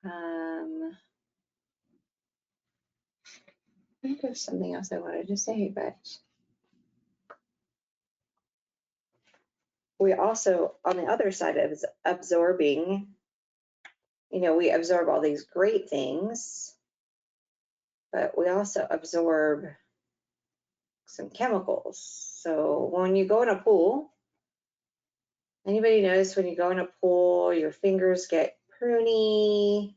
Speaker 1: I think there's something else I wanted to say, but we also, on the other side of absorbing, you know, we absorb all these great things, but we also absorb some chemicals. So when you go in a pool, anybody notice when you go in a pool, your fingers get pruny,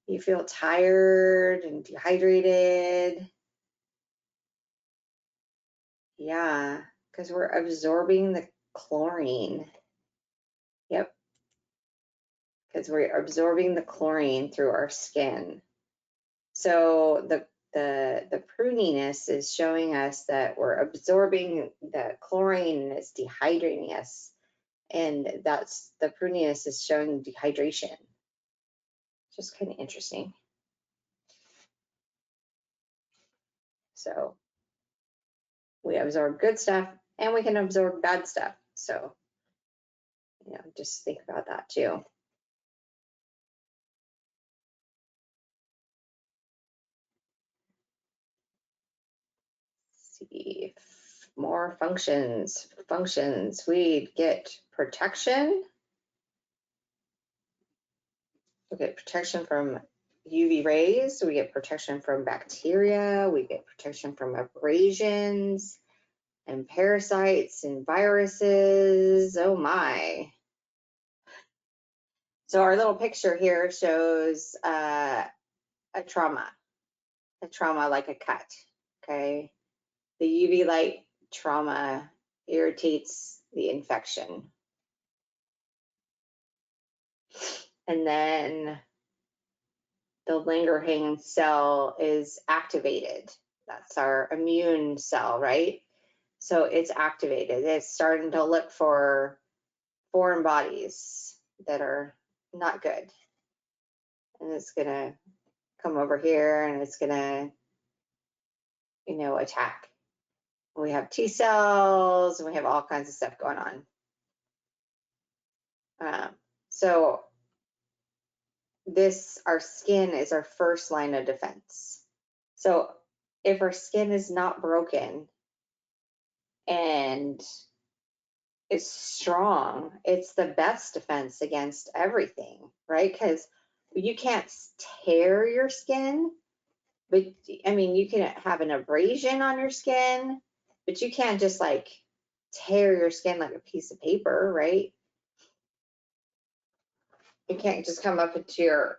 Speaker 1: you feel tired and dehydrated? Yeah, because we're absorbing the chlorine. Yep, because we're absorbing the chlorine through our skin. So the pruniness is showing us that we're absorbing the chlorine and it's dehydrating us. And that's, the pruniness is showing dehydration. Just kind of interesting. So we absorb good stuff and we can absorb bad stuff. So, you know, just think about that too. Let's see, more functions. We get protection. We get protection from UV rays. We get protection from bacteria. We get protection from abrasions and parasites and viruses. Oh my. So our little picture here shows a trauma like a cut, okay? The UV light trauma irritates the infection. And then the Langerhans cell is activated. That's our immune cell, right? So it's activated. It's starting to look for foreign bodies that are not good. And it's going to come over here and it's going to, you know, attack. We have T cells and we have all kinds of stuff going on. So our skin is our first line of defense. So if our skin is not broken and it's strong, it's the best defense against everything, right? Because you can't tear your skin, But I mean, you can have an abrasion on your skin, but you can't just like tear your skin like a piece of paper, right? You can't just come up into your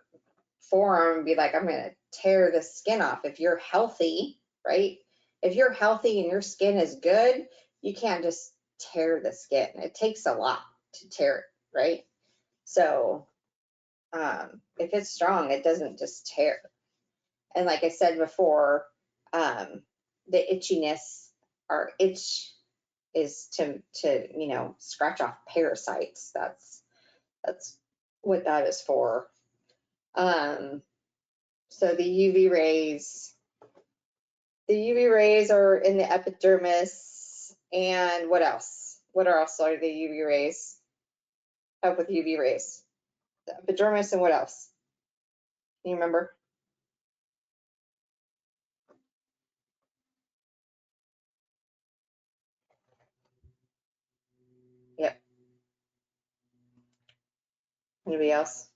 Speaker 1: forearm and be like, I'm going to tear the skin off. If you're healthy, right? If you're healthy and your skin is good, you can't just tear the skin. It takes a lot to tear it, right? So if it's strong, it doesn't just tear. And like I said before, the itchiness or itch is to you know, scratch off parasites. That's what that is for. So the UV rays are in the epidermis, and what else? What else are the UV rays? Help with UV rays. The epidermis and what else? Can you remember? Yep. Anybody else?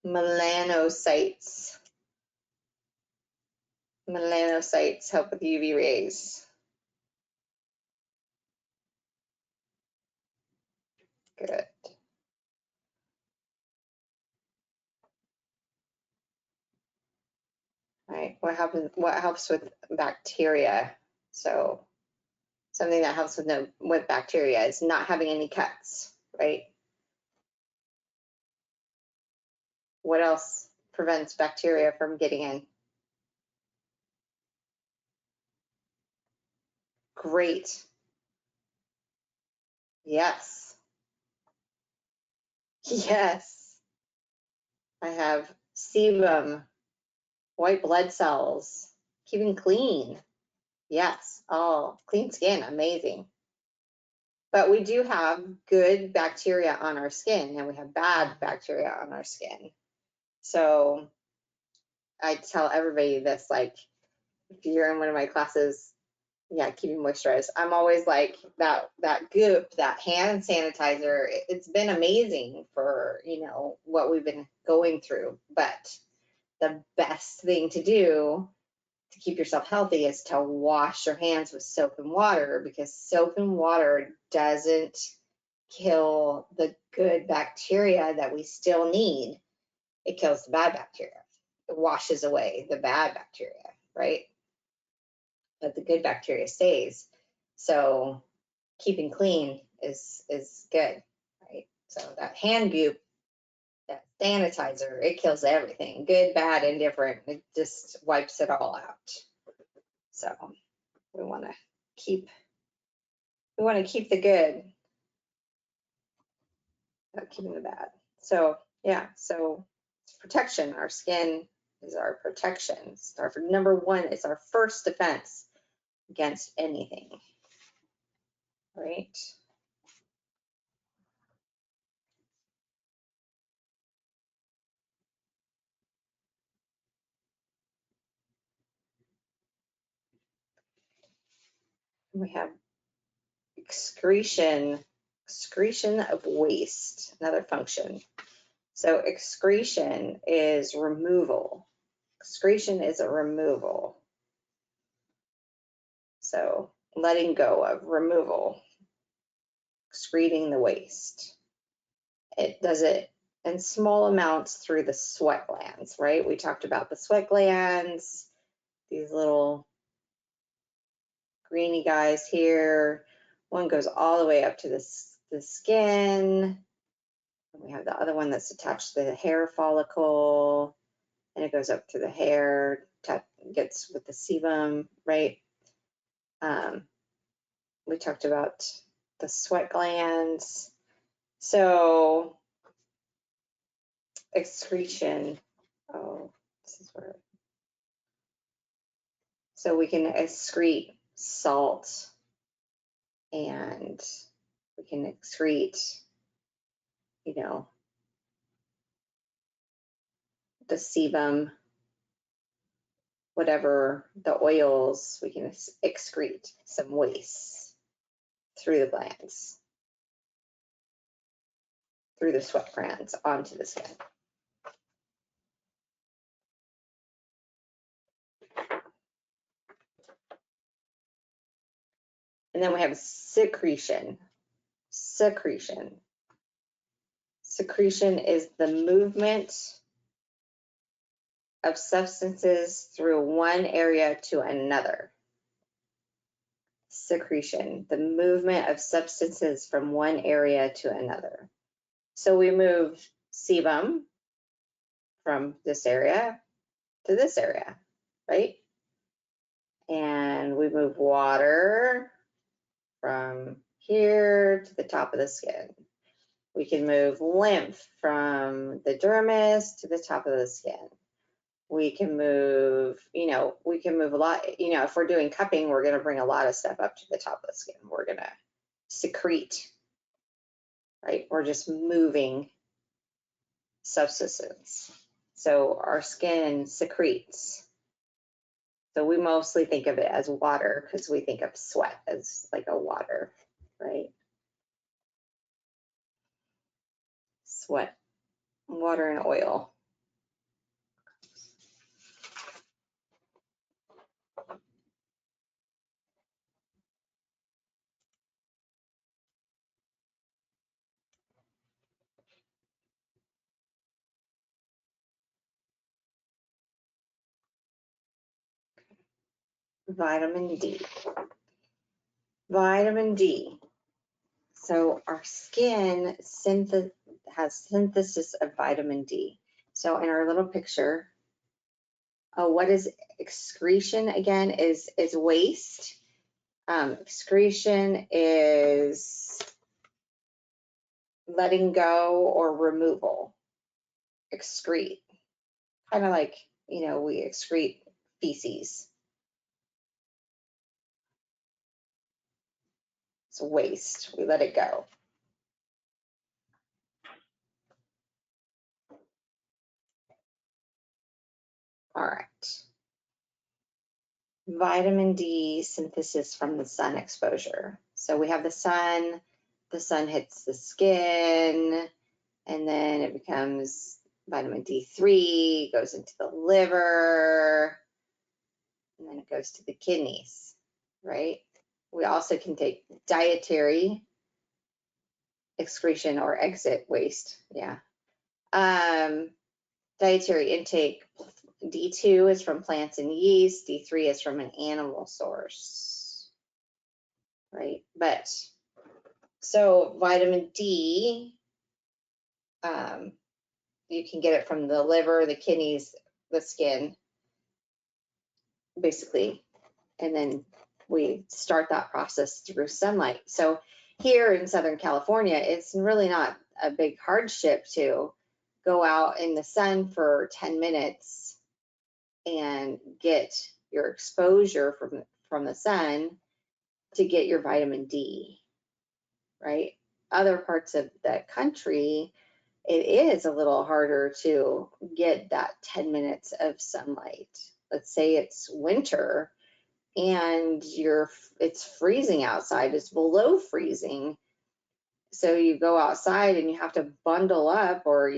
Speaker 1: Melanocytes. Melanocytes help with UV rays. Good. All right. What helps with bacteria? So something that helps with bacteria is not having any cuts, right? What else prevents bacteria from getting in? Great. Yes. Yes. I have sebum, white blood cells, keeping clean. Yes. Oh, clean skin, amazing. But we do have good bacteria on our skin and we have bad bacteria on our skin. So I tell everybody this, like, if you're in one of my classes, yeah, keeping moisturized. I'm always like that goop, that hand sanitizer. It's been amazing for, you know, what we've been going through. But the best thing to do to keep yourself healthy is to wash your hands with soap and water, because soap and water doesn't kill the good bacteria that we still need. It kills the bad bacteria. It washes away the bad bacteria, right? But the good bacteria stays. So keeping clean is good, right? So that hand goop, that sanitizer, it kills everything, good, bad, indifferent. It just wipes it all out. So we want to keep the good, without keeping the bad. So yeah, so protection. Our skin is our protection. It's our number one. It's our first defense against anything, right? We have excretion of waste, another function. So excretion is removal. Excretion is a removal. So letting go of, removal, excreting the waste. It does it in small amounts through the sweat glands, right? We talked about the sweat glands, these little greeny guys here. One goes all the way up to the skin. We have the other one that's attached to the hair follicle, and it goes up to the hair, gets with the sebum, right? We talked about the sweat glands. So excretion, this is where, so we can excrete salt, and we can excrete, you know, the sebum, whatever, the oils, we can excrete some waste through the glands, through the sweat glands onto the skin. And then we have secretion. Secretion. Secretion is the movement of substances through one area to another. Secretion, the movement of substances from one area to another. So we move sebum from this area to this area, right? And we move water from here to the top of the skin. We can move lymph from the dermis to the top of the skin. We can move, we can move a lot. If we're doing cupping, we're going to bring a lot of stuff up to the top of the skin. We're going to secrete, right? We're just moving substances. So our skin secretes. So we mostly think of it as water because we think of sweat as like a water, right? Sweat, water and oil. Vitamin D. Vitamin D. So our skin has synthesis of vitamin D. So in our little picture, what is excretion again is waste. Excretion is letting go or removal. Excrete. Kind of like, we excrete feces. It's waste. We let it go. All right. Vitamin D synthesis from the sun exposure. So we have the sun hits the skin, and then it becomes vitamin D3, goes into the liver, and then it goes to the kidneys, right? We also can take dietary excretion or exit waste, yeah. Dietary intake, D2 is from plants and yeast, D3 is from an animal source, right? But, so vitamin D, you can get it from the liver, the kidneys, the skin, basically, and then we start that process through sunlight. So here in Southern California, it's really not a big hardship to go out in the sun for 10 minutes and get your exposure from the sun to get your vitamin D, right? Other parts of the country, it is a little harder to get that 10 minutes of sunlight. Let's say it's winter and it's freezing outside, it's below freezing. So you go outside and you have to bundle up, or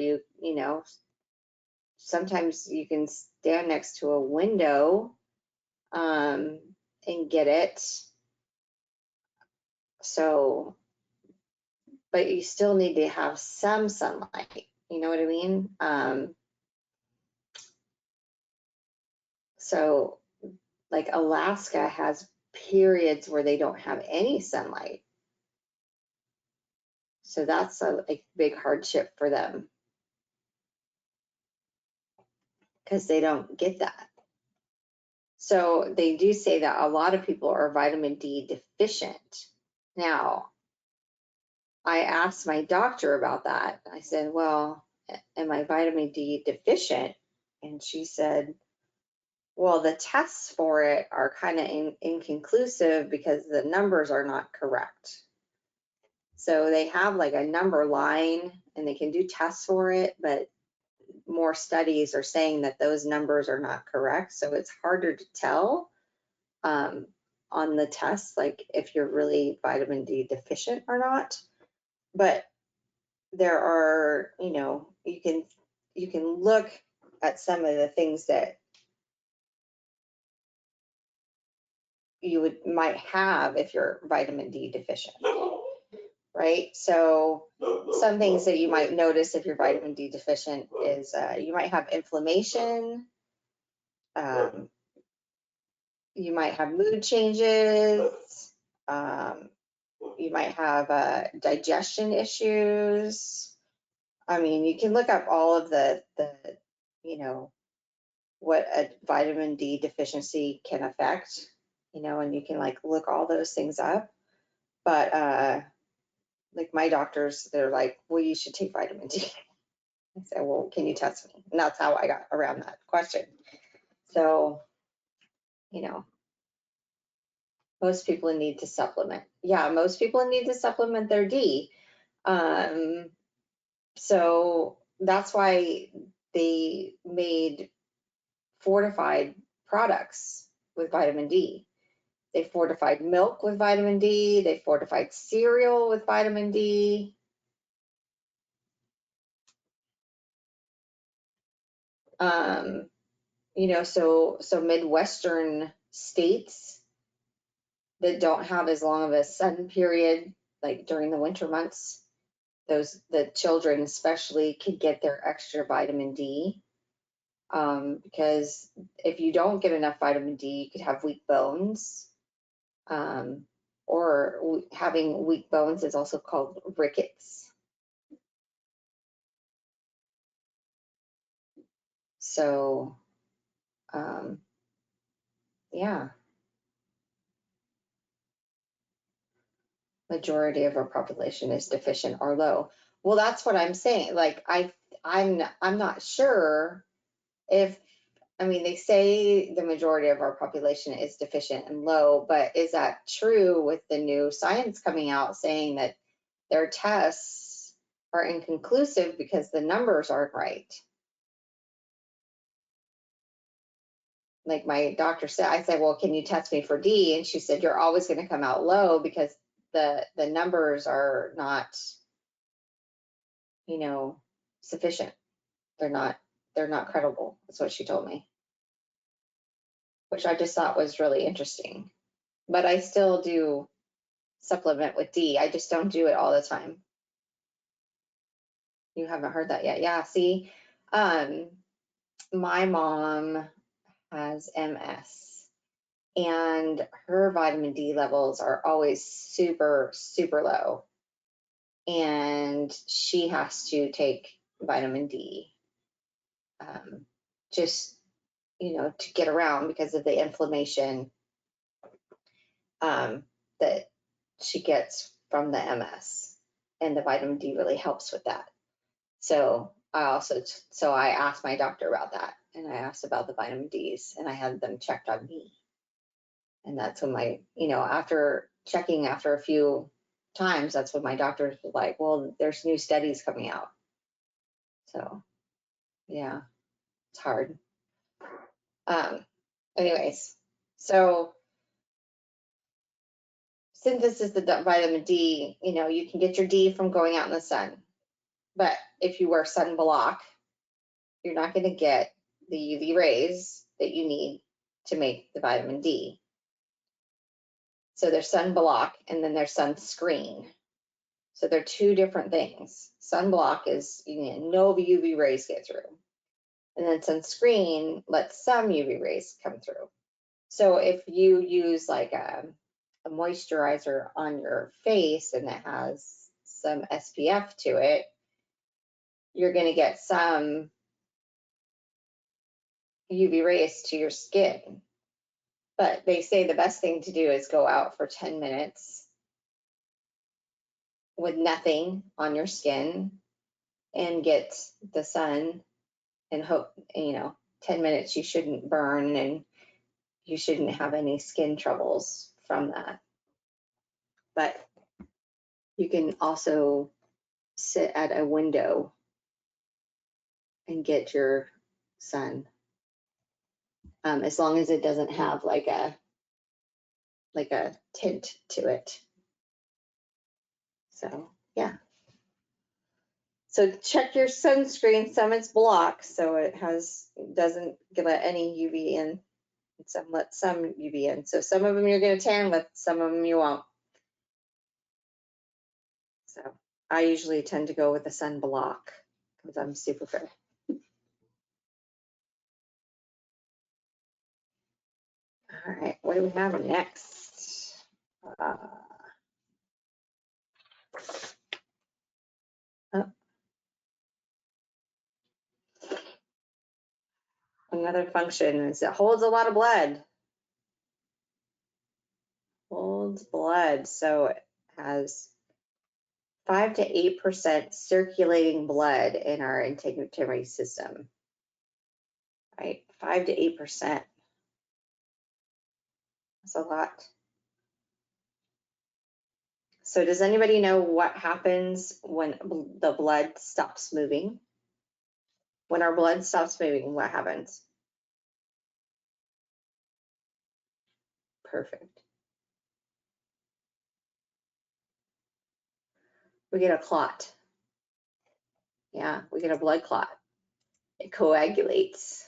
Speaker 1: sometimes you can stand next to a window and get it. So, but you still need to have some sunlight, you know what I mean? So like Alaska has periods where they don't have any sunlight. So that's a big hardship for them because they don't get that. So they do say that a lot of people are vitamin D deficient. Now, I asked my doctor about that. I said, well, am I vitamin D deficient? And she said, well, the tests for it are kind of inconclusive because the numbers are not correct. So they have like a number line and they can do tests for it, but more studies are saying that those numbers are not correct. So it's harder to tell on the tests, like if you're really vitamin D deficient or not. But there are, you can look at some of the things that you might have if you're vitamin D deficient, right? So some things that you might notice if you're vitamin D deficient is you might have inflammation, you might have mood changes, you might have digestion issues. I mean, you can look up all of the what a vitamin D deficiency can affect, and you can like look all those things up. But like my doctors, they're like, well, you should take vitamin D. I said, well, can you test me? And that's how I got around that question. So, most people need to supplement. Yeah, most people need to supplement their D. So that's why they made fortified products with vitamin D. They fortified milk with vitamin D. They fortified cereal with vitamin D. So Midwestern states that don't have as long of a sun period, like during the winter months, the children especially could get their extra vitamin D. Because if you don't get enough vitamin D, you could have weak bones. Or having weak bones is also called rickets. So, yeah, majority of our population is deficient or low. Well, that's what I'm saying. Like I'm not sure if, I mean, they say the majority of our population is deficient and low, but is that true with the new science coming out saying that their tests are inconclusive because the numbers aren't right? Like my doctor said, I said, well, can you test me for D? And she said, you're always going to come out low because the numbers are not, sufficient. They're not credible. That's what she told me, which I just thought was really interesting. But I still do supplement with D. I just don't do it all the time. You haven't heard that yet. Yeah, see, my mom has MS and her vitamin D levels are always super, super low. And she has to take vitamin D just, to get around because of the inflammation that she gets from the MS. And the vitamin D really helps with that. So I asked my doctor about that, and I asked about the vitamin Ds, and I had them checked on me. And that's when after checking after a few times, that's when my doctor was like, well, there's new studies coming out. So, yeah, it's hard. Anyways, so synthesis of the vitamin D, you can get your D from going out in the sun. But if you wear sunblock, you're not going to get the UV rays that you need to make the vitamin D. So there's sunblock and then there's sunscreen. So they're two different things. Sunblock is, no UV rays get through. And then sunscreen lets some UV rays come through. So if you use like a moisturizer on your face and it has some SPF to it, you're going to get some UV rays to your skin. But they say the best thing to do is go out for 10 minutes with nothing on your skin and get the sun, and hope, 10 minutes you shouldn't burn and you shouldn't have any skin troubles from that. But you can also sit at a window and get your sun, as long as it doesn't have like a tint to it. So yeah. So check your sunscreen. Some it's blocked, so it doesn't let any UV in. And some let some UV in. So some of them you're going to tan with, some of them you won't. So I usually tend to go with a sun block because I'm super fair. All right, what do we have next? Another function is it holds a lot of blood. Holds blood, so it has 5 to 8% circulating blood in our integumentary system. Right, 5 to 8%. That's a lot. So does anybody know what happens when the blood stops moving? When our blood stops moving, what happens? Perfect. We get a clot. Yeah, we get a blood clot. It coagulates.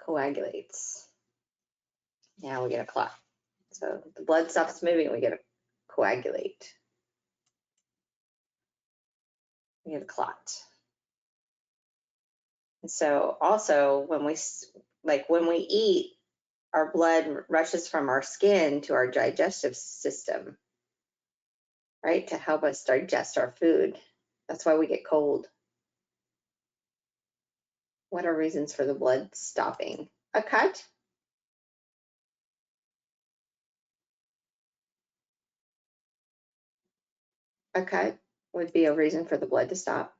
Speaker 1: Coagulates. Yeah, we get a clot. So the blood stops moving, we get a coagulate. We get a clot. And so also when we eat, our blood rushes from our skin to our digestive system, right, to help us digest our food. That's why we get cold. What are reasons for the blood stopping? A cut? A cut would be a reason for the blood to stop.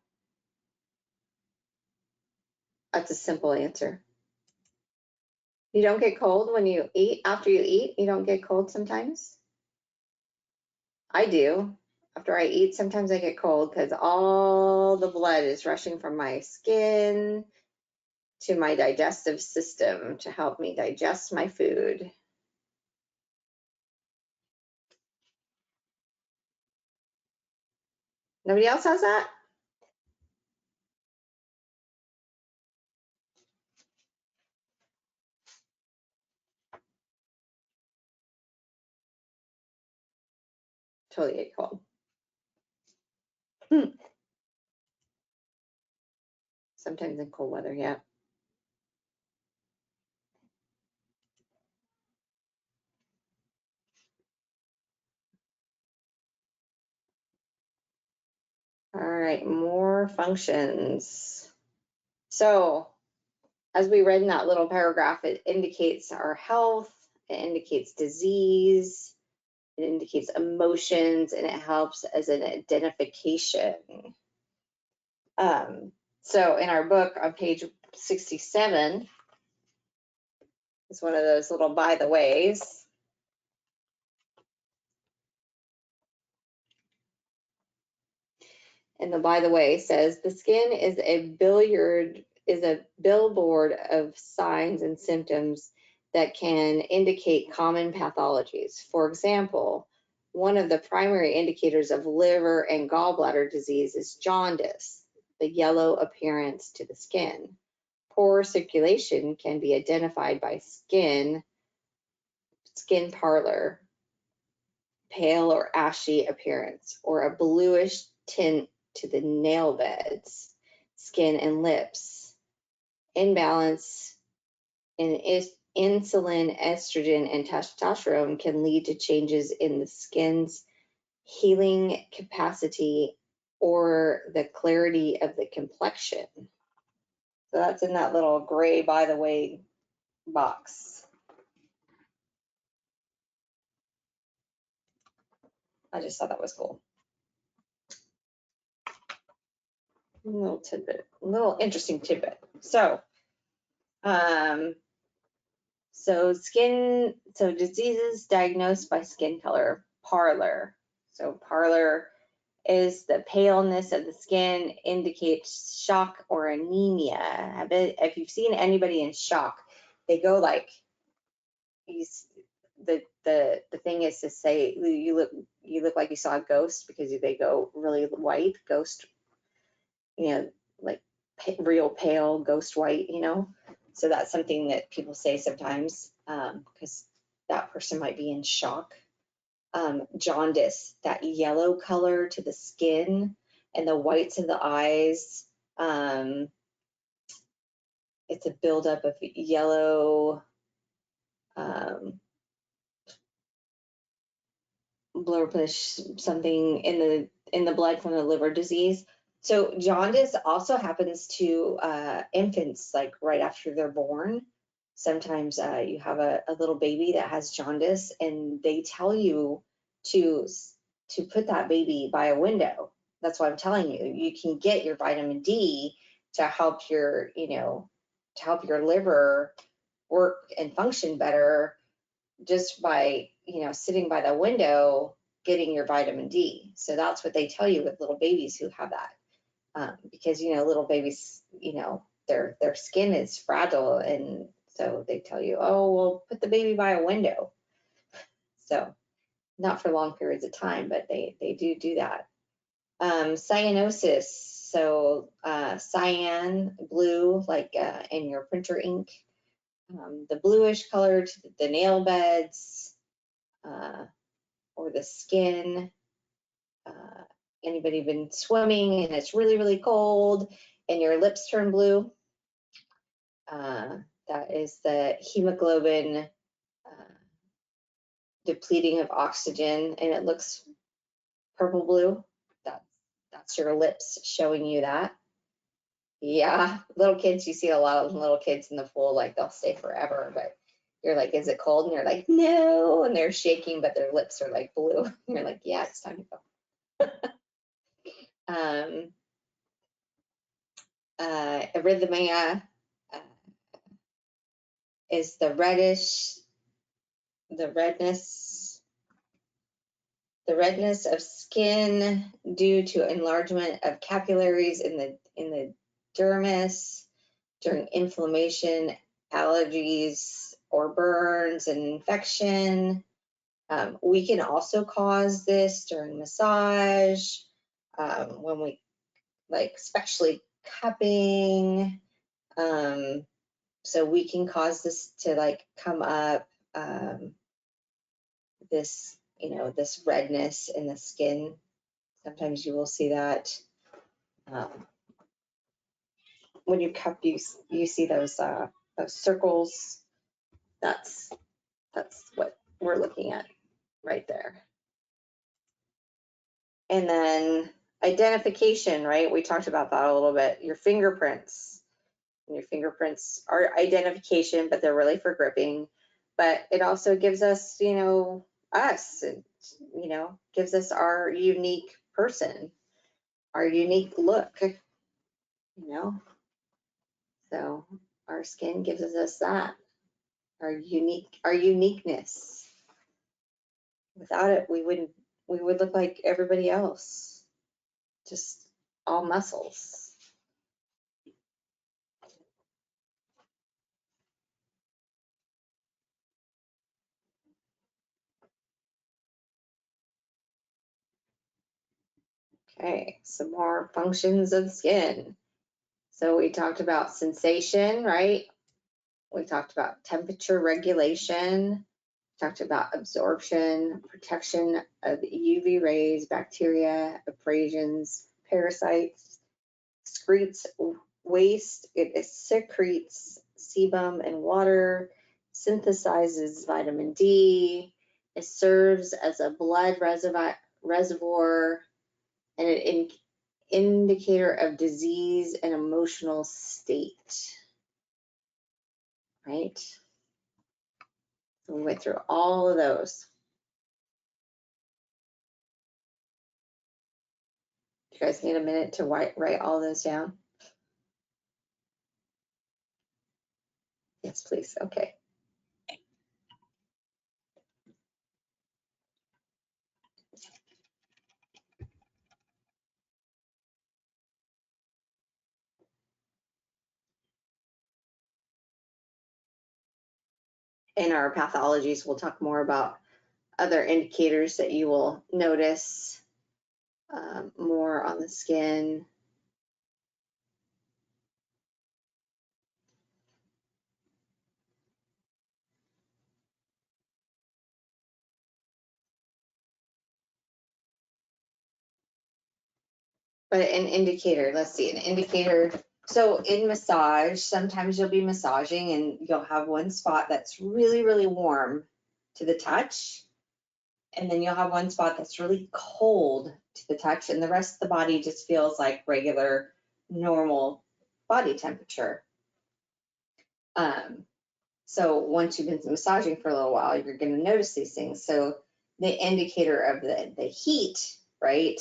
Speaker 1: That's a simple answer. You don't get cold when you eat? After you eat, you don't get cold sometimes? I do. After I eat, sometimes I get cold because all the blood is rushing from my skin to my digestive system to help me digest my food. Nobody else has that? Totally get cold. Sometimes in cold weather, yeah. All right, more functions. So as we read in that little paragraph, it indicates our health, it indicates disease, it indicates emotions, and it helps as an identification. So in our book on page 67, it's one of those little by the ways. And the by the way says the skin is a billboard of signs and symptoms that can indicate common pathologies. For example, one of the primary indicators of liver and gallbladder disease is jaundice, the yellow appearance to the skin. Poor circulation can be identified by skin pallor, pale or ashy appearance, or a bluish tint to the nail beds, skin, and lips. Imbalance in insulin, estrogen, and testosterone can lead to changes in the skin's healing capacity or the clarity of the complexion. So that's in that little gray by the way box. I just thought that was cool. A little tidbit, a little interesting tidbit. So diseases diagnosed by skin color, pallor. So pallor is the paleness of the skin, indicates shock or anemia. If you've seen anybody in shock, they go like, the thing is to say you look you look like you saw a ghost because they go really white, ghost, like real pale ghost white, So that's something that people say sometimes because that person might be in shock. Jaundice, that yellow color to the skin and the whites of the eyes. It's a buildup of yellow blurbish something in the blood from the liver disease. So jaundice also happens to infants like right after they're born. Sometimes you have a little baby that has jaundice, and they tell you to put that baby by a window. That's what I'm telling you. You can get your vitamin D to help your liver work and function better just by sitting by the window getting your vitamin D. So that's what they tell you with little babies who have that, because little babies, their skin is fragile, and so they tell you, oh well, put the baby by a window. So not for long periods of time, but they do that. Cyanosis, so cyan, blue, like in your printer ink, the bluish color to the nail beds, or the skin. Anybody been swimming and it's really, really cold and your lips turn blue? That is the hemoglobin depleting of oxygen, and it looks purple blue. That's your lips showing you that. Yeah, little kids, you see a lot of little kids in the pool, like they'll stay forever, but you're like, is it cold? And you're like, no, and they're shaking, but their lips are like blue. And you're like, yeah, it's time to go. Arrhythmia is the redness of skin due to enlargement of capillaries in the dermis during inflammation, allergies, or burns and infection. We can also cause this during massage, when we especially cupping. So we can cause this to come up, this redness in the skin. Sometimes you will see that when you cup, you see those circles. That's what we're looking at right there. And then identification, right? We talked about that a little bit. Your fingerprints. And your fingerprints are identification, but they're really for gripping. But it also gives us, us, gives us our unique person, our unique look, So our skin gives us that, our uniqueness. Without it, we would look like everybody else, just all muscles. Okay, some more functions of skin. So we talked about sensation, right? We talked about temperature regulation, talked about absorption, protection of UV rays, bacteria, abrasions, parasites, excretes waste, it secretes sebum and water, synthesizes vitamin D, it serves as a blood reservoir, and an indicator of disease and emotional state, right? So we went through all of those. You guys need a minute to write all those down? Yes, please. Okay. In our pathologies, we'll talk more about other indicators that you will notice more on the skin. But an indicator, let's see, an indicator. So in massage, sometimes you'll be massaging and you'll have one spot that's really, really warm to the touch. And then you'll have one spot that's really cold to the touch, and the rest of the body just feels like regular, normal body temperature. So once you've been massaging for a little while, you're going to notice these things. So the indicator of the heat, right,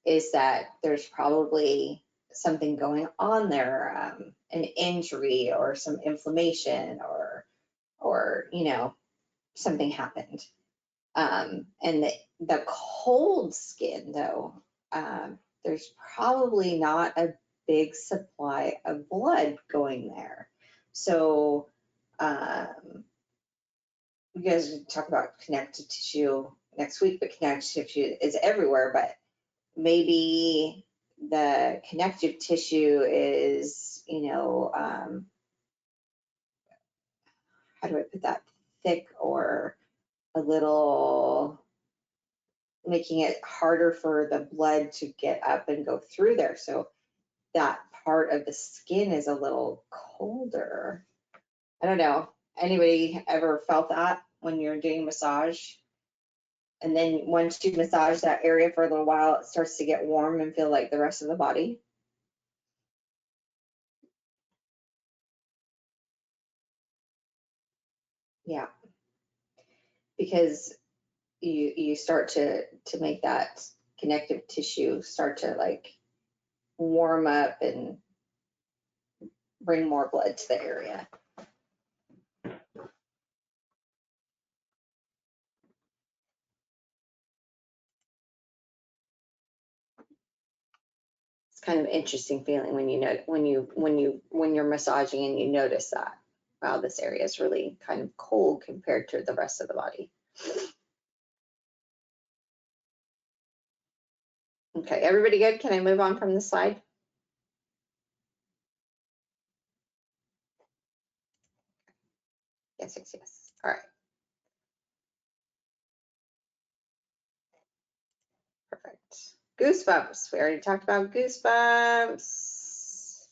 Speaker 1: is that there's probably something going on there, an injury or some inflammation or you know, something happened. And the cold skin, though, there's probably not a big supply of blood going there. So you guys talk about connective tissue next week, but connective tissue is everywhere. But maybe the connective tissue is, you know, how do I put that? Thick or a little, making it harder for the blood to get up and go through there. So that part of the skin is a little colder. I don't know. Anybody ever felt that when you're doing massage? And then once you massage that area for a little while, it starts to get warm and feel like the rest of the body. Yeah. Because you start to make that connective tissue start to like warm up and bring more blood to the area. It's kind of interesting feeling when you know when you're massaging and you notice that, wow, this area is really kind of cold compared to the rest of the body. Okay, everybody good? Can I move on from this slide? Yes, yes, yes. All right. Perfect. Goosebumps. We already talked about goosebumps.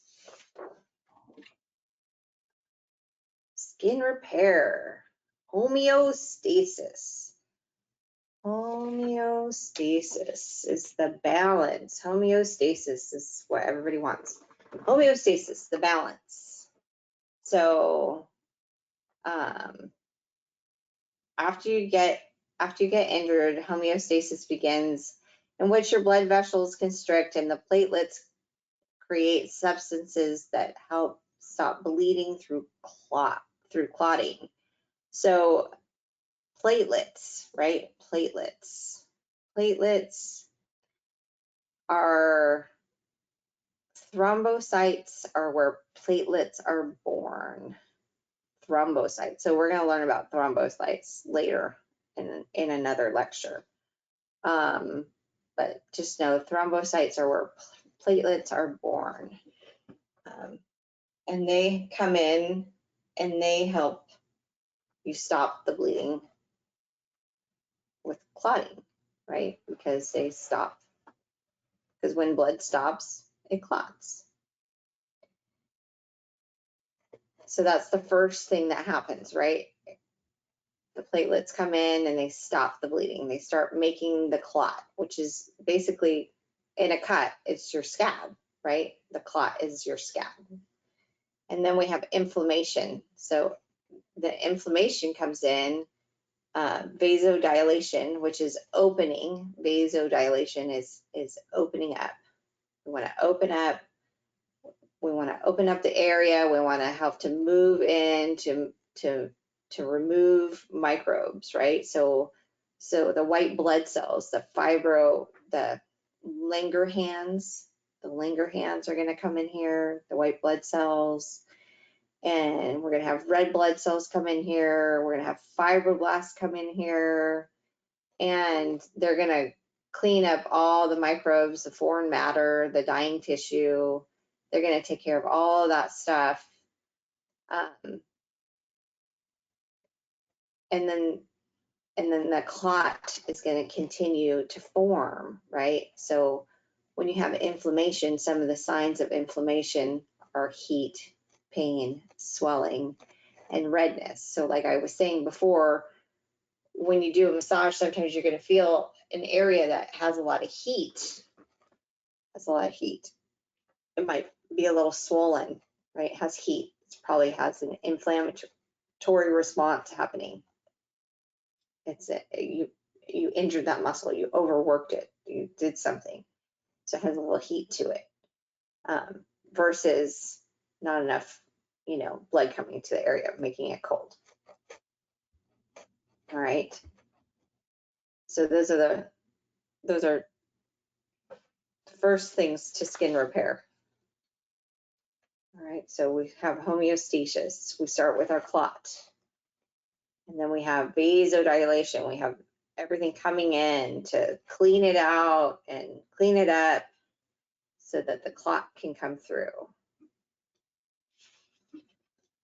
Speaker 1: Skin repair. Homeostasis. Homeostasis is the balance. Homeostasis is what everybody wants. Homeostasis, the balance. So after you get injured, homeostasis begins, in which your blood vessels constrict and the platelets create substances that help stop bleeding through clotting. So platelets, right? Platelets are thrombocytes, are where platelets are born. Thrombocytes. So we're going to learn about thrombocytes later in another lecture. But just know thrombocytes are where platelets are born. And they come in and they help you stop the bleeding with clotting, right? Because they stop. Because when blood stops, it clots. So that's the first thing that happens, right? The platelets come in and they stop the bleeding. They start making the clot, which is basically in a cut, it's your scab, right? The clot is your scab. And then we have inflammation. So the inflammation comes in, vasodilation, which is opening. Vasodilation is opening up. We want to open up. We want to open up the area. We want to help to move in to remove microbes, right? So the white blood cells, the Langerhans are going to come in here, the white blood cells, and we're going to have red blood cells come in here. We're going to have fibroblasts come in here. and they're going to clean up all the microbes, the foreign matter, the dying tissue. They're going to take care of all of that stuff. And then the clot is going to continue to form, right? So when you have inflammation, some of the signs of inflammation are heat, pain, swelling, and redness. So like I was saying before, when you do a massage, sometimes you're going to feel an area that has a lot of heat. It might be a little swollen, right? It has heat. It probably has an inflammatory response happening. You injured that muscle, you overworked it, you did something. So it has a little heat to it, versus not enough, blood coming to the area, making it cold. All right. So those are the first things to skin repair. All right. So we have homeostasis. We start with our clot, and then we have vasodilation. We have everything coming in to clean it out and clean it up so that the clot can come through.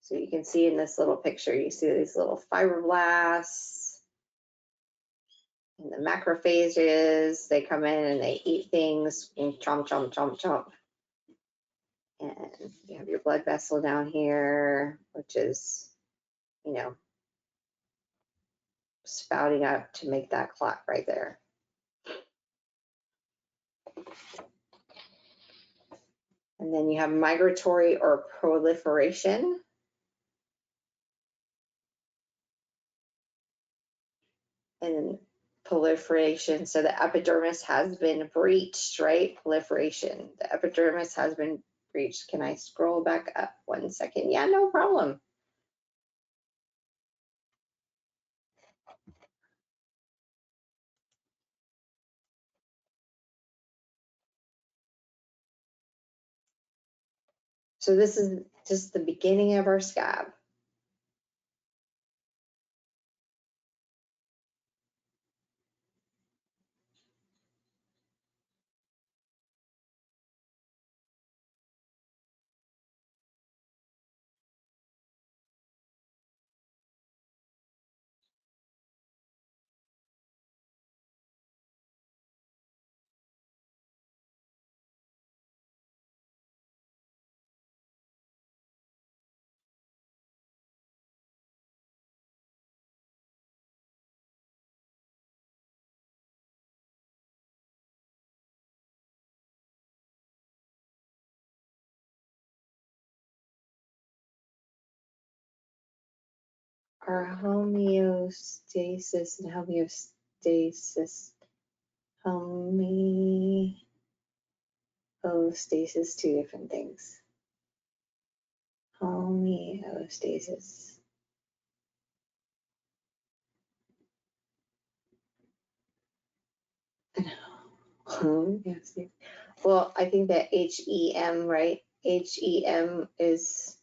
Speaker 1: So you can see in this little picture, you see these little fibroblasts and the macrophages. They come in and they eat things and chomp, chomp, chomp, chomp. And you have your blood vessel down here, which is, spouting up to make that clot right there. And then you have migratory or proliferation. And proliferation, so the epidermis has been breached, right? Proliferation, the epidermis has been breached. Can I scroll back up 1 second? Yeah, no problem. So this is just the beginning of our scab. Our homeostasis and homeostasis, two different things. Homeostasis. Well, I think that HEM, right? HEM is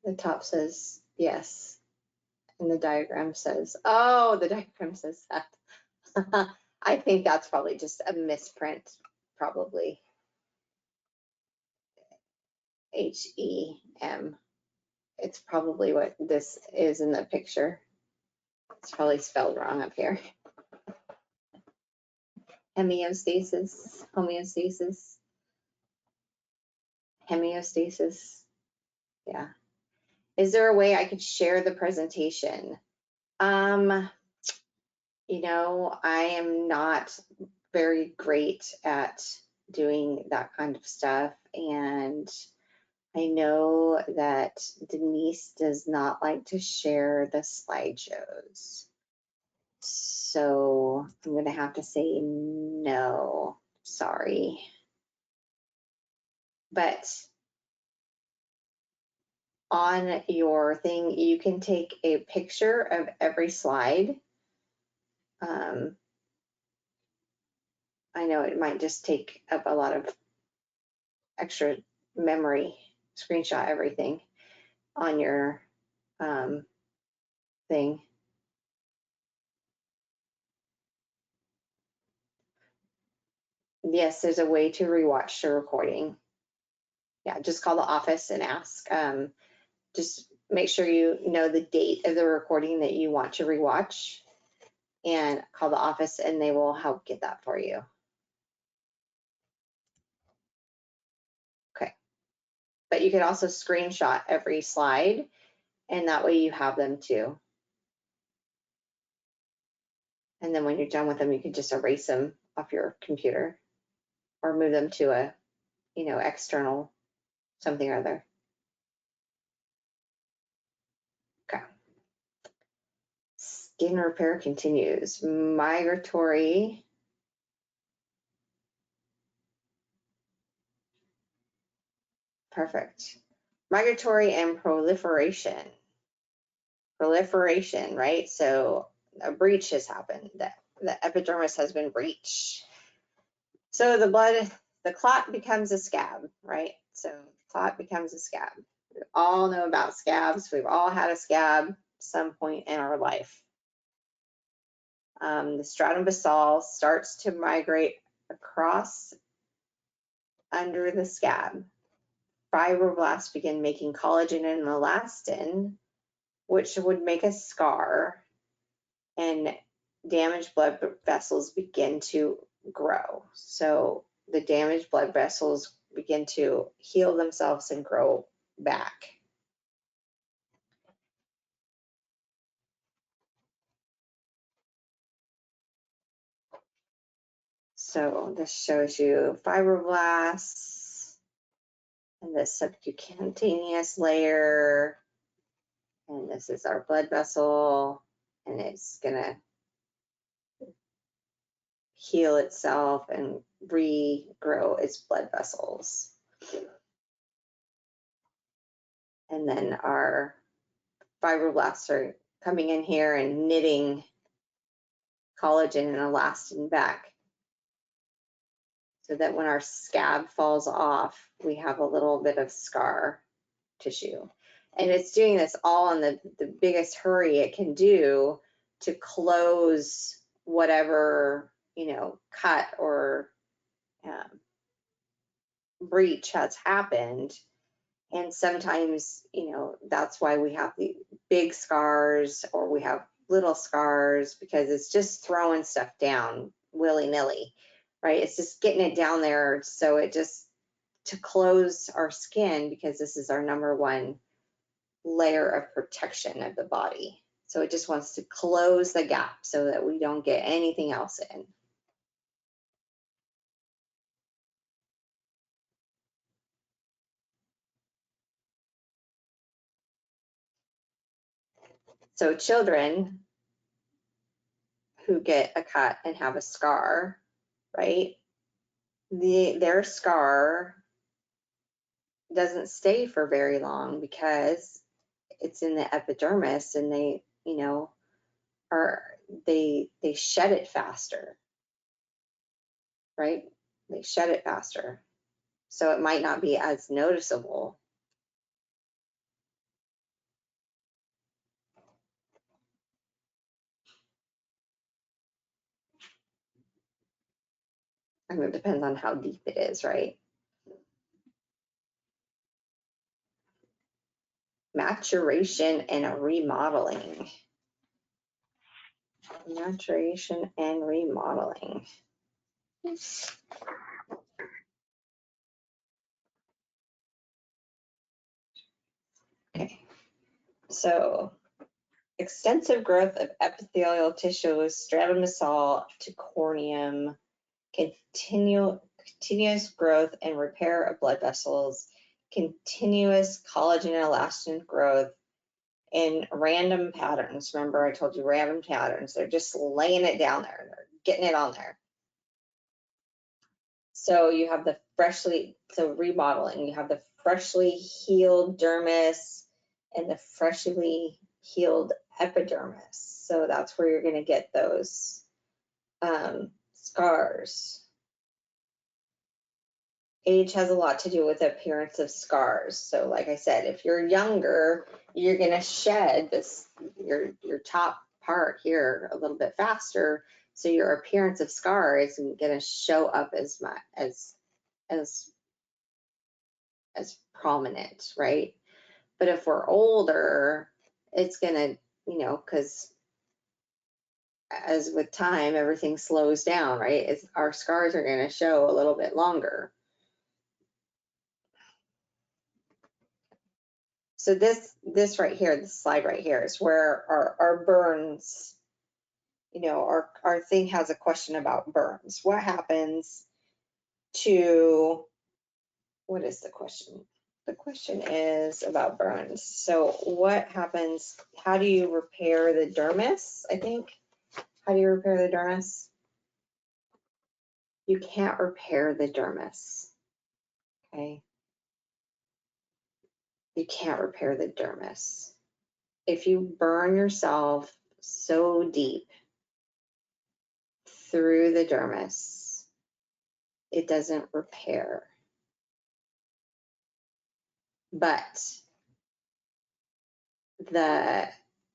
Speaker 1: the top says yes, and the diagram says, oh, the diagram says that. I think that's probably just a misprint, probably. HEM. It's probably what this is in the picture. It's probably spelled wrong up here. Homeostasis. Yeah. Is there a way I could share the presentation? I am not very great at doing that kind of stuff, and I know that Denise does not like to share the slideshows. So I'm going to have to say no, sorry. But on your thing, you can take a picture of every slide. I know it might just take up a lot of extra memory, screenshot everything. on your thing. Yes, there's a way to rewatch the recording. Yeah, just call the office and ask. Just make sure you know the date of the recording that you want to rewatch, and call the office and they will help get that for you. Okay. But you can also screenshot every slide, and that way you have them too. And then when you're done with them, you can just erase them off your computer or move them to a, external something or other. Okay. Skin repair continues. Migratory. Perfect. Migratory and proliferation. Proliferation, right? So a breach has happened. The epidermis has been breached. So the clot becomes a scab, right? So the clot becomes a scab. We all know about scabs. We've all had a scab some point in our life. The stratum basal starts to migrate across under the scab. Fibroblasts begin making collagen and elastin, which would make a scar, and damaged blood vessels begin to grow. So the damaged blood vessels begin to heal themselves and grow back. So this shows you fibroblasts and the subcutaneous layer. And this is our blood vessel, and it's gonna heal itself and regrow its blood vessels. And then our fibroblasts are coming in here and knitting collagen and elastin back, so that when our scab falls off, we have a little bit of scar tissue. And it's doing this all in the biggest hurry it can do to close whatever, cut or breach has happened. And sometimes, that's why we have the big scars or we have little scars, because it's just throwing stuff down willy-nilly, right? It's just getting it down there. So it just, to close our skin, because this is our number one layer of protection of the body. So it just wants to close the gap so that we don't get anything else in. So children who get a cut and have a scar, right? Their scar doesn't stay for very long because it's in the epidermis, and they shed it faster, right? They shed it faster. So it might not be as noticeable. I mean, it depends on how deep it is, right? Maturation and remodeling. Maturation and remodeling. Okay, so extensive growth of epithelial tissue, stratum basal to corneum, continuous growth and repair of blood vessels, continuous collagen and elastin growth in random patterns. Remember, I told you random patterns. They're just laying it down there. They're getting it on there. So you have remodeling, you have the freshly healed dermis and the freshly healed epidermis. So that's where you're going to get those scars. age has a lot to do with the appearance of scars. So like I said, if you're younger, you're going to shed this, your top part here a little bit faster. So your appearance of scar isn't going to show up as much as prominent, right? But if we're older, it's going to, you know, because as with time, everything slows down, right? Our scars are going to show a little bit longer. So this right here, this slide right here is where our burns, you know, our thing has a question about burns. What happens to, what is the question? The question is about burns. So what happens, how do you repair the dermis, I think? How do you repair the dermis? You can't repair the dermis, okay? You can't repair the dermis. If you burn yourself so deep through the dermis, it doesn't repair. But the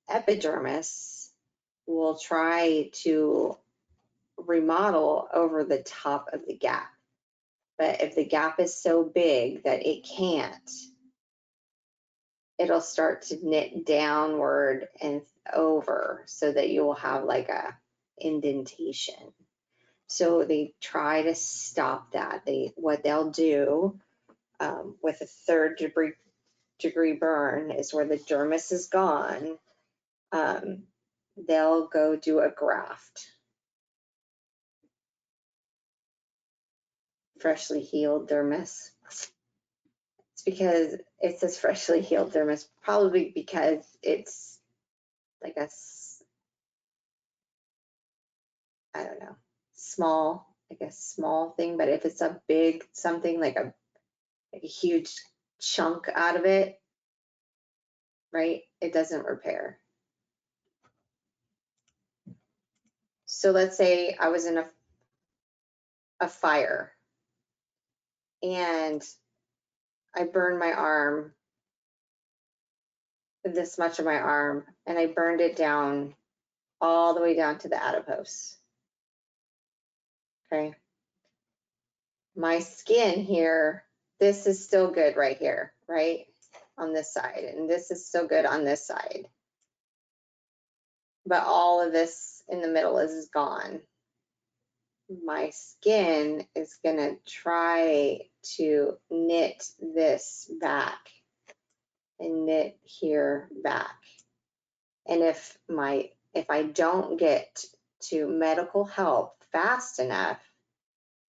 Speaker 1: epidermis will try to remodel over the top of the gap. But if the gap is so big that it can't, it'll start to knit downward and over so that you will have like a indentation. So they try to stop that. What they'll do with a third degree burn is where the dermis is gone. They'll go do a graft. Freshly healed dermis. It's because it says freshly healed dermis, probably because it's like a, I don't know, small, like a small thing. But if it's a big something, like a huge chunk out of it, right, it doesn't repair. So let's say I was in a fire and I burned my arm, this much of my arm, and I burned it down all the way down to the adipose. Okay. My skin here, this is still good right here, right? On this side, and this is still good on this side. But all of this in the middle is gone. My skin is gonna try to knit this back and knit here back. And if I don't get to medical help fast enough,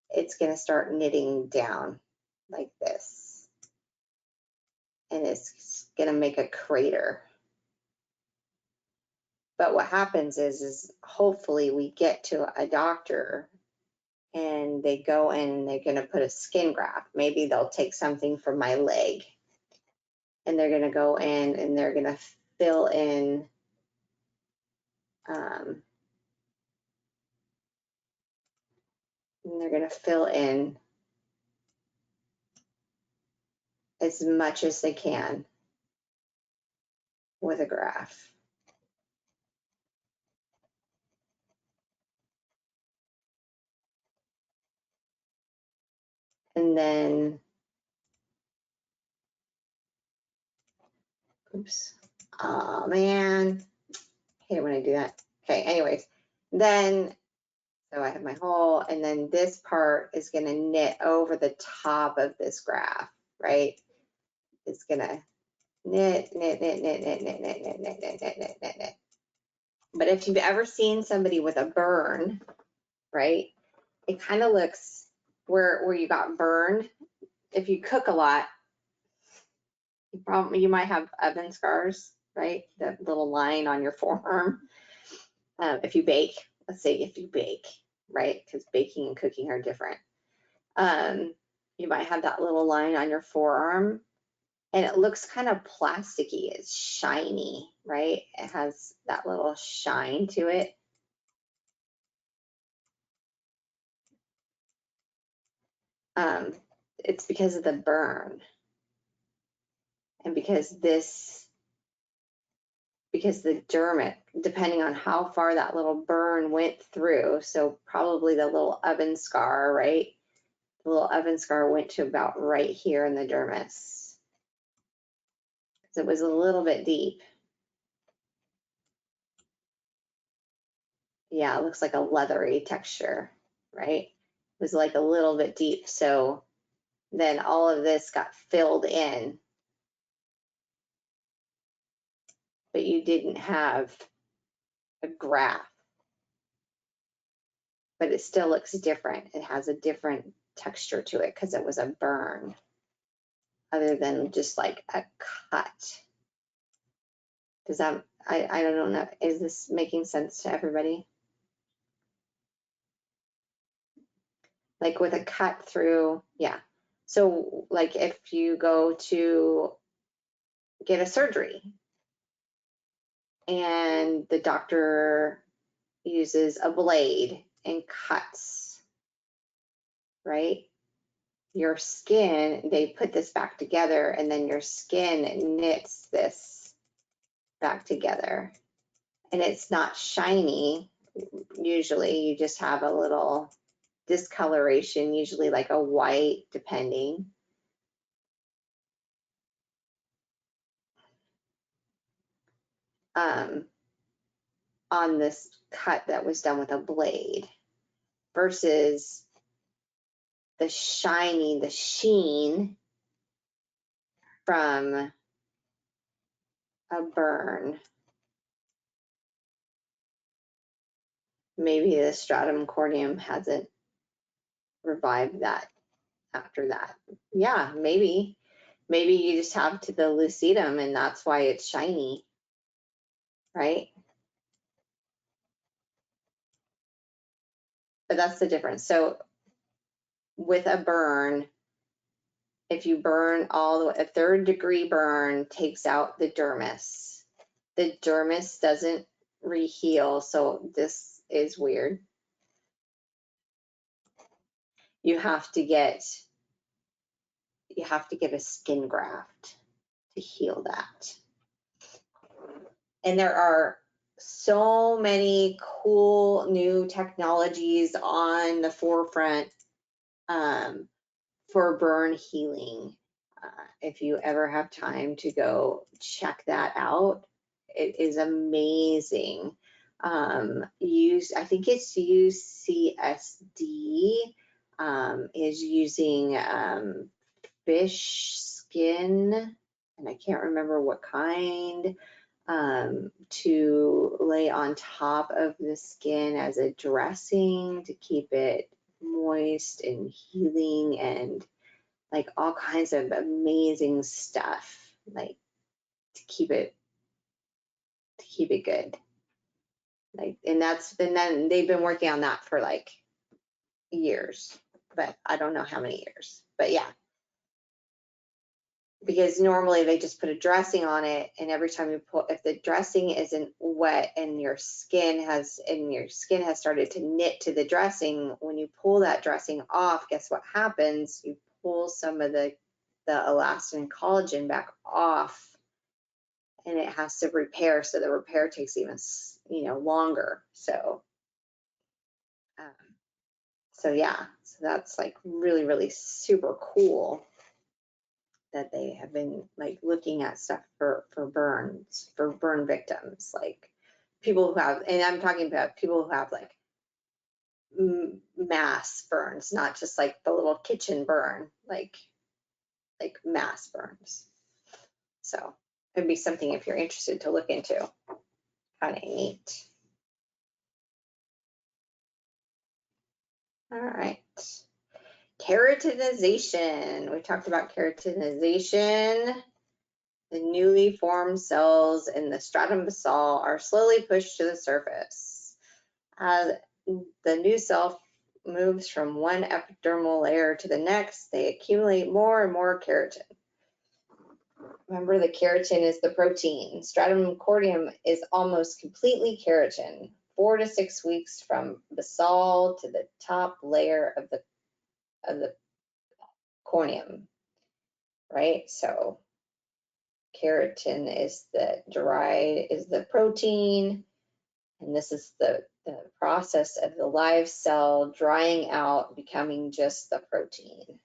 Speaker 1: it's going to start knitting down like this. And it's going to make a crater. But what happens is hopefully we get to a doctor and they go in and they're going to put a skin graft. Maybe they'll take something from my leg and they're going to go in and they're going to fill in and they're going to fill in as much as they can with a graft. And then, oops, oh man, I hate when I do that. Okay, anyways, then, so I have my hole, and then this part is gonna knit over the top of this graft, right? It's gonna knit, knit, knit, knit, knit, knit, knit, knit, knit, knit, knit, knit, knit, knit. But if you've ever seen somebody with a burn, right, it kind of looks where you got burned. If you cook a lot, you might have oven scars, right? That little line on your forearm. If you bake, let's say if you bake, right? Because baking and cooking are different. You might have that little line on your forearm and it looks kind of plasticky. It's shiny, right? It has that little shine to it. it's because of the burn. And because the dermis, depending on how far that little burn went through, so probably the little oven scar, right? The little oven scar went to about right here in the dermis. So it was a little bit deep. Yeah, it looks like a leathery texture, right? It was like a little bit deep. So then all of this got filled in, but you didn't have a graft. But it still looks different. It has a different texture to it because it was a burn, other than just like a cut. Does that, I don't know, is this making sense to everybody? Like with a cut through, yeah. So like if you go to get a surgery and the doctor uses a blade and cuts, right? Your skin, they put this back together and then your skin knits this back together. And it's not shiny. Usually you just have a little discoloration, usually like a white, depending. On this cut that was done with a blade versus the shiny, the sheen from a burn. Maybe the stratum corneum hasn't revived that after that. Yeah, maybe. Maybe you just have to the lucidum and that's why it's shiny, right? But that's the difference. So with a burn, if you burn all the way, a 3rd degree burn takes out the dermis. The dermis doesn't reheal, so this is weird. You have to get a skin graft to heal that. And there are so many cool new technologies on the forefront for burn healing. If you ever have time to go check that out, it is amazing. I think it's UCSD is using fish skin, and I can't remember what kind, to lay on top of the skin as a dressing to keep it moist and healing, and like all kinds of amazing stuff, like to keep it good. Like, and then they've been working on that for like years, but I don't know how many years, but yeah. Because normally they just put a dressing on it, and every time you pull, if the dressing isn't wet and your skin has started to knit to the dressing, when you pull that dressing off, guess what happens? You pull some of the elastin and collagen back off, and it has to repair. So the repair takes even longer. So yeah, so that's like really, really super cool that they have been like looking at stuff for burns, for burn victims, like people who have, and I'm talking about people who have like mass burns, not just like the little kitchen burn, like mass burns. So it'd be something if you're interested to look into. Kind of neat. All right. Keratinization. We talked about keratinization. The newly formed cells in the stratum basal are slowly pushed to the surface. As the new cell moves from one epidermal layer to the next, they accumulate more and more keratin. Remember, the keratin is the protein. Stratum corneum is almost completely keratin, 4 to 6 weeks from basal to the top layer of the corneum, right? So keratin is the protein, and this is the process of the live cell drying out, becoming just the protein.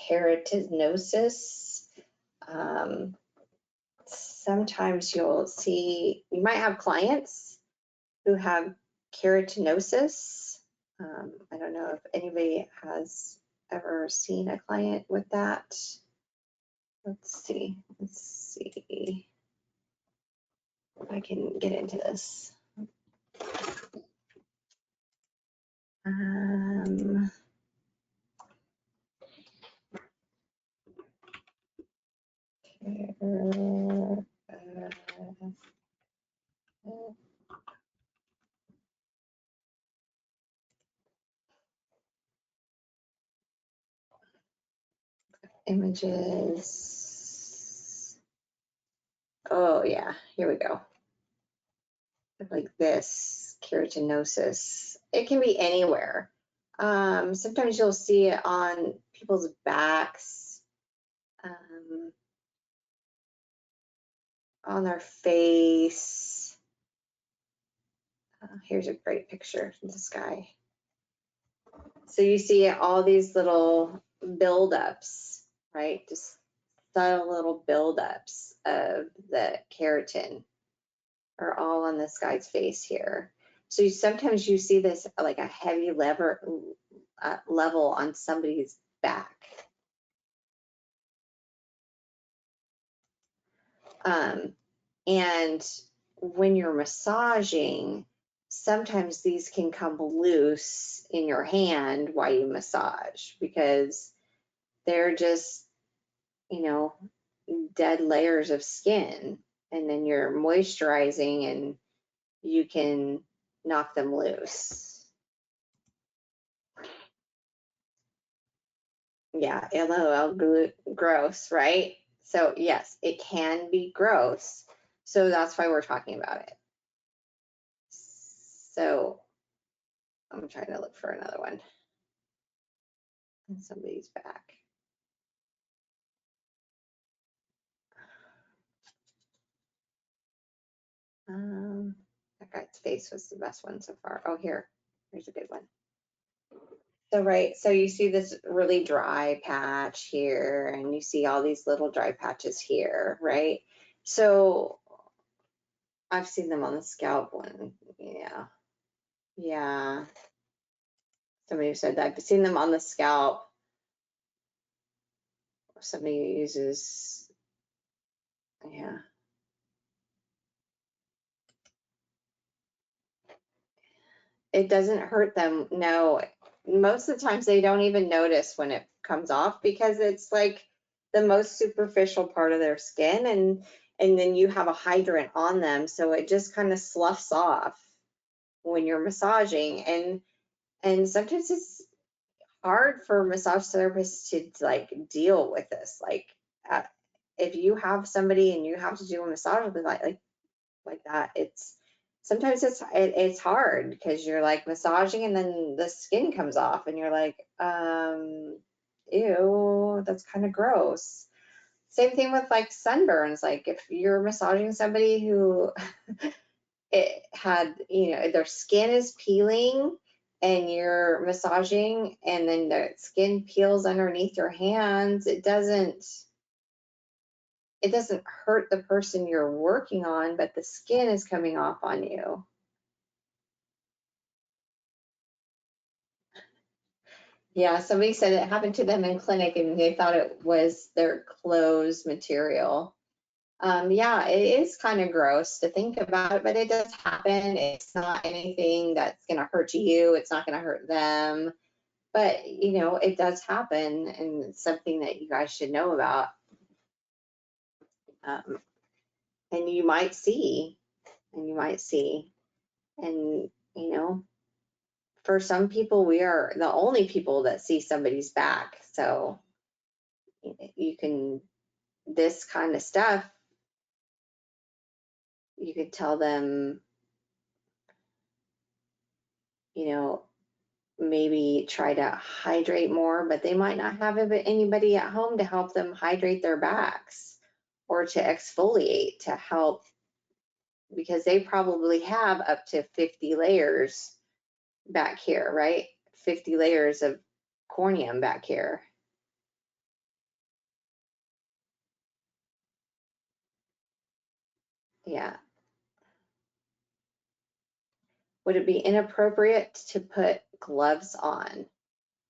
Speaker 1: Keratinosis. Sometimes you might have clients who have keratinosis. I don't know if anybody has ever seen a client with that. Let's see if I can get into this. Images. Oh yeah, here we go. Like this, keratinosis. It can be anywhere. Sometimes you'll see it on people's backs, on their face. Here's a great picture of this guy. So you see all these little buildups, right? Just subtle little buildups of the keratin are all on this guy's face here. So sometimes you see this like a heavy level on somebody's back. And when you're massaging, sometimes these can come loose in your hand while you massage because they're just, dead layers of skin, and then you're moisturizing and you can knock them loose. Yeah, LOL, gross, right? So yes, it can be gross. So that's why we're talking about it. So I'm trying to look for another one. And somebody's back. That guy's face was the best one so far. Oh, here's a good one. So, right, so you see this really dry patch here, and you see all these little dry patches here, right? So I've seen them on the scalp one, yeah. Somebody said that. I've seen them on the scalp. Somebody uses, yeah. It doesn't hurt them, no. Most of the times they don't even notice when it comes off because it's like the most superficial part of their skin, and then you have a hydrant on them, so it just kind of sloughs off when you're massaging, and sometimes it's hard for massage therapists to like deal with this. Like if you have somebody and you have to do a massage with like that, sometimes it's hard because you're like massaging and then the skin comes off and you're like, ew, that's kind of gross. Same thing with like sunburns. Like if you're massaging somebody who it had, their skin is peeling and you're massaging and then the skin peels underneath your hands, it doesn't hurt the person you're working on, but the skin is coming off on you. Yeah, somebody said it happened to them in clinic and they thought it was their clothes material. Yeah, it is kind of gross to think about it, but it does happen. It's not anything that's going to hurt you. It's not going to hurt them. But, it does happen, and it's something that you guys should know about. And you might see, and, for some people, we are the only people that see somebody's back. So this kind of stuff, you could tell them, maybe try to hydrate more, but they might not have anybody at home to help them hydrate their backs or to exfoliate to help, because they probably have up to 50 layers back here, right? 50 layers of corneum back here. Yeah. Would it be inappropriate to put gloves on?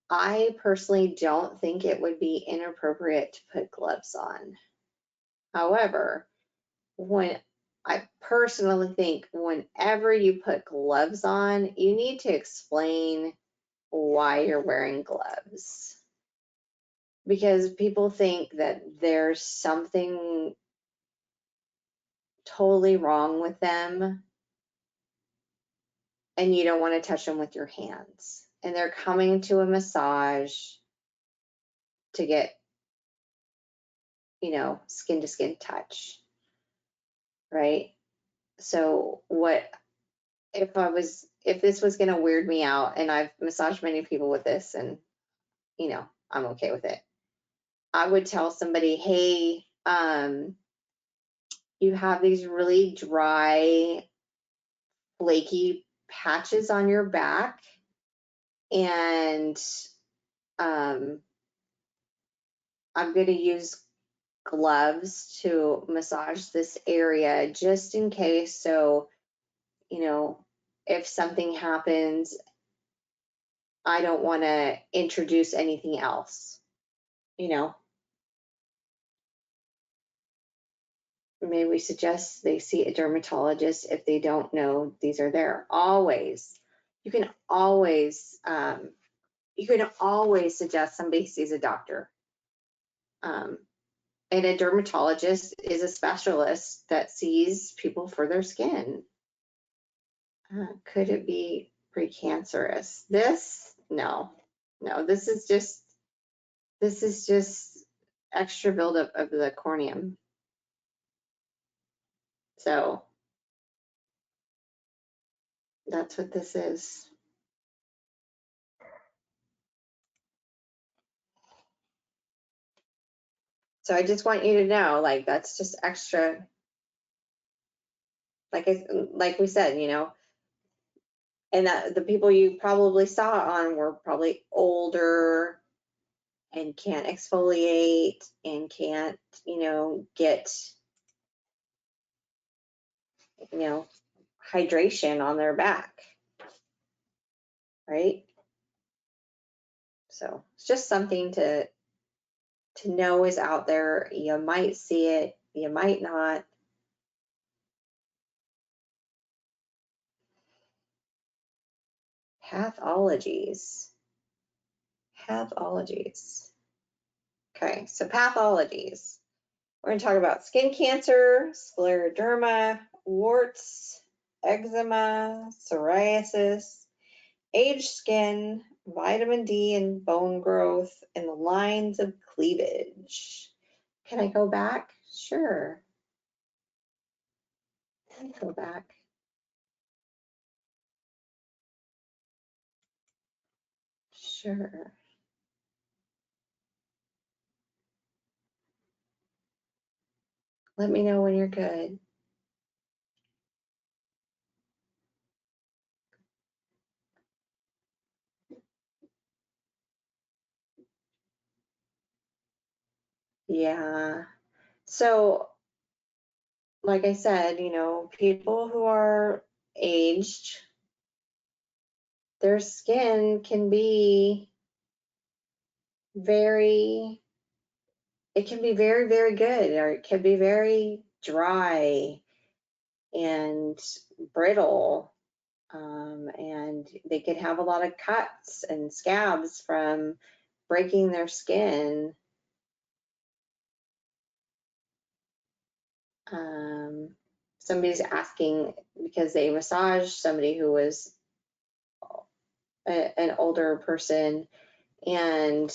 Speaker 1: I personally don't think it would be inappropriate to put gloves on. However, I personally think whenever you put gloves on, you need to explain why you're wearing gloves. Because people think that there's something totally wrong with them and you don't want to touch them with your hands. And they're coming to a massage to get, skin to skin touch, right? So if this was going to weird me out, and I've massaged many people with this and, I'm okay with it. I would tell somebody, hey, you have these really dry, flaky patches on your back, and I'm going to use gloves to massage this area just in case. So, if something happens, I don't want to introduce anything else, Maybe we suggest they see a dermatologist if they don't know these are there. Always. You can always suggest somebody sees a doctor. And a dermatologist is a specialist that sees people for their skin. Could it be precancerous? No, this is just extra buildup of the corneum. So that's what this is. So I just want you to know, like, that's just extra. Like we said, and that the people you probably saw on were probably older and can't exfoliate and can't, get, hydration on their back, right? So it's just something to know is out there. You might see it, you might not. Pathologies. Okay, so pathologies. We're going to talk about skin cancer, scleroderma, warts, eczema, psoriasis, aged skin, vitamin D and bone growth, and the lines of cleavage. Can I go back? Sure. Go back. Sure. Let me know when you're good. Yeah. So, like I said, people who are aged, their skin can be it can be very, very good, or it can be very dry and brittle. And they could have a lot of cuts and scabs from breaking their skin. Somebody's asking because they massaged somebody who was an older person, and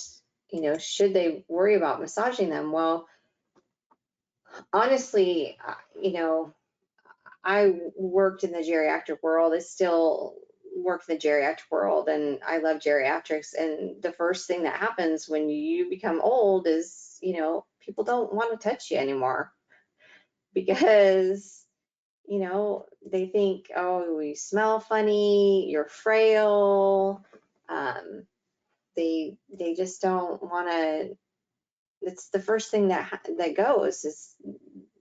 Speaker 1: should they worry about massaging them? Well, honestly, I worked in the geriatric world. I still work in the geriatric world, and I love geriatrics, and the first thing that happens when you become old is, you know, people don't want to touch you anymore because, you know, they think, oh, you smell funny, you're frail. They just don't want to. It's the first thing that goes is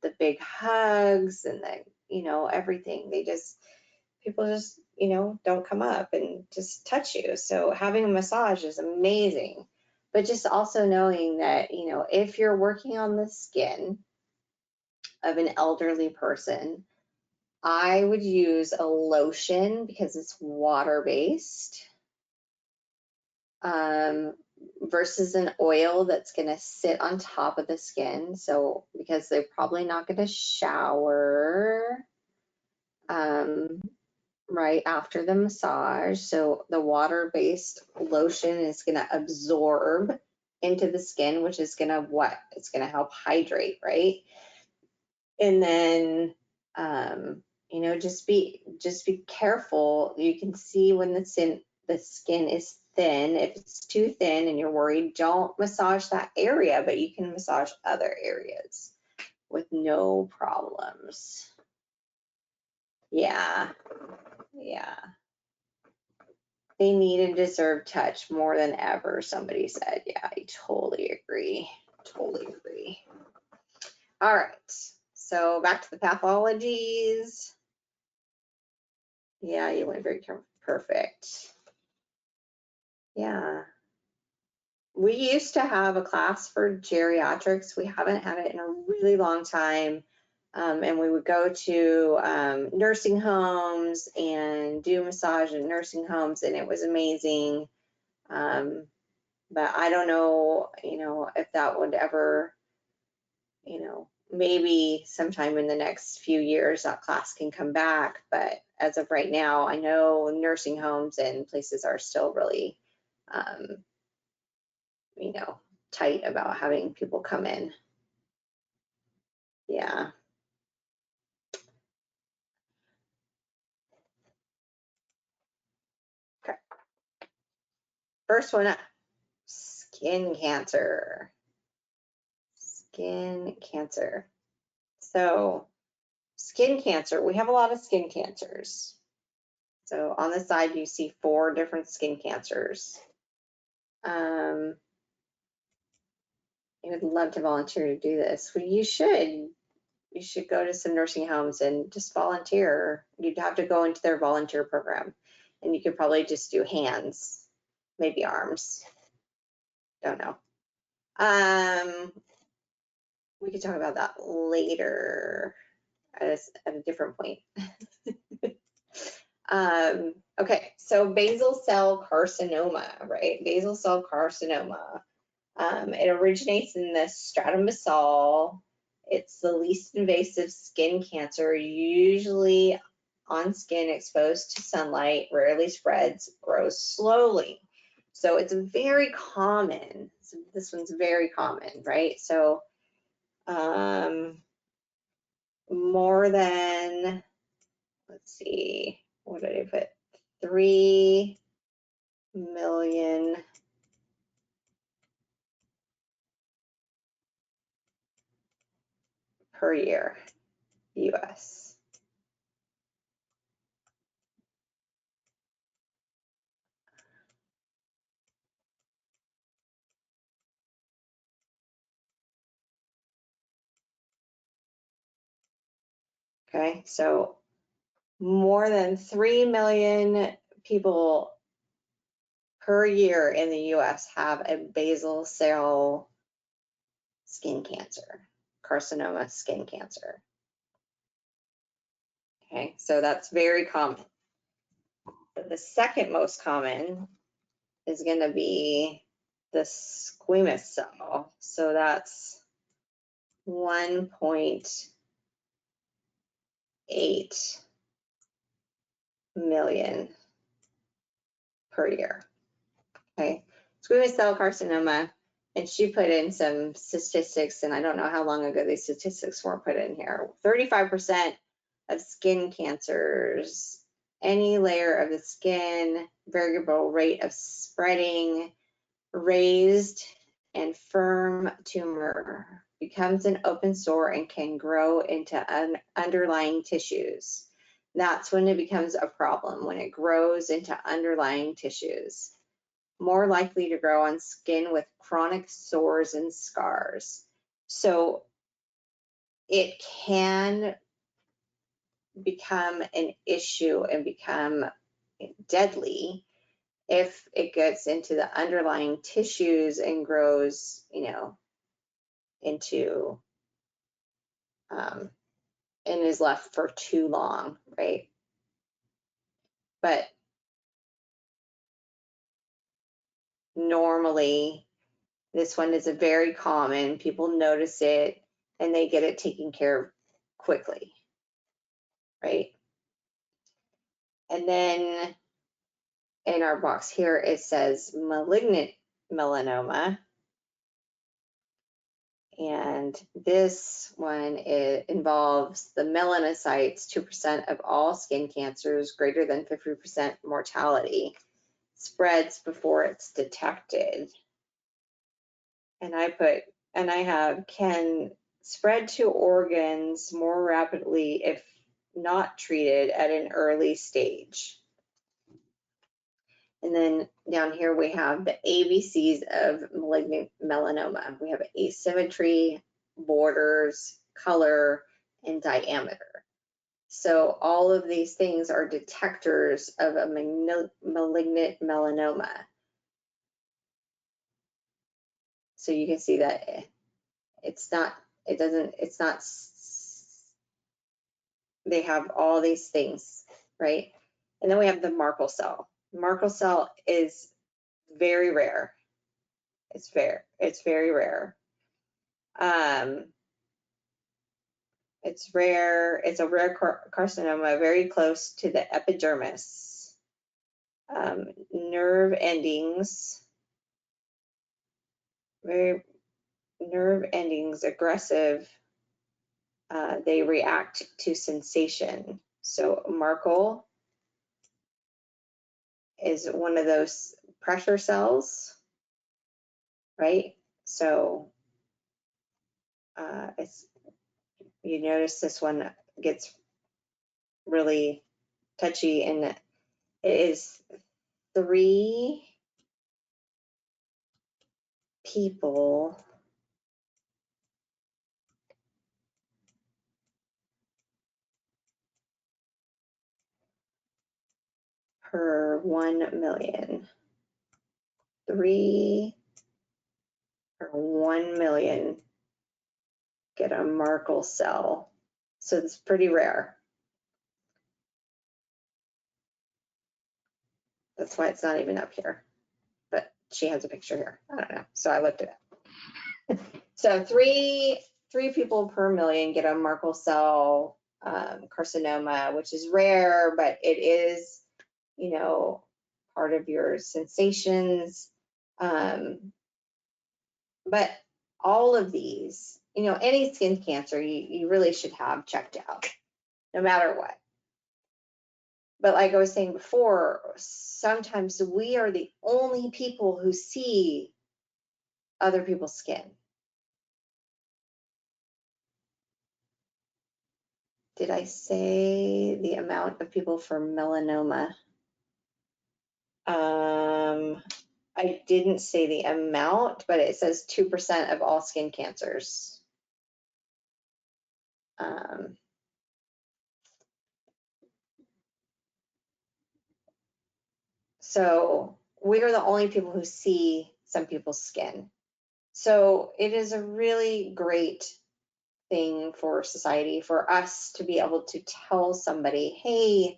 Speaker 1: the big hugs and the, you know, everything. People just, you know, don't come up and just touch you. So having a massage is amazing. But just also knowing that, you know, if you're working on the skin of an elderly person, I would use a lotion because it's water-based, versus an oil that's going to sit on top of the skin. So because they're probably not going to shower right after the massage. So the water-based lotion is going to absorb into the skin, which is going to it's going to help hydrate, right? And then you know, just be careful. You can see when the skin is thin. If it's too thin and you're worried, don't massage that area, but you can massage other areas with no problems. Yeah. They need and deserve touch more than ever, somebody said. Yeah, I totally agree. All right, so back to the pathologies. Yeah, you went very perfect. Yeah. We used to have a class for geriatrics. We haven't had it in a really long time. And we would go to nursing homes and do massage in nursing homes, and it was amazing. But I don't know, you know, if that would ever, you know, maybe sometime in the next few years that class can come back. But as of right now, I know nursing homes and places are still really, you know, tight about having people come in. Yeah. Okay. First one up, skin cancer. Skin cancer. So skin cancer, we have a lot of skin cancers. So on the side, you see 4 different skin cancers. I would love to volunteer to do this. Well, you should go to some nursing homes and just volunteer. You'd have to go into their volunteer program, and you could probably just do hands, maybe arms. Don't know. We could talk about that later at a different point. Okay, so basal cell carcinoma, right? Basal cell carcinoma. It originates in the stratum basal. It's the least invasive skin cancer, usually on skin exposed to sunlight, rarely spreads, grows slowly. So it's very common. So this one's very common, right? So more than, let's see, what did I put? 3 million per year, US. Okay, so more than 3 million people per year in the US have a basal cell skin cancer, carcinoma skin cancer. Okay, so that's very common. But the second most common is going to be the squamous cell. So that's 1.8 million per year. Okay, squamous cell carcinoma, and she put in some statistics, and I don't know how long ago these statistics were put in here. 35% of skin cancers any layer of the skin, variable rate of spreading, raised and firm tumor, becomes an open sore and can grow into underlying tissues. That's when it becomes a problem, when it grows into underlying tissues. More likely to grow on skin with chronic sores and scars. So it can become an issue and become deadly if it gets into the underlying tissues and grows, into and is left for too long, right? But normally, this one is a very common, people notice it and they get it taken care of quickly, right? And then in our box here, it says malignant melanoma. And this one, it involves the melanocytes, 2% of all skin cancers, greater than 50% mortality, spreads before it's detected. And I have, can spread to organs more rapidly if not treated at an early stage. And then down here we have the ABCs of malignant melanoma. We have asymmetry, borders, color, and diameter. So all of these things are detectors of a malignant melanoma. So you can see that they have all these things, right? And then we have the Merkel cell. Merkel cell is very rare. It's very rare. It's rare. It's a rare carcinoma, very close to the epidermis. Nerve endings, aggressive. They react to sensation. So Merkel is one of those pressure cells, right? So you notice this one gets really touchy, and it is 3 people per 1 million. 3 per 1 million get a Merkel cell. So it's pretty rare. That's why it's not even up here. But she has a picture here. I don't know. So I looked it up. So 3 people per million get a Merkel cell carcinoma, which is rare, but it is, part of your sensations. But all of these, any skin cancer, you really should have checked out, no matter what. But like I was saying before, sometimes we are the only people who see other people's skin. Did I say the amount of people for melanoma? I didn't say the amount, but it says 2% of all skin cancers. So we are the only people who see some people's skin. So it is a really great thing for society, for us to be able to tell somebody, hey,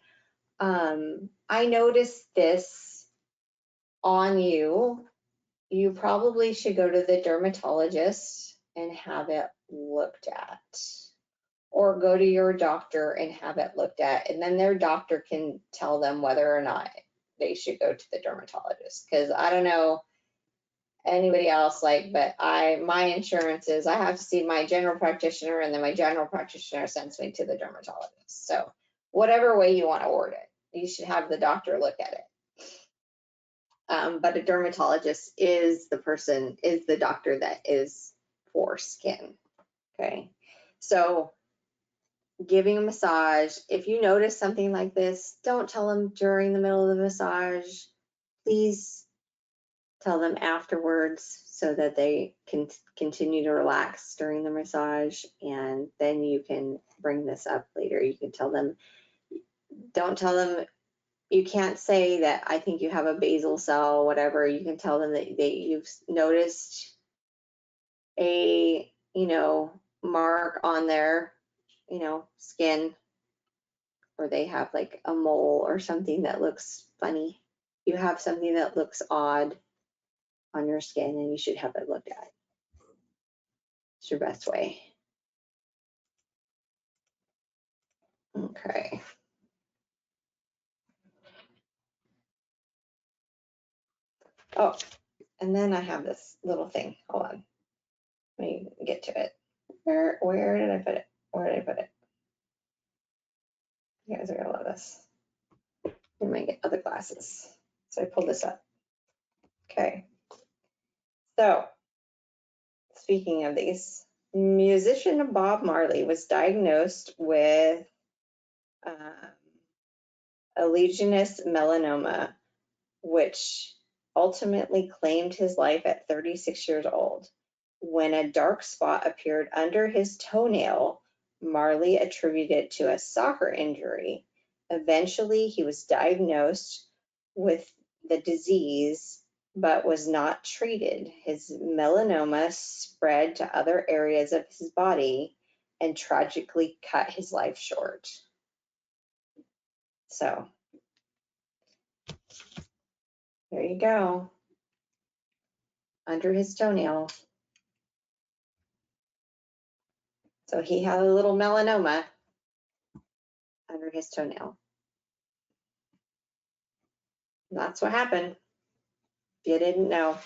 Speaker 1: I noticed this on you. You probably should go to the dermatologist and have it looked at, or go to your doctor and have it looked at, and then their doctor can tell them whether or not they should go to the dermatologist. Because I don't know anybody else, but my insurance is I have to see my general practitioner, and then my general practitioner sends me to the dermatologist. So whatever way you want to word it. you should have the doctor look at it. But a dermatologist is the doctor that is for skin. Okay, so giving a massage, if you notice something like this, don't tell them during the middle of the massage. Please tell them afterwards so that they can continue to relax during the massage, and then you can bring this up later. You can tell them, don't tell them, you can't say that I think you have a basal cell, whatever. You can tell them that you've noticed a, mark on their, skin, or they have like a mole or something that looks funny. You have something that looks odd on your skin and you should have it looked at. It's your best way. Okay. Oh, and then I have this little thing. Hold on. Let me get to it. Where did I put it? Where did I put it? You guys are gonna love this. I might get other glasses. So I pulled this up. Okay. So speaking of these, musician Bob Marley was diagnosed with allogeneic melanoma, which ultimately claimed his life at 36 years old. When a dark spot appeared under his toenail, Marley attributed it to a soccer injury. Eventually, he was diagnosed with the disease, but was not treated. His melanoma spread to other areas of his body and tragically cut his life short. So, there you go. Under his toenail. So he had a little melanoma under his toenail. And that's what happened. If you didn't know.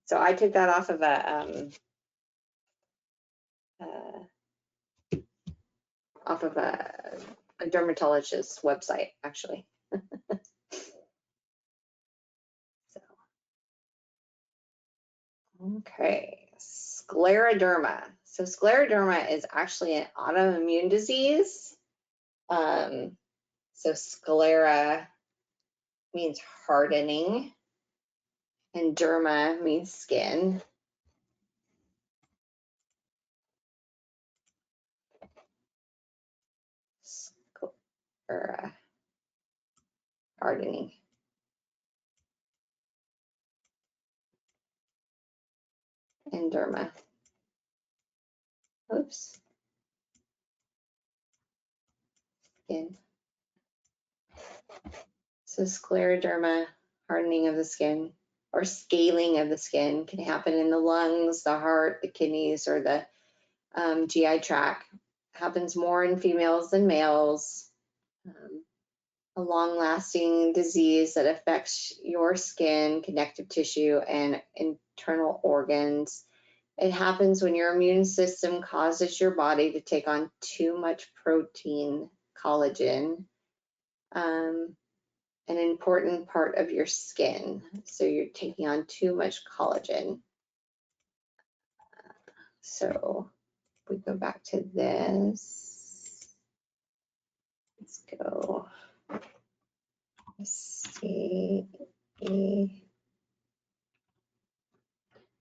Speaker 1: So I took that off of a dermatologist's website, actually. So, okay, scleroderma. So scleroderma is actually an autoimmune disease. So sclera means hardening, and derma means skin. Sclera, hardening. And derma. Oops. Skin. So scleroderma, hardening of the skin, or scaling of the skin, can happen in the lungs, the heart, the kidneys, or the GI tract. Happens more in females than males. A long-lasting disease that affects your skin, connective tissue, and internal organs. It happens when your immune system causes your body to take on too much protein, collagen, an important part of your skin. So you're taking on too much collagen. So if we go back to this, let's go see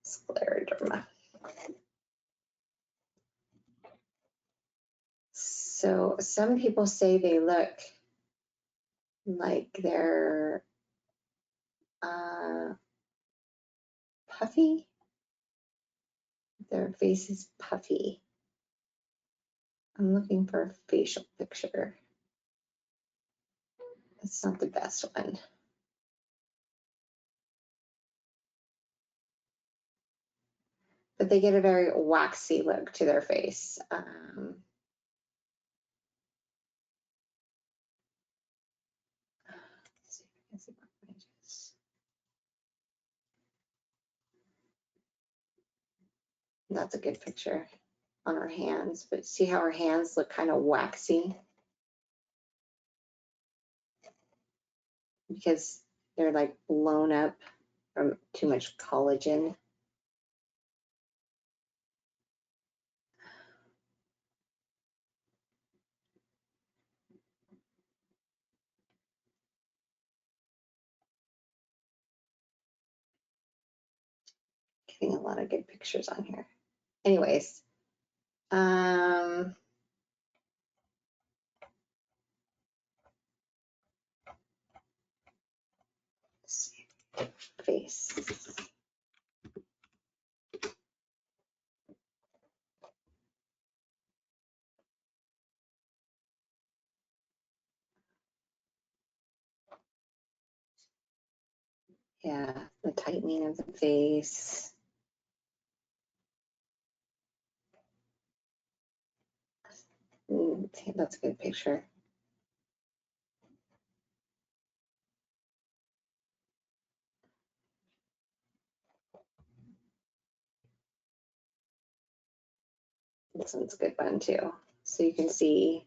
Speaker 1: scleroderma. So some people say they look like they're puffy. Their face is puffy. I'm looking for a facial picture. It's not the best one. But they get a very waxy look to their face. That's a good picture. on her hands, but see how her hands look kind of waxy? Because they're like blown up from too much collagen. Getting a lot of good pictures on here. Anyways, face. Yeah, the tightening of the face. That's a good picture. This one's a good one too. So you can see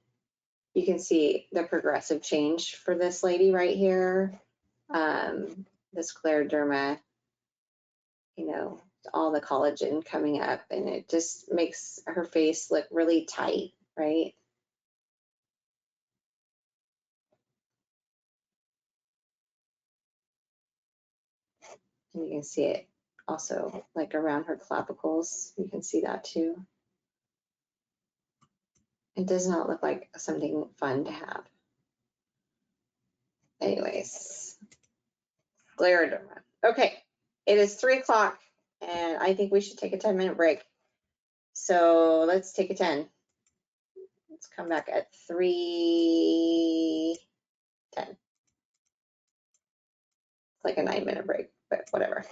Speaker 1: the progressive change for this lady right here. This scleroderma, you know, all the collagen coming up, and it just makes her face look really tight, right? And you can see it also like around her clavicles. You can see that too. It does not look like something fun to have. Anyways, scleroderma. Okay, it is 3 o'clock and I think we should take a 10-minute break. So let's take a 10. Let's come back at 3:10. It's like a 9-minute break, but whatever.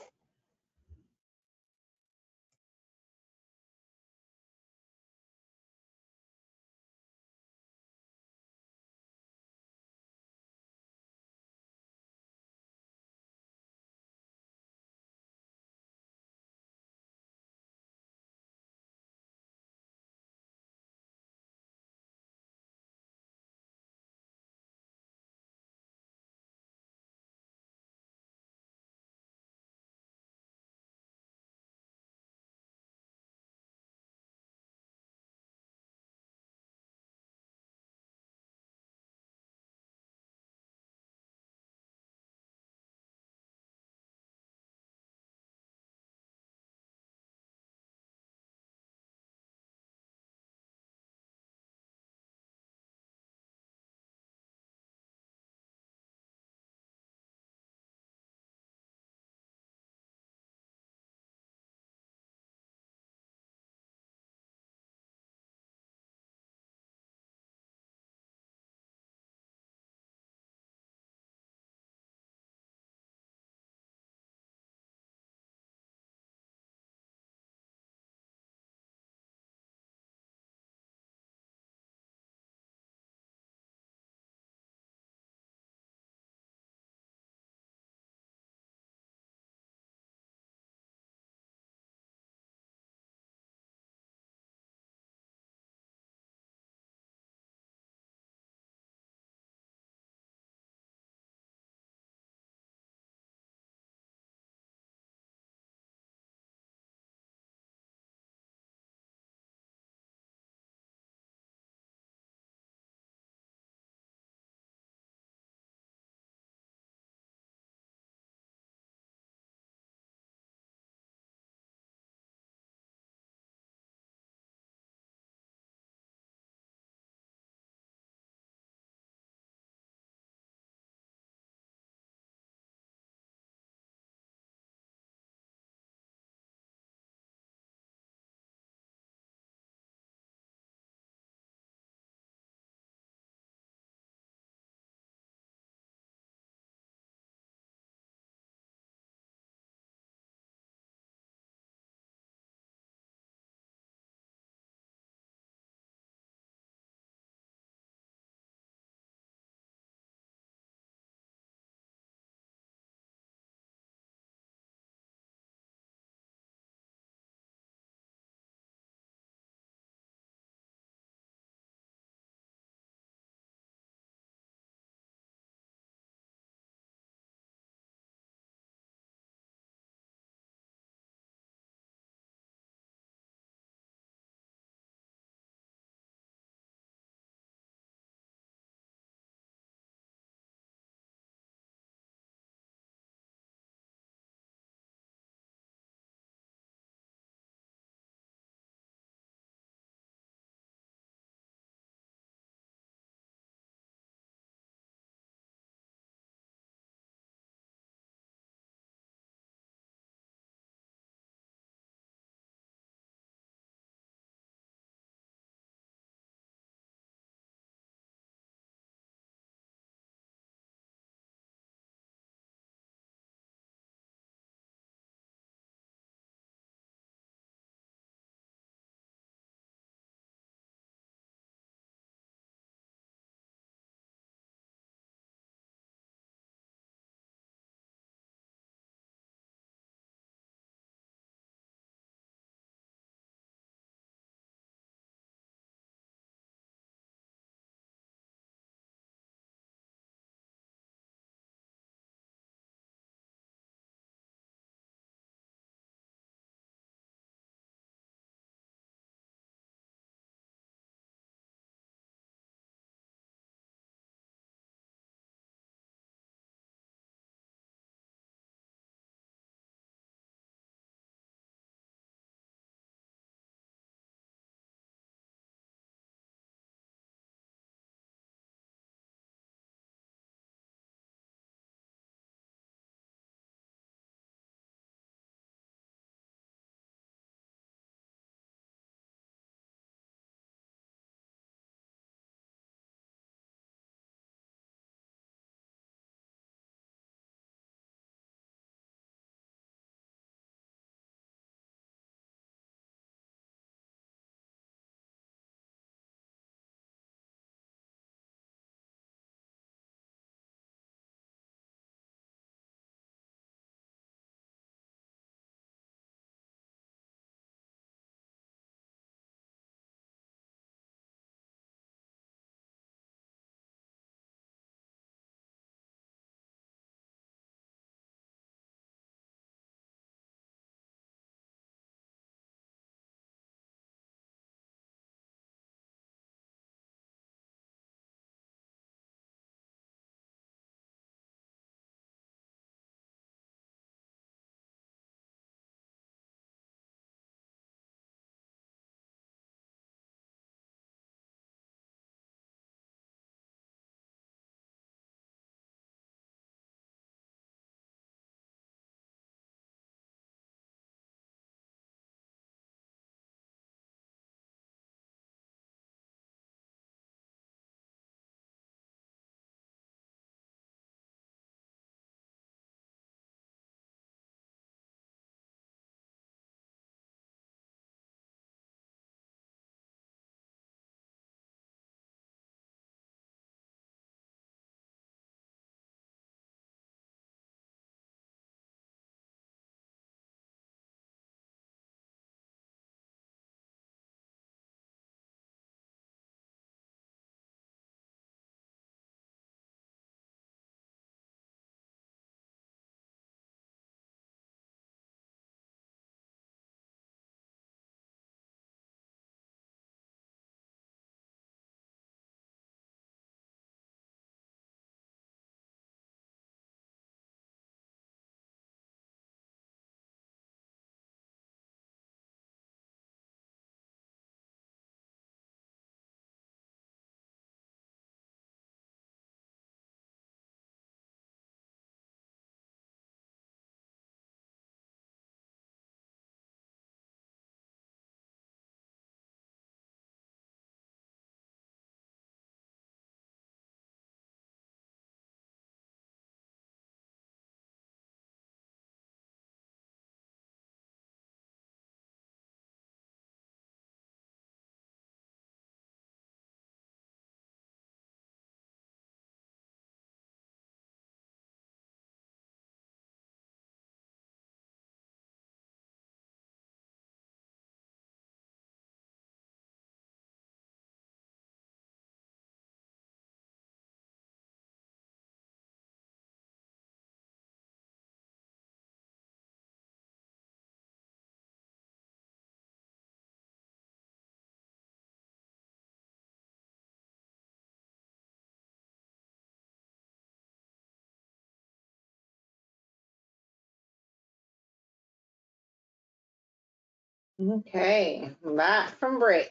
Speaker 1: Okay, back from break.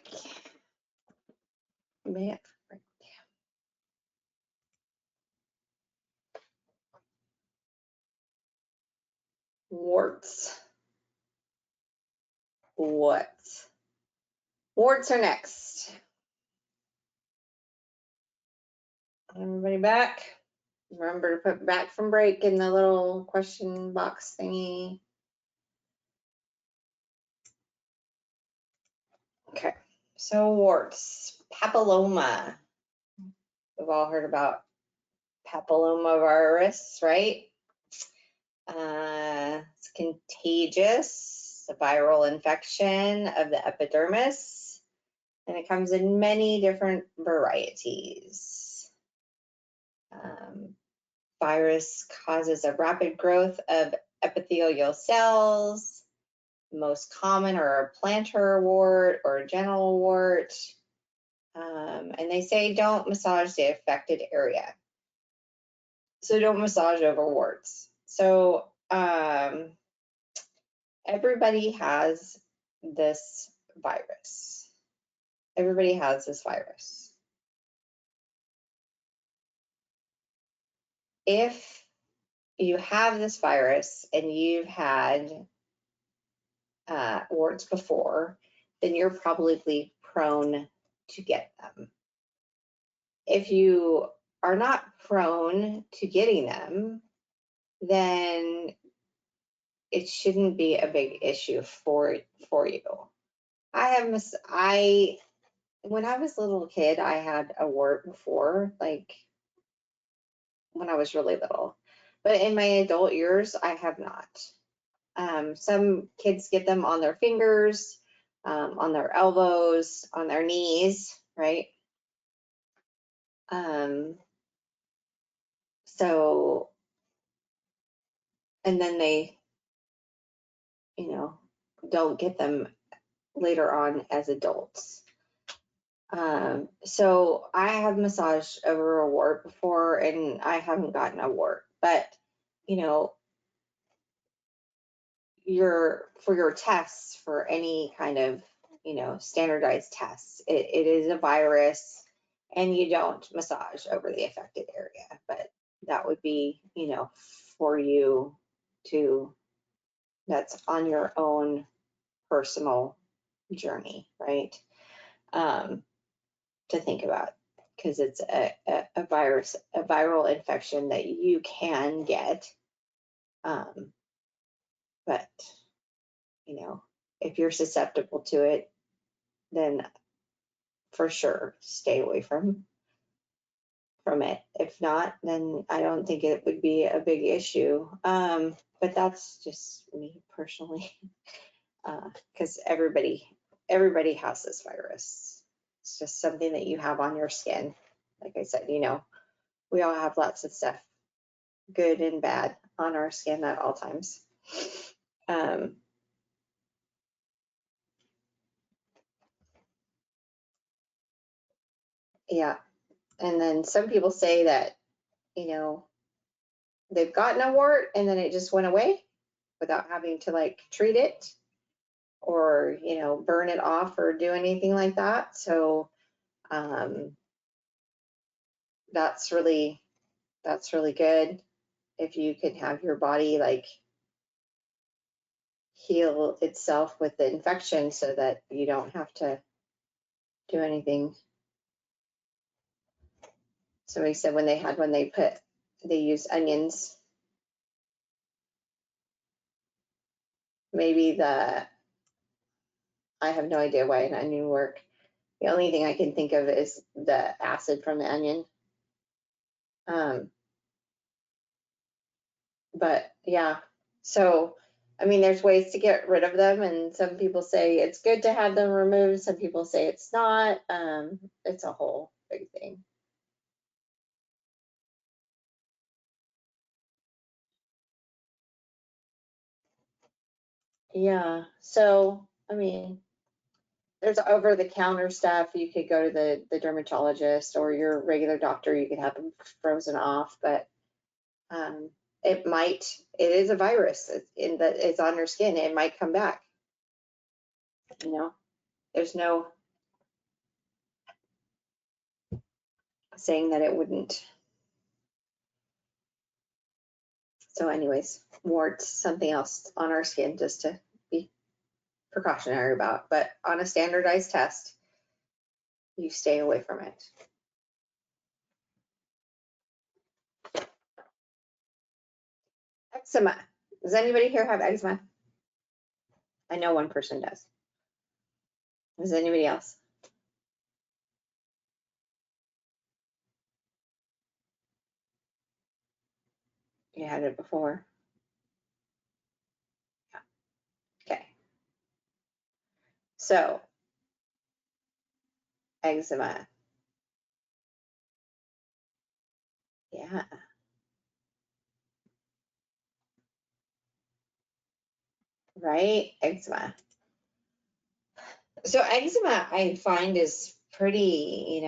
Speaker 1: Man, warts. What? Warts are next. Everybody back? Remember to put back from break in the little question box thingy. Okay, so warts, papilloma. We've all heard about papillomavirus, right? It's contagious, a viral infection of the epidermis, and it comes in many different varieties. Virus causes a rapid growth of epithelial cells. Most common are a plantar wart or a genital wart. And they say don't massage the affected area. So don't massage over warts. So everybody has this virus. Everybody has this virus. If you have this virus and you've had warts before, then you're probably prone to get them. If you are not prone to getting them, then it shouldn't be a big issue for you. When I was a little kid, I had a wart before, like when I was really little. But in my adult years, I have not. Some kids get them on their fingers, on their elbows, on their knees, right? So, and then they, don't get them later on as adults. So I have massaged over a wart before and I haven't gotten a wart, but for your tests, for any kind of, standardized tests, it is a virus and you don't massage over the affected area, but that would be, for you to, that's on your own personal journey, right? To think about, because it's a virus, a viral infection that you can get. But, if you're susceptible to it, then for sure stay away from it. If not, then I don't think it would be a big issue. But that's just me personally, because everybody has this virus. It's just something that you have on your skin. Like I said, we all have lots of stuff, good and bad, on our skin at all times. Yeah. And then some people say that, they've gotten a wart and then it just went away without having to like treat it or, burn it off or do anything like that. So that's really good if you can have your body like heal itself with the infection so that you don't have to do anything. Somebody said when they use onions, maybe I have no idea why an onion work. The only thing I can think of is the acid from the onion. But yeah, so I mean, there's ways to get rid of them, and some people say it's good to have them removed. Some people say it's not. It's a whole big thing. Yeah. So I mean, there's over-the-counter stuff. You could go to the dermatologist or your regular doctor. You could have them frozen off, but it is a virus. It's on your skin. It might come back. You know, there's no saying that it wouldn't. So anyways, warts, something else on our skin just to be precautionary about. But on a standardized test, you stay away from it. Eczema. Does anybody here have eczema? I know one person does. Does anybody else? You had it before? Yeah. Okay. So, eczema. Yeah. Right? Eczema. So eczema, I find, is pretty,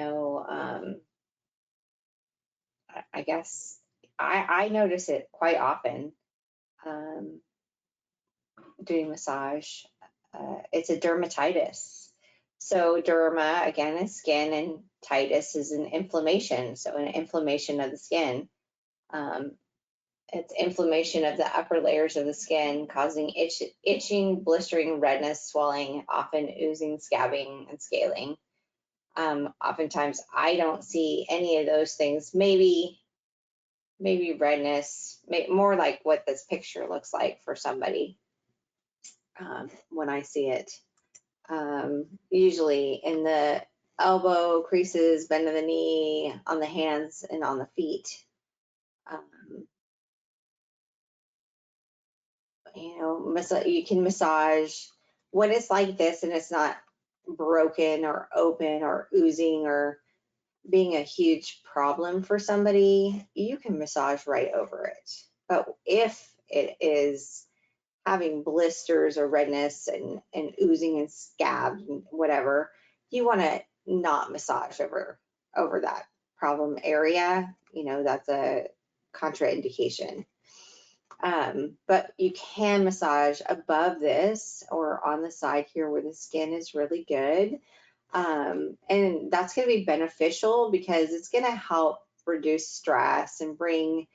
Speaker 1: I guess I notice it quite often doing massage. It's a dermatitis. So derma, again, is skin, and titus is an inflammation. So an inflammation of the skin. It's inflammation of the upper layers of the skin, causing itching, blistering, redness, swelling, often oozing, scabbing, and scaling. Oftentimes, I don't see any of those things. Maybe redness, more like what this picture looks like for somebody when I see it. Usually in the elbow creases, bend of the knee, on the hands, and on the feet. You can massage when it's like this and it's not broken or open or oozing or being a huge problem for somebody. You can massage right over it. But if it is having blisters or redness and oozing and scabs and whatever, you want to not massage over that problem area. That's a contraindication. But you can massage above this or on the side here where the skin is really good. And that's going to be beneficial because it's going to help reduce stress and bring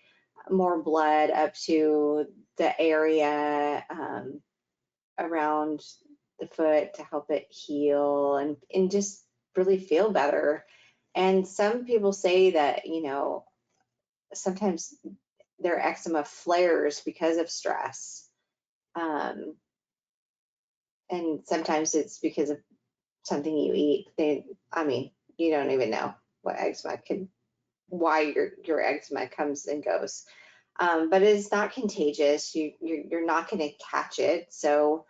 Speaker 1: more blood up to the area around the foot to help it heal and just really feel better. And some people say that, sometimes their eczema flares because of stress. And sometimes it's because of something you eat. You don't even know what eczema why your eczema comes and goes. But it's not contagious. You're not going to catch it. So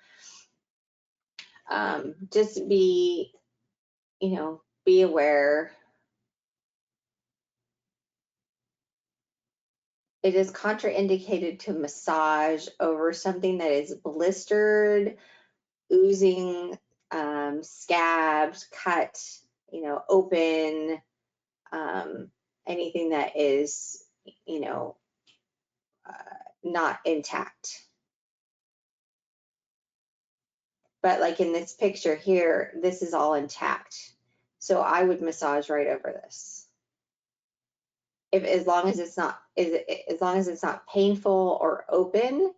Speaker 1: just be aware. It is contraindicated to massage over something that is blistered, oozing, scabbed, cut, open, anything that is, not intact. But like in this picture here, this is all intact. So I would massage right over this. As long as it's not painful or open,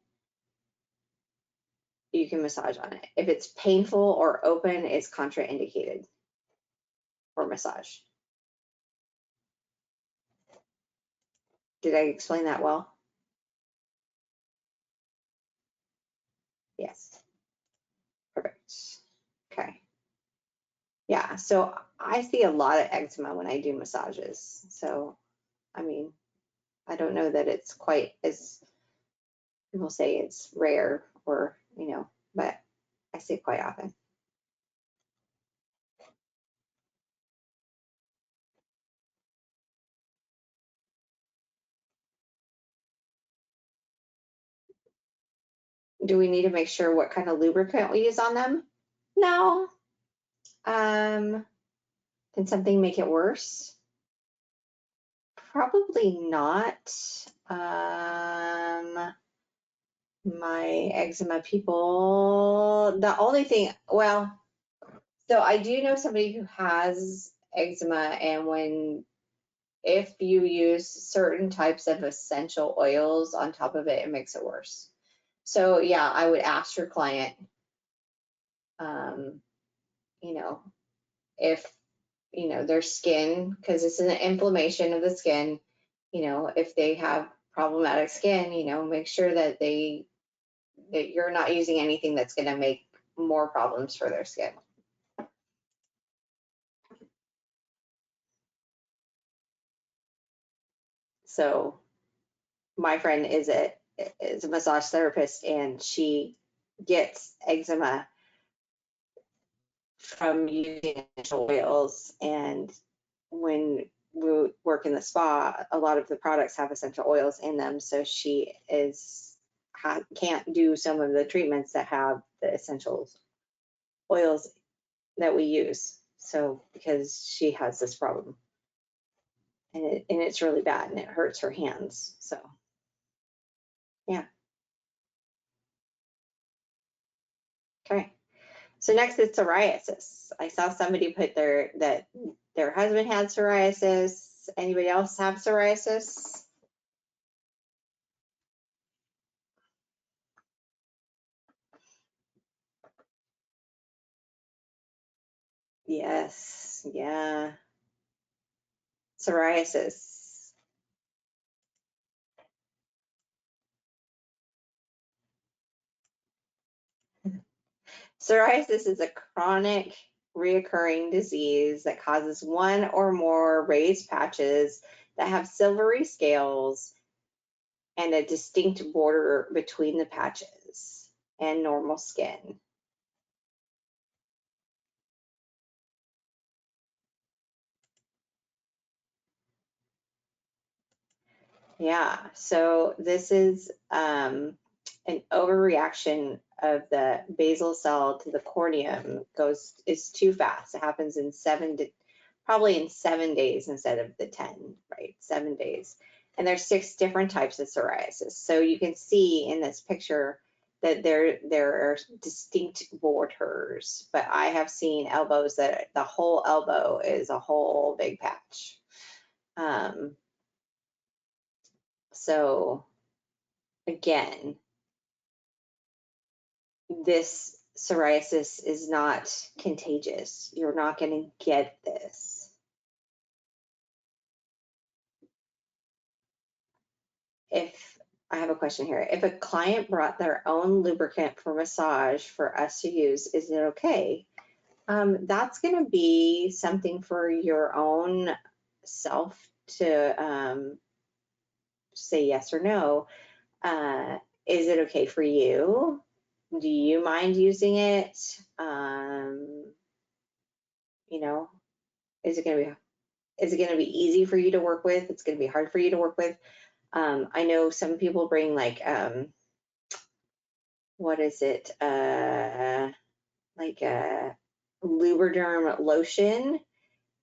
Speaker 1: you can massage on it. If it's painful or open, it's contraindicated for massage. Did I explain that well? Yes. Perfect. Okay. Yeah, so I see a lot of eczema when I do massages. So, I don't know that it's quite as people say it's rare or, but I see it quite often. Do we need to make sure what kind of lubricant we use on them? No. Can something make it worse? Probably not. my eczema people, the only thing, well, so I do know somebody who has eczema, and if you use certain types of essential oils on top of it, it makes it worse. So yeah, I would ask your client, you know, if, you know, their skin, because it's an inflammation of the skin, you know, if they have problematic skin, you know, make sure that you're not using anything that's going to make more problems for their skin. So my friend is a massage therapist, and she gets eczema from using essential oils. And when we work in the spa, a lot of the products have essential oils in them. So she can't do some of the treatments that have the essential oils that we use. So because she has this problem, and it's really bad, and it hurts her hands. So yeah. Okay. So next is psoriasis. I saw somebody put that their husband had psoriasis. Anybody else have psoriasis? Yes, yeah. Psoriasis. Psoriasis is a chronic reoccurring disease that causes one or more raised patches that have silvery scales and a distinct border between the patches and normal skin. Yeah, so this is an overreaction of the basal cell to the corneum is too fast. It happens in probably in 7 days instead of the 10, right? 7 days. And there's 6 different types of psoriasis. So you can see in this picture that there are distinct borders, but I have seen elbows that the whole elbow is a whole big patch. So again, this psoriasis is not contagious. You're not going to get this. I have a question here. If a client brought their own lubricant for massage for us to use, is it okay? That's going to be something for your own self to say yes or no. Is it okay for you? Do you mind using it? You know, is it going to be easy for you to work with? It's going to be hard for you to work with. I know some people bring like what is it? Like a Lubriderm lotion,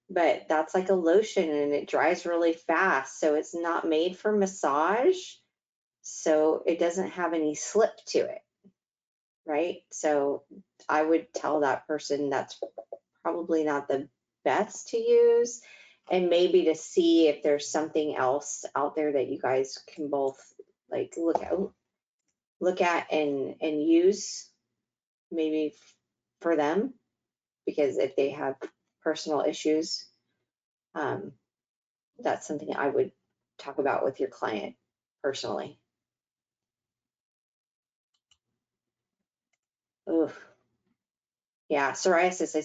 Speaker 1: but that's like a lotion and it dries really fast, so it's not made for massage, so it doesn't have any slip to it, right? So I would tell that person that's probably not the best to use, and maybe to see if there's something else out there that you guys can both like look at and use, maybe for them, because if they have personal issues, that's something I would talk about with your client personally. Oof. Yeah, psoriasis.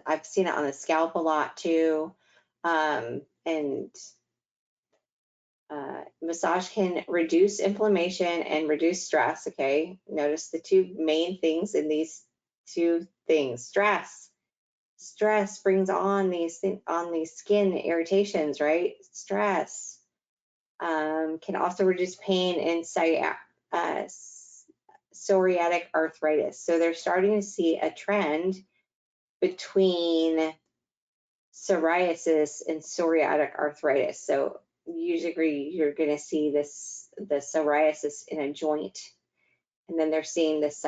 Speaker 1: I've seen it on the scalp a lot too. And massage can reduce inflammation and reduce stress. Okay, notice the 2 main things in these 2 things. Stress brings on these skin irritations, right? Stress can also reduce pain in psoriatic arthritis. So they're starting to see a trend between psoriasis and psoriatic arthritis. So usually you're going to see the psoriasis in a joint And then they're seeing this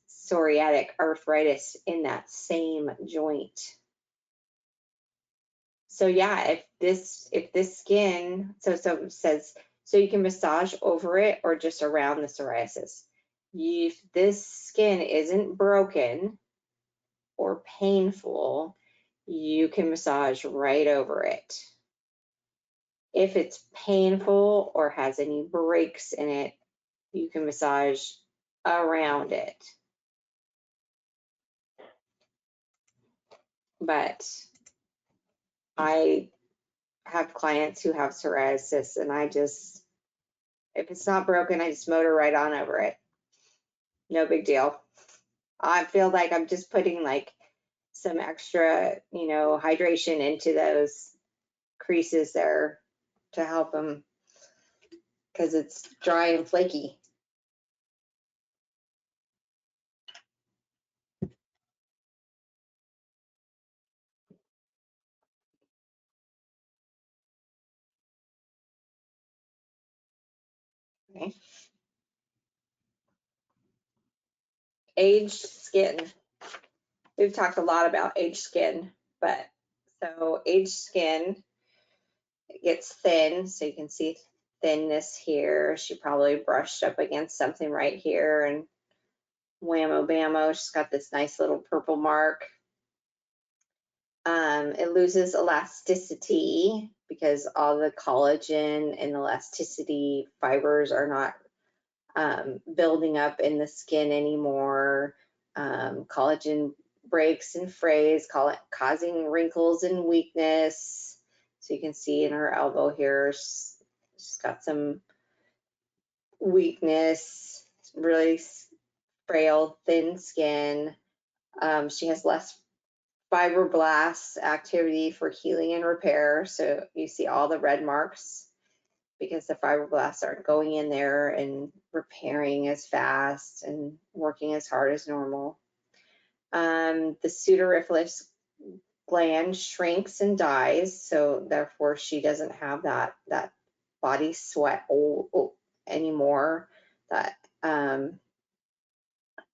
Speaker 1: psoriatic arthritis in that same joint. So yeah, if this skin, so it says, so you can massage over it or just around the psoriasis. If this skin isn't broken or painful, you can massage right over it. If it's painful or has any breaks in it, you can massage around it. But I have clients who have psoriasis, and if it's not broken, I just motor right on over it. No big deal. I feel like I'm just putting like some extra, hydration into those creases there to help them, because it's dry and flaky. Okay. Aged skin. We've talked a lot about aged skin, but so aged skin, it gets thin, so you can see thinness here. She probably brushed up against something right here, and whammo bammo, she's got this nice little purple mark. It loses elasticity because all the collagen and elasticity fibers are not building up in the skin anymore. Collagen breaks and frays, causing wrinkles and weakness. So you can see in her elbow here, she's got some weakness, really frail, thin skin. She has less fibroblast activity for healing and repair. So you see all the red marks because the fibroblasts aren't going in there and repairing as fast and working as hard as normal. The sudoryphus gland shrinks and dies, so therefore she doesn't have that body sweat anymore. And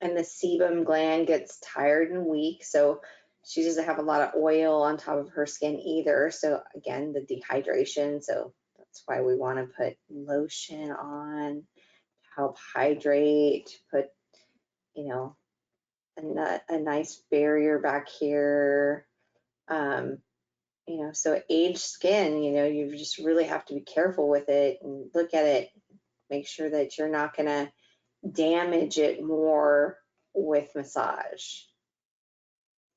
Speaker 1: the sebum gland gets tired and weak, so she doesn't have a lot of oil on top of her skin either. So again, the dehydration. So that's why we want to put lotion on to help hydrate, put, a nice barrier back here. So aged skin, you just really have to be careful with it and look at it, make sure that you're not going to damage it more with massage.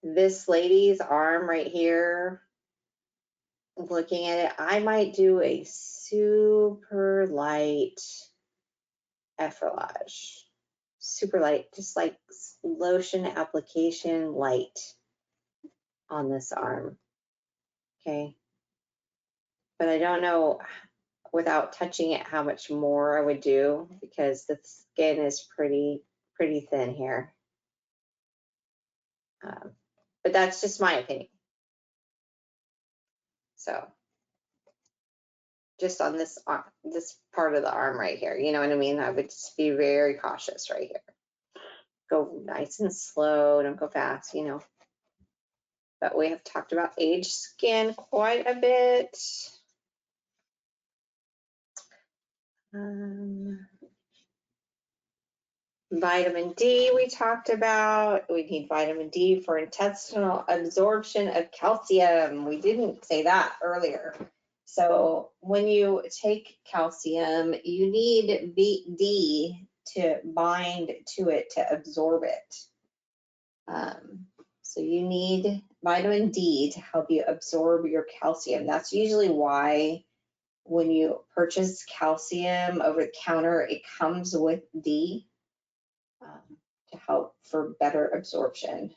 Speaker 1: This lady's arm right here, looking at it, I might do a super light effleurage. Super light, just like lotion application light on this arm. Okay. But I don't know, without touching it, how much more I would do, because the skin is pretty thin here. But that's just my opinion. So just on this part of the arm right here, you know what I mean? I would just be very cautious right here. Go nice and slow, don't go fast, But we have talked about aged skin quite a bit. Vitamin D we talked about. We need vitamin D for intestinal absorption of calcium. We didn't say that earlier. So when you take calcium, you need D to bind to it to absorb it. So you need vitamin D to help you absorb your calcium. That's usually why when you purchase calcium over the counter, it comes with D. To help for better absorption.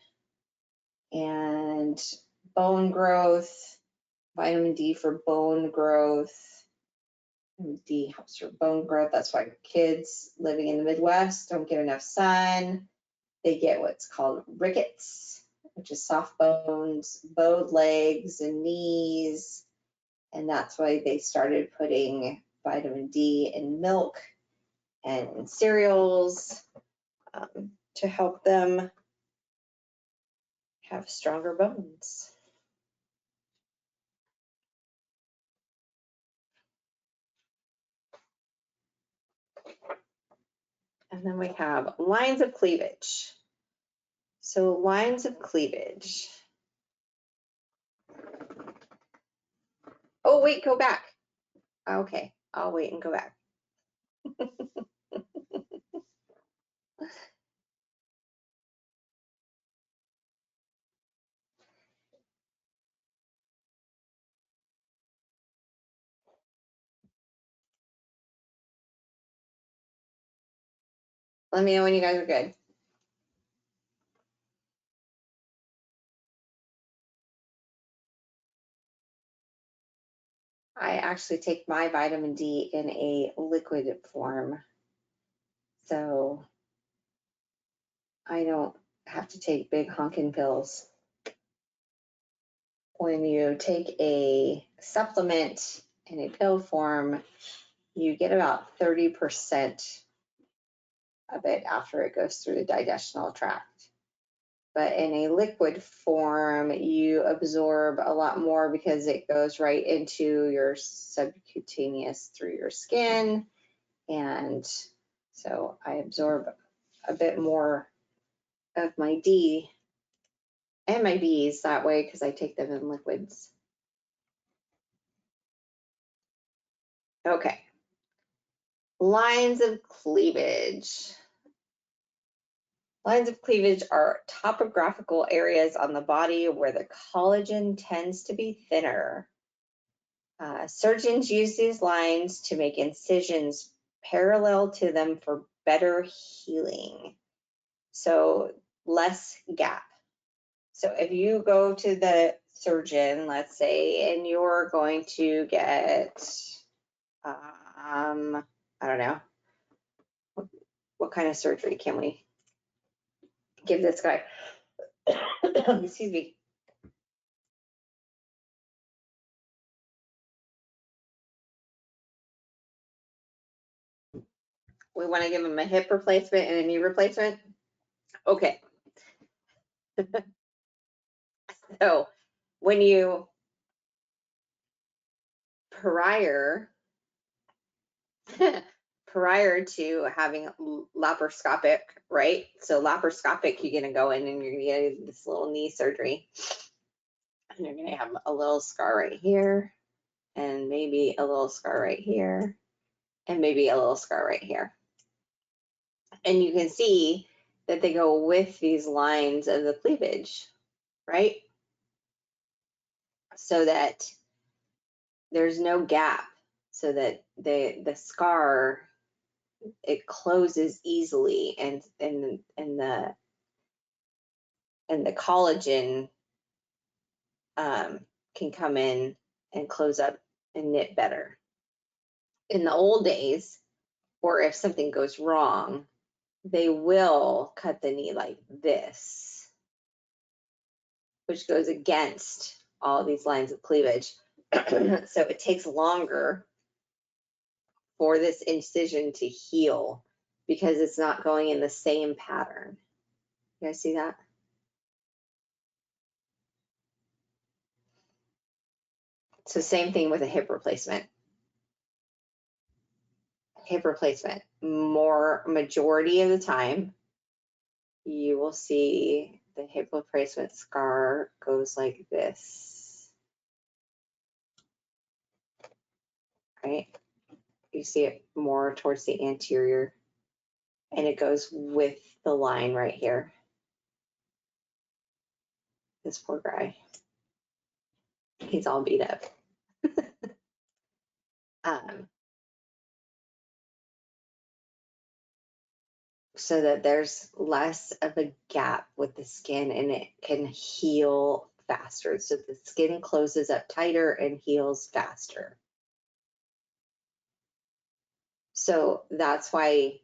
Speaker 1: And bone growth, vitamin D for bone growth. D helps for bone growth. That's why kids living in the Midwest don't get enough sun. They get what's called rickets, which is soft bones, bowed legs and knees. And that's why they started putting vitamin D in milk and cereals to help them have stronger bones. And then we have lines of cleavage. So lines of cleavage. Oh, wait, go back. Okay, I'll wait and go back. Let me know when you guys are good. I actually take my vitamin D in a liquid form, so I don't have to take big honking pills. When you take a supplement in a pill form, you get about 30% of it after it goes through the digestional tract. But in a liquid form, you absorb a lot more because it goes right into your subcutaneous through your skin. And so I absorb a bit more of my D and my Bs that way because I take them in liquids. Okay. Lines of cleavage. Lines of cleavage are topographical areas on the body where the collagen tends to be thinner. Surgeons use these lines to make incisions parallel to them for better healing. So less gap. So if you go to the surgeon, let's say, and you're going to get, I don't know, what kind of surgery can we give this guy? Excuse me. We want to give him a hip replacement and a knee replacement. Okay. So when you prior to having laparoscopic, right? So laparoscopic, you're going to go in and you're going to get this little knee surgery. And you're going to have a little scar right here, and maybe a little scar right here, and maybe a little scar right here. And you can see that they go with these lines of the cleavage, right? So that there's no gap, so that the scar, it closes easily, and the collagen can come in and close up and knit better. In the old days, or if something goes wrong, they will cut the knee like this, which goes against all these lines of cleavage. So it takes longer for this incision to heal because it's not going in the same pattern. You guys see that? So same thing with a hip replacement. Hip replacement, majority of the time, you will see the hip replacement scar goes like this, right? You see it more towards the anterior, and it goes with the line right here. This poor guy, he's all beat up. So that there's less of a gap with the skin and it can heal faster. So the skin closes up tighter and heals faster. So that's why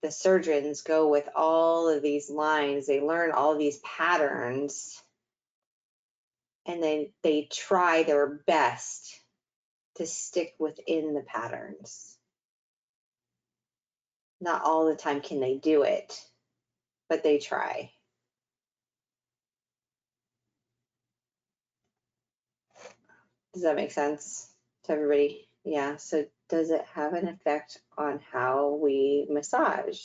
Speaker 1: the surgeons go with all of these lines. They learn all of these patterns, and then they try their best to stick within the patterns. Not all the time can they do it, but they try. Does that make sense to everybody? Yeah, so does it have an effect on how we massage?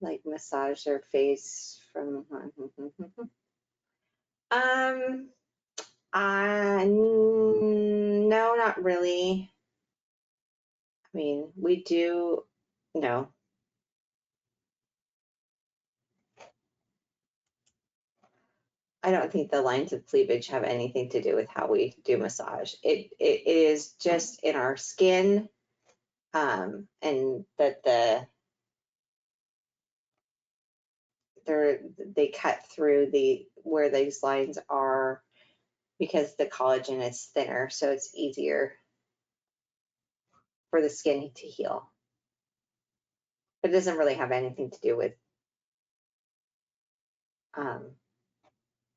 Speaker 1: Like massage their face from no, not really. I mean, we do, no. I don't think the lines of cleavage have anything to do with how we do massage. It is just in our skin, and that they cut through where these lines are because the collagen is thinner, so it's easier for the skin to heal. But it doesn't really have anything to do with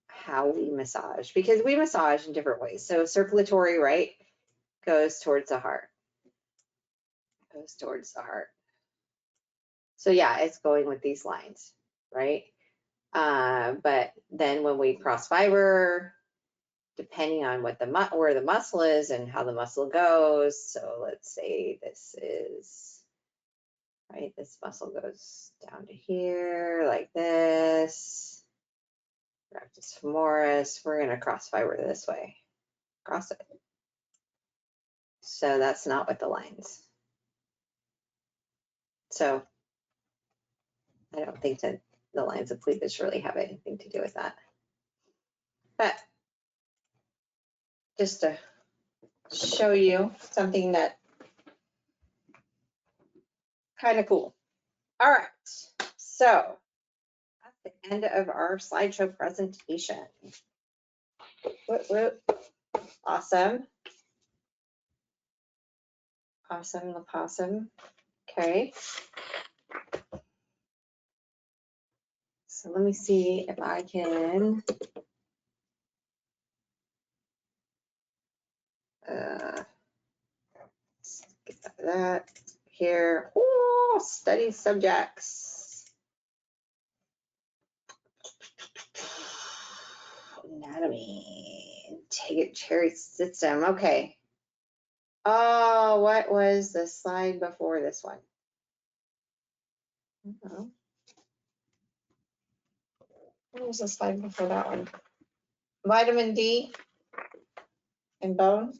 Speaker 1: how we massage, because we massage in different ways. So circulatory, right, goes towards the heart. Goes towards the heart. So yeah, it's going with these lines, right? But then when we cross fiber, depending on what where the muscle is and how the muscle goes. So let's say this is, right, this muscle goes down to here like this. Rectus femoris, we're going to cross fiber this way. Cross it. So that's not what the lines. So I don't think that the lines of cleavage really have anything to do with that. But just to show you something that kind of cool. All right, so at the end of our slideshow presentation. Whoop, whoop. Awesome. Awesome, the possum. Okay. So let me see if I can get that here. Oh, study subjects. Anatomy. Integumentary system. Okay. Oh, what was the slide before this one? Oh. What was the slide before that one? Vitamin D and bone.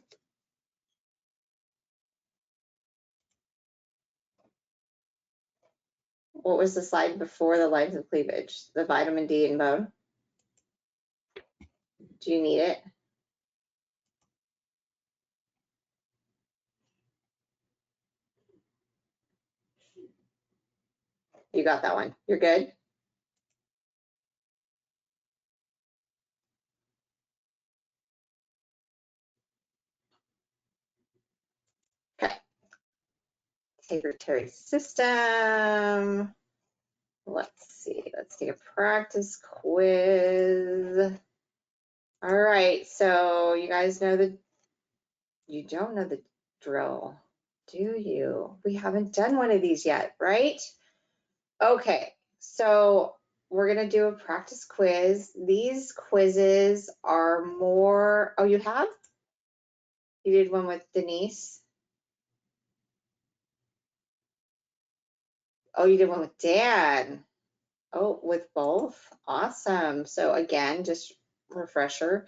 Speaker 1: What was the slide before the lines of cleavage? The vitamin D and bone. Do you need it? You got that one. You're good? Okay. Integumentary system. Let's see. Let's take a practice quiz. All right. So you guys know you don't know the drill, do you? We haven't done one of these yet, right? Okay. So we're going to do a practice quiz. These quizzes are more, oh, you have? You did one with Denise? Oh, you did one with Dan. Oh, with both? Awesome. So again, just refresher.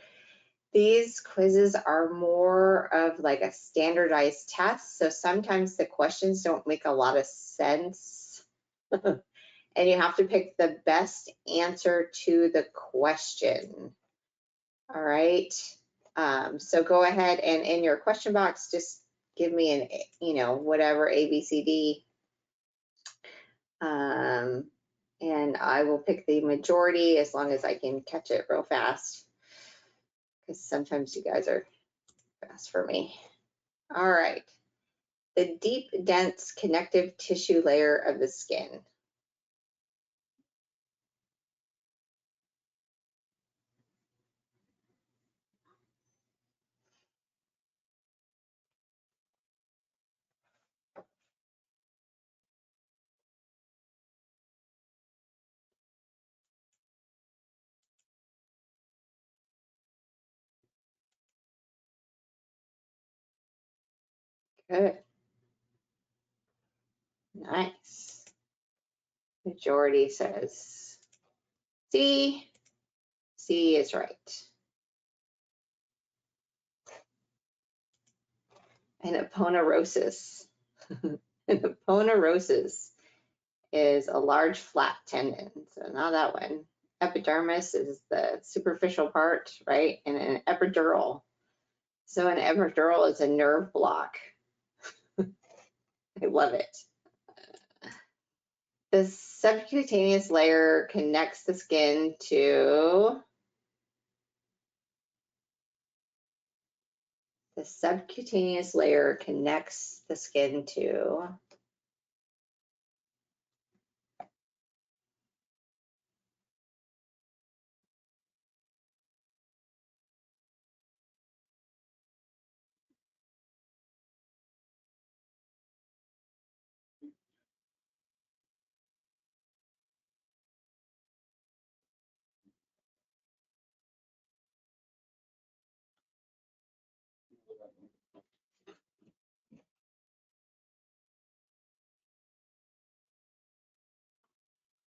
Speaker 1: These quizzes are more of like a standardized test. So sometimes the questions don't make a lot of sense. And you have to pick the best answer to the question. All right. So go ahead and in your question box, just give me an, whatever ABCD. And I will pick the majority as long as I can catch it real fast. Because sometimes you guys are fast for me. All right. The deep, dense connective tissue layer of the skin. Good. Nice. Majority says C. C is right. And aponeurosis. And aponeurosis is a large flat tendon. So not that one. Epidermis is the superficial part, right? And an epidural. So an epidural is a nerve block. I love it. The subcutaneous layer connects the skin to the subcutaneous layer connects the skin to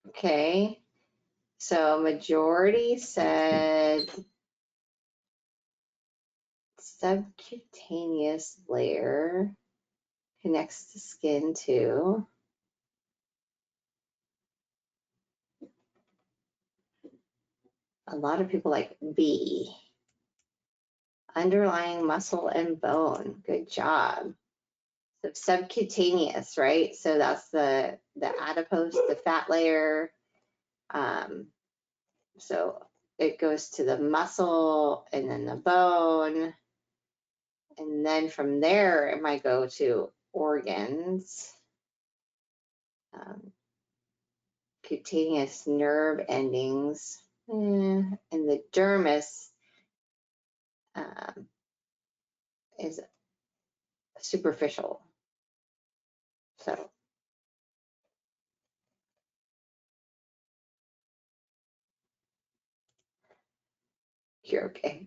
Speaker 1: okay. So majority said subcutaneous layer connects the skin to a lot of people like B. Underlying muscle and bone. Good job. So subcutaneous, right? So that's the adipose, the fat layer. So it goes to the muscle and then the bone. And then from there, it might go to organs, cutaneous nerve endings, and the dermis is superficial. So you're okay.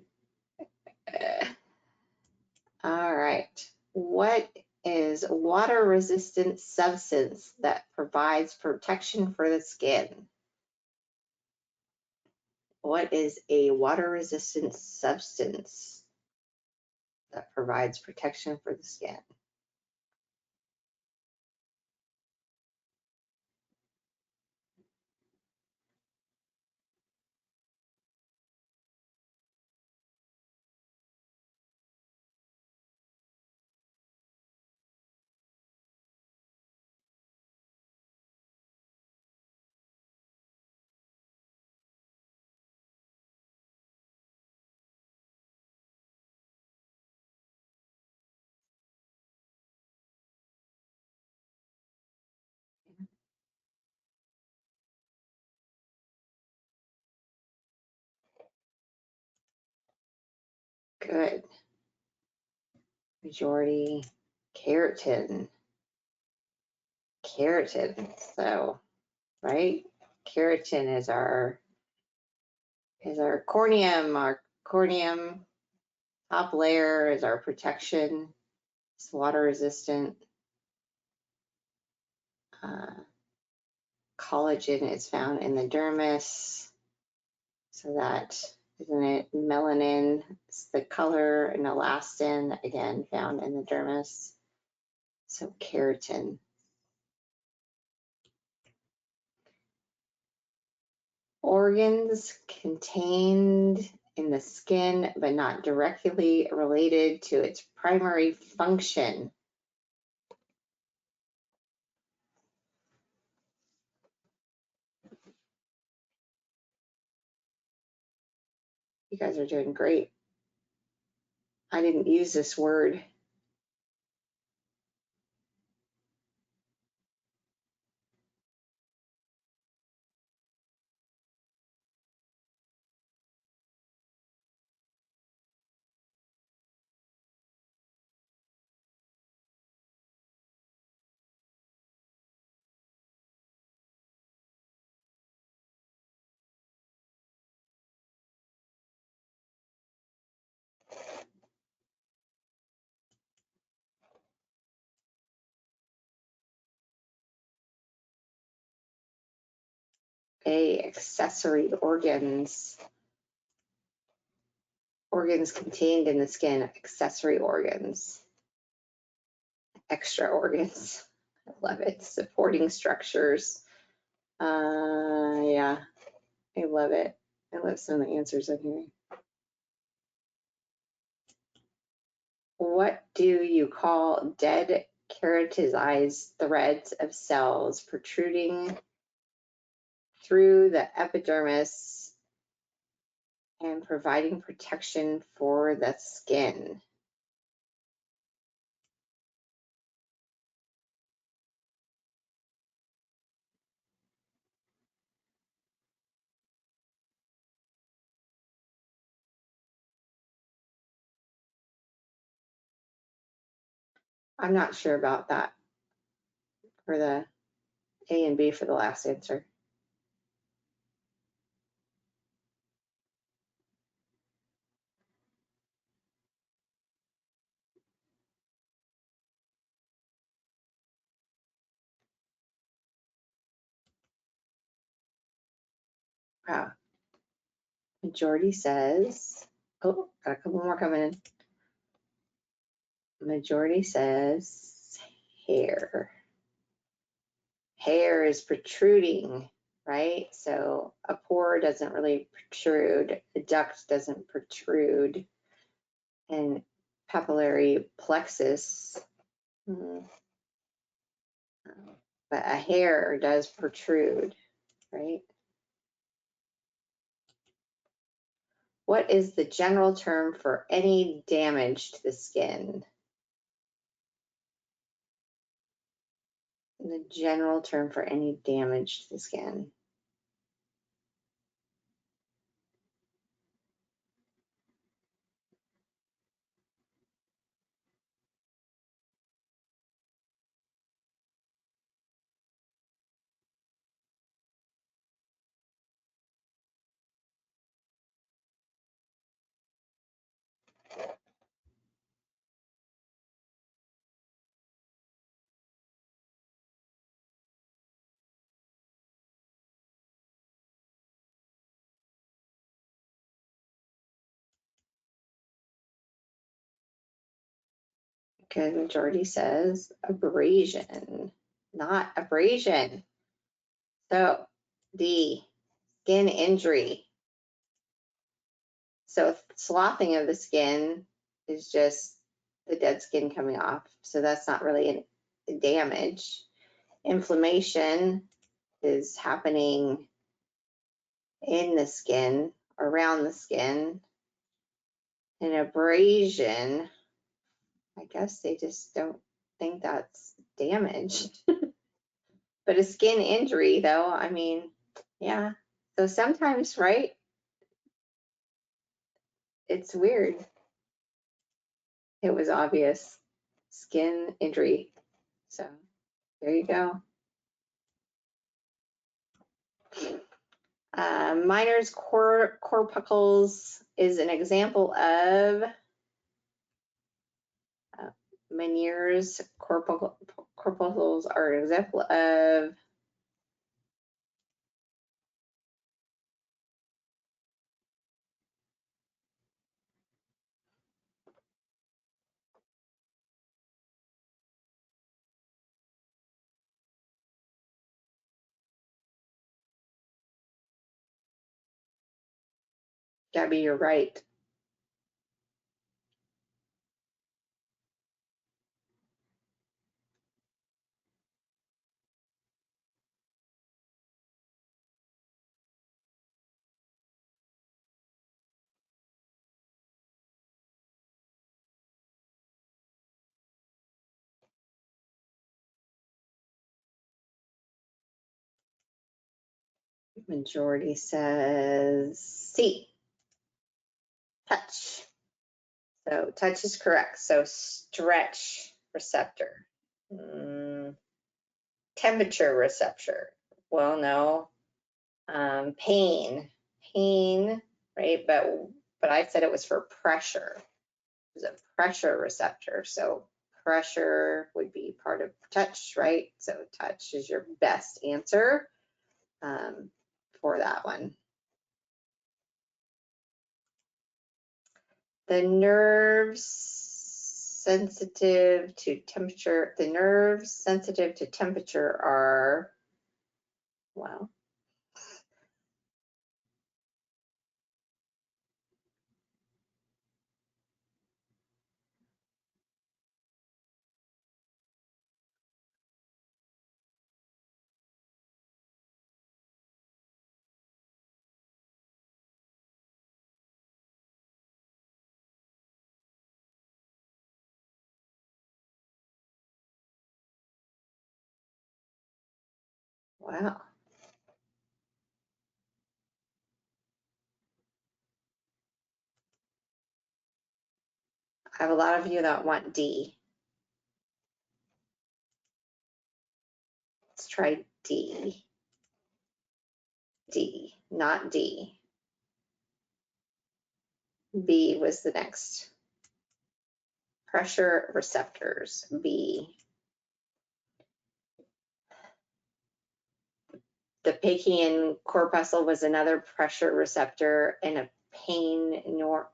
Speaker 1: All right. What is a water-resistant substance that provides protection for the skin? What is a water-resistant substance that provides protection for the skin? Good. Majority keratin. Keratin. So, right? Keratin is our corneum. Our corneum top layer is our protection. It's water resistant. Collagen is found in the dermis. So that, isn't it? Melanin, it's the color, and elastin, again, found in the dermis. So keratin. Organs contained in the skin, but not directly related to its primary function. You guys are doing great. I didn't use this word. Accessory organs. Organs contained in the skin, accessory organs. Extra organs. I love it. Supporting structures. Yeah, I love it. I love some of the answers I'm hearing. What do you call dead keratinized threads of cells protruding through the epidermis and providing protection for the skin? I'm not sure about that for the A and B for the last answer. Wow. Majority says, oh, got a couple more coming in. Majority says hair. Hair is protruding, right? So a pore doesn't really protrude, a duct doesn't protrude, and papillary plexus, but a hair does protrude, right? What is the general term for any damage to the skin? The general term for any damage to the skin. Okay, majority says abrasion, not abrasion. So D, skin injury. So sloughing of the skin is just the dead skin coming off. So that's not really a damage. Inflammation is happening in the skin, around the skin. An abrasion, I guess they just don't think that's damage. But a skin injury, though, I mean, yeah. So sometimes, right, it's weird. It was obvious. Skin injury. So there you go. Miner's corpuscles is an example of Meniere's corpuscles are an example of Gabby, you're right. Majority says C, touch. So touch is correct. So stretch receptor. Temperature receptor. Well, no. Pain, right? But I said it was for pressure. It was a pressure receptor. So pressure would be part of touch, right? So touch is your best answer for that one. The nerves sensitive to temperature, are, well, wow. I have a lot of you that want D. Let's try D. D, not D. B was the next. Pressure receptors, B. The Pachycean corpuscle was another pressure receptor and a pain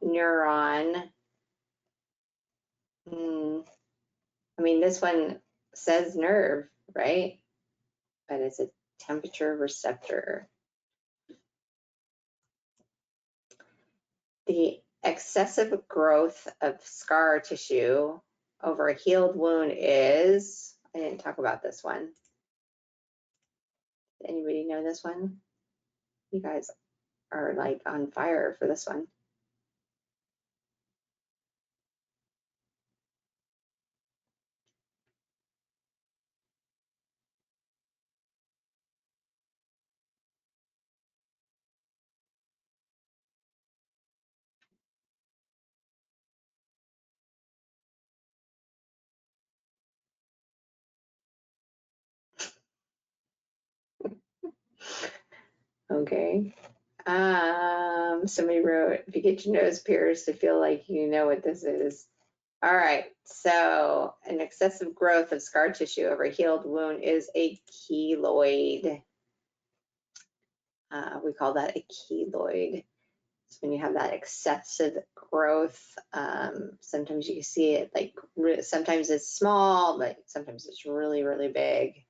Speaker 1: neuron. I mean, this one says nerve, right? But it's a temperature receptor. The excessive growth of scar tissue over a healed wound is, I didn't talk about this one. Anybody know this one? You guys are like on fire for this one. Okay. Somebody wrote, if you get your nose pierced to feel like you know what this is. All right, so an excessive growth of scar tissue over a healed wound is a keloid. We call that a keloid. It's when you have that excessive growth. Sometimes you see it like, sometimes it's small, but sometimes it's really, really big.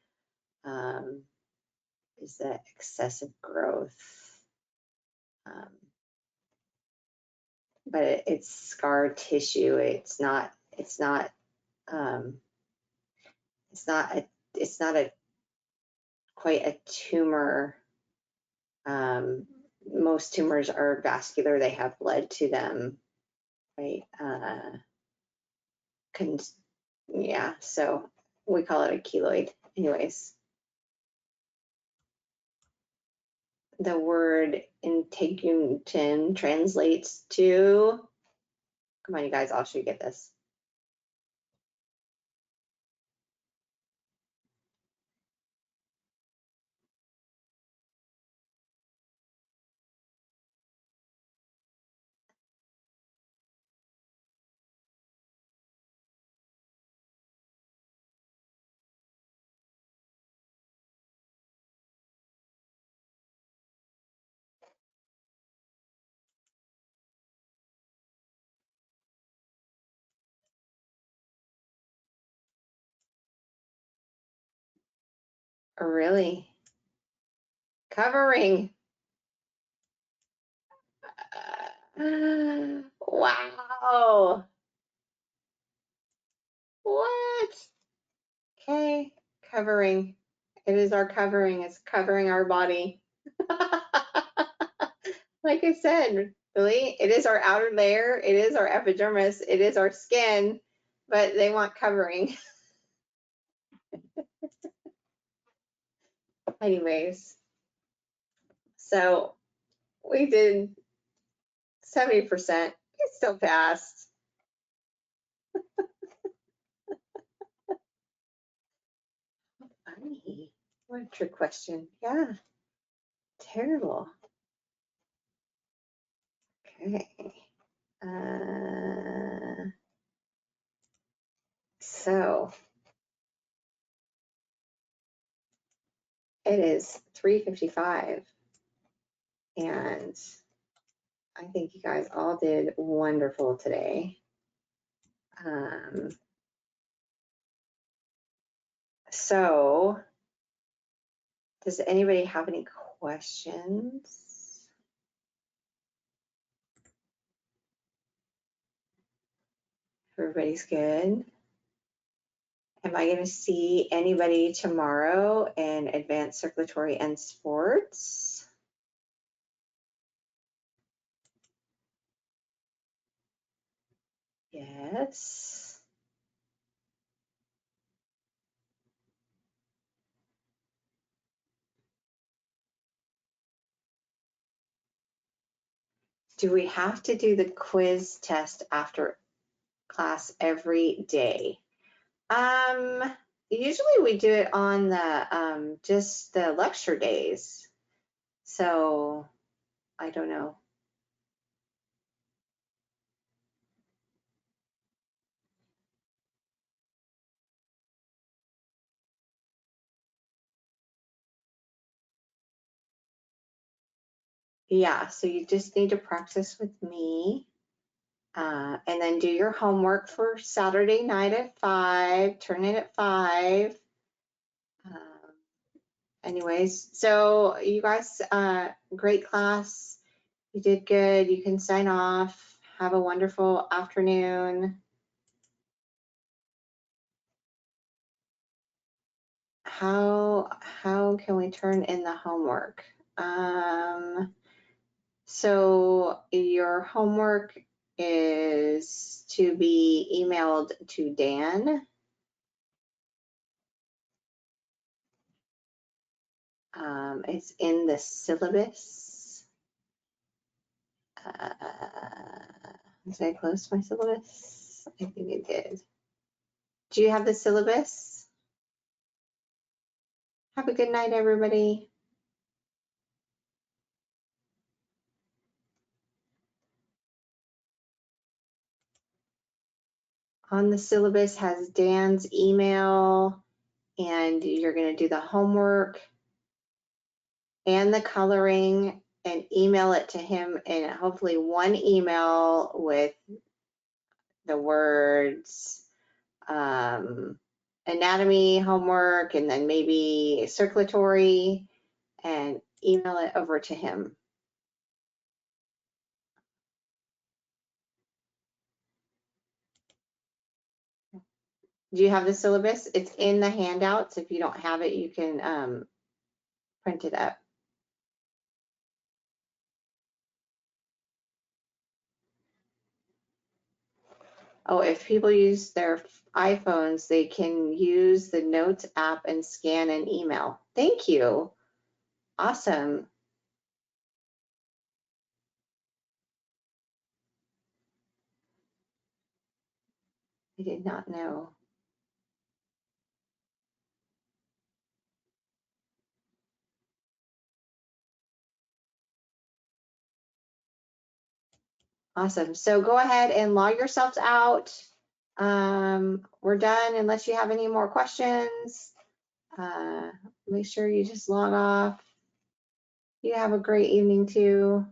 Speaker 1: Is that excessive growth? But it's scar tissue. It's not quite a tumor. Most tumors are vascular, they have blood to them, right? Yeah, so we call it a keloid. Anyways, the word integument translates to, come on you guys, I'll show you get this. Really? Covering. Wow. What? Okay, covering. It is our covering. It's covering our body. Like I said, really, it is our outer layer. It is our epidermis. It is our skin, but they want covering. Anyways, so we did 70%. It still passed. Funny. What a trick question. Yeah. Terrible. Okay. So it is 3:55. And I think you guys all did wonderful today. So does anybody have any questions? Everybody's good. Am I going to see anybody tomorrow in advanced circulatory and sports? Yes. Do we have to do the quiz test after class every day? Usually we do it on the just the lecture days. So I don't know. Yeah, so you just need to practice with me. And then do your homework for Saturday night at 5, turn in at 5. Anyways, so you guys, great class. You did good. You can sign off. Have a wonderful afternoon. How can we turn in the homework? So your homework is to be emailed to Dan. It's in the syllabus. Did I close my syllabus? I think it did. Do you have the syllabus? Have a good night, everybody. On the syllabus has Dan's email, and you're going to do the homework and the coloring and email it to him in hopefully one email with the words anatomy homework and then maybe circulatory, and email it over to him. Do you have the syllabus? It's in the handouts. If you don't have it, you can print it up. Oh, if people use their iPhones, they can use the Notes app and scan an email. Thank you. Awesome. I did not know. Awesome. So go ahead and log yourselves out. We're done unless you have any more questions. Make sure you just log off. You have a great evening too.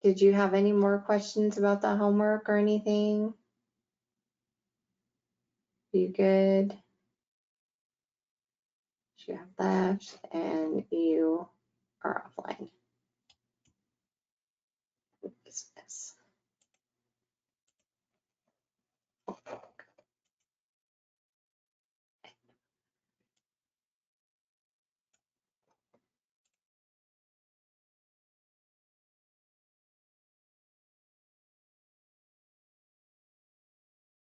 Speaker 1: Did you have any more questions about the homework or anything? You good? You have left and you are offline.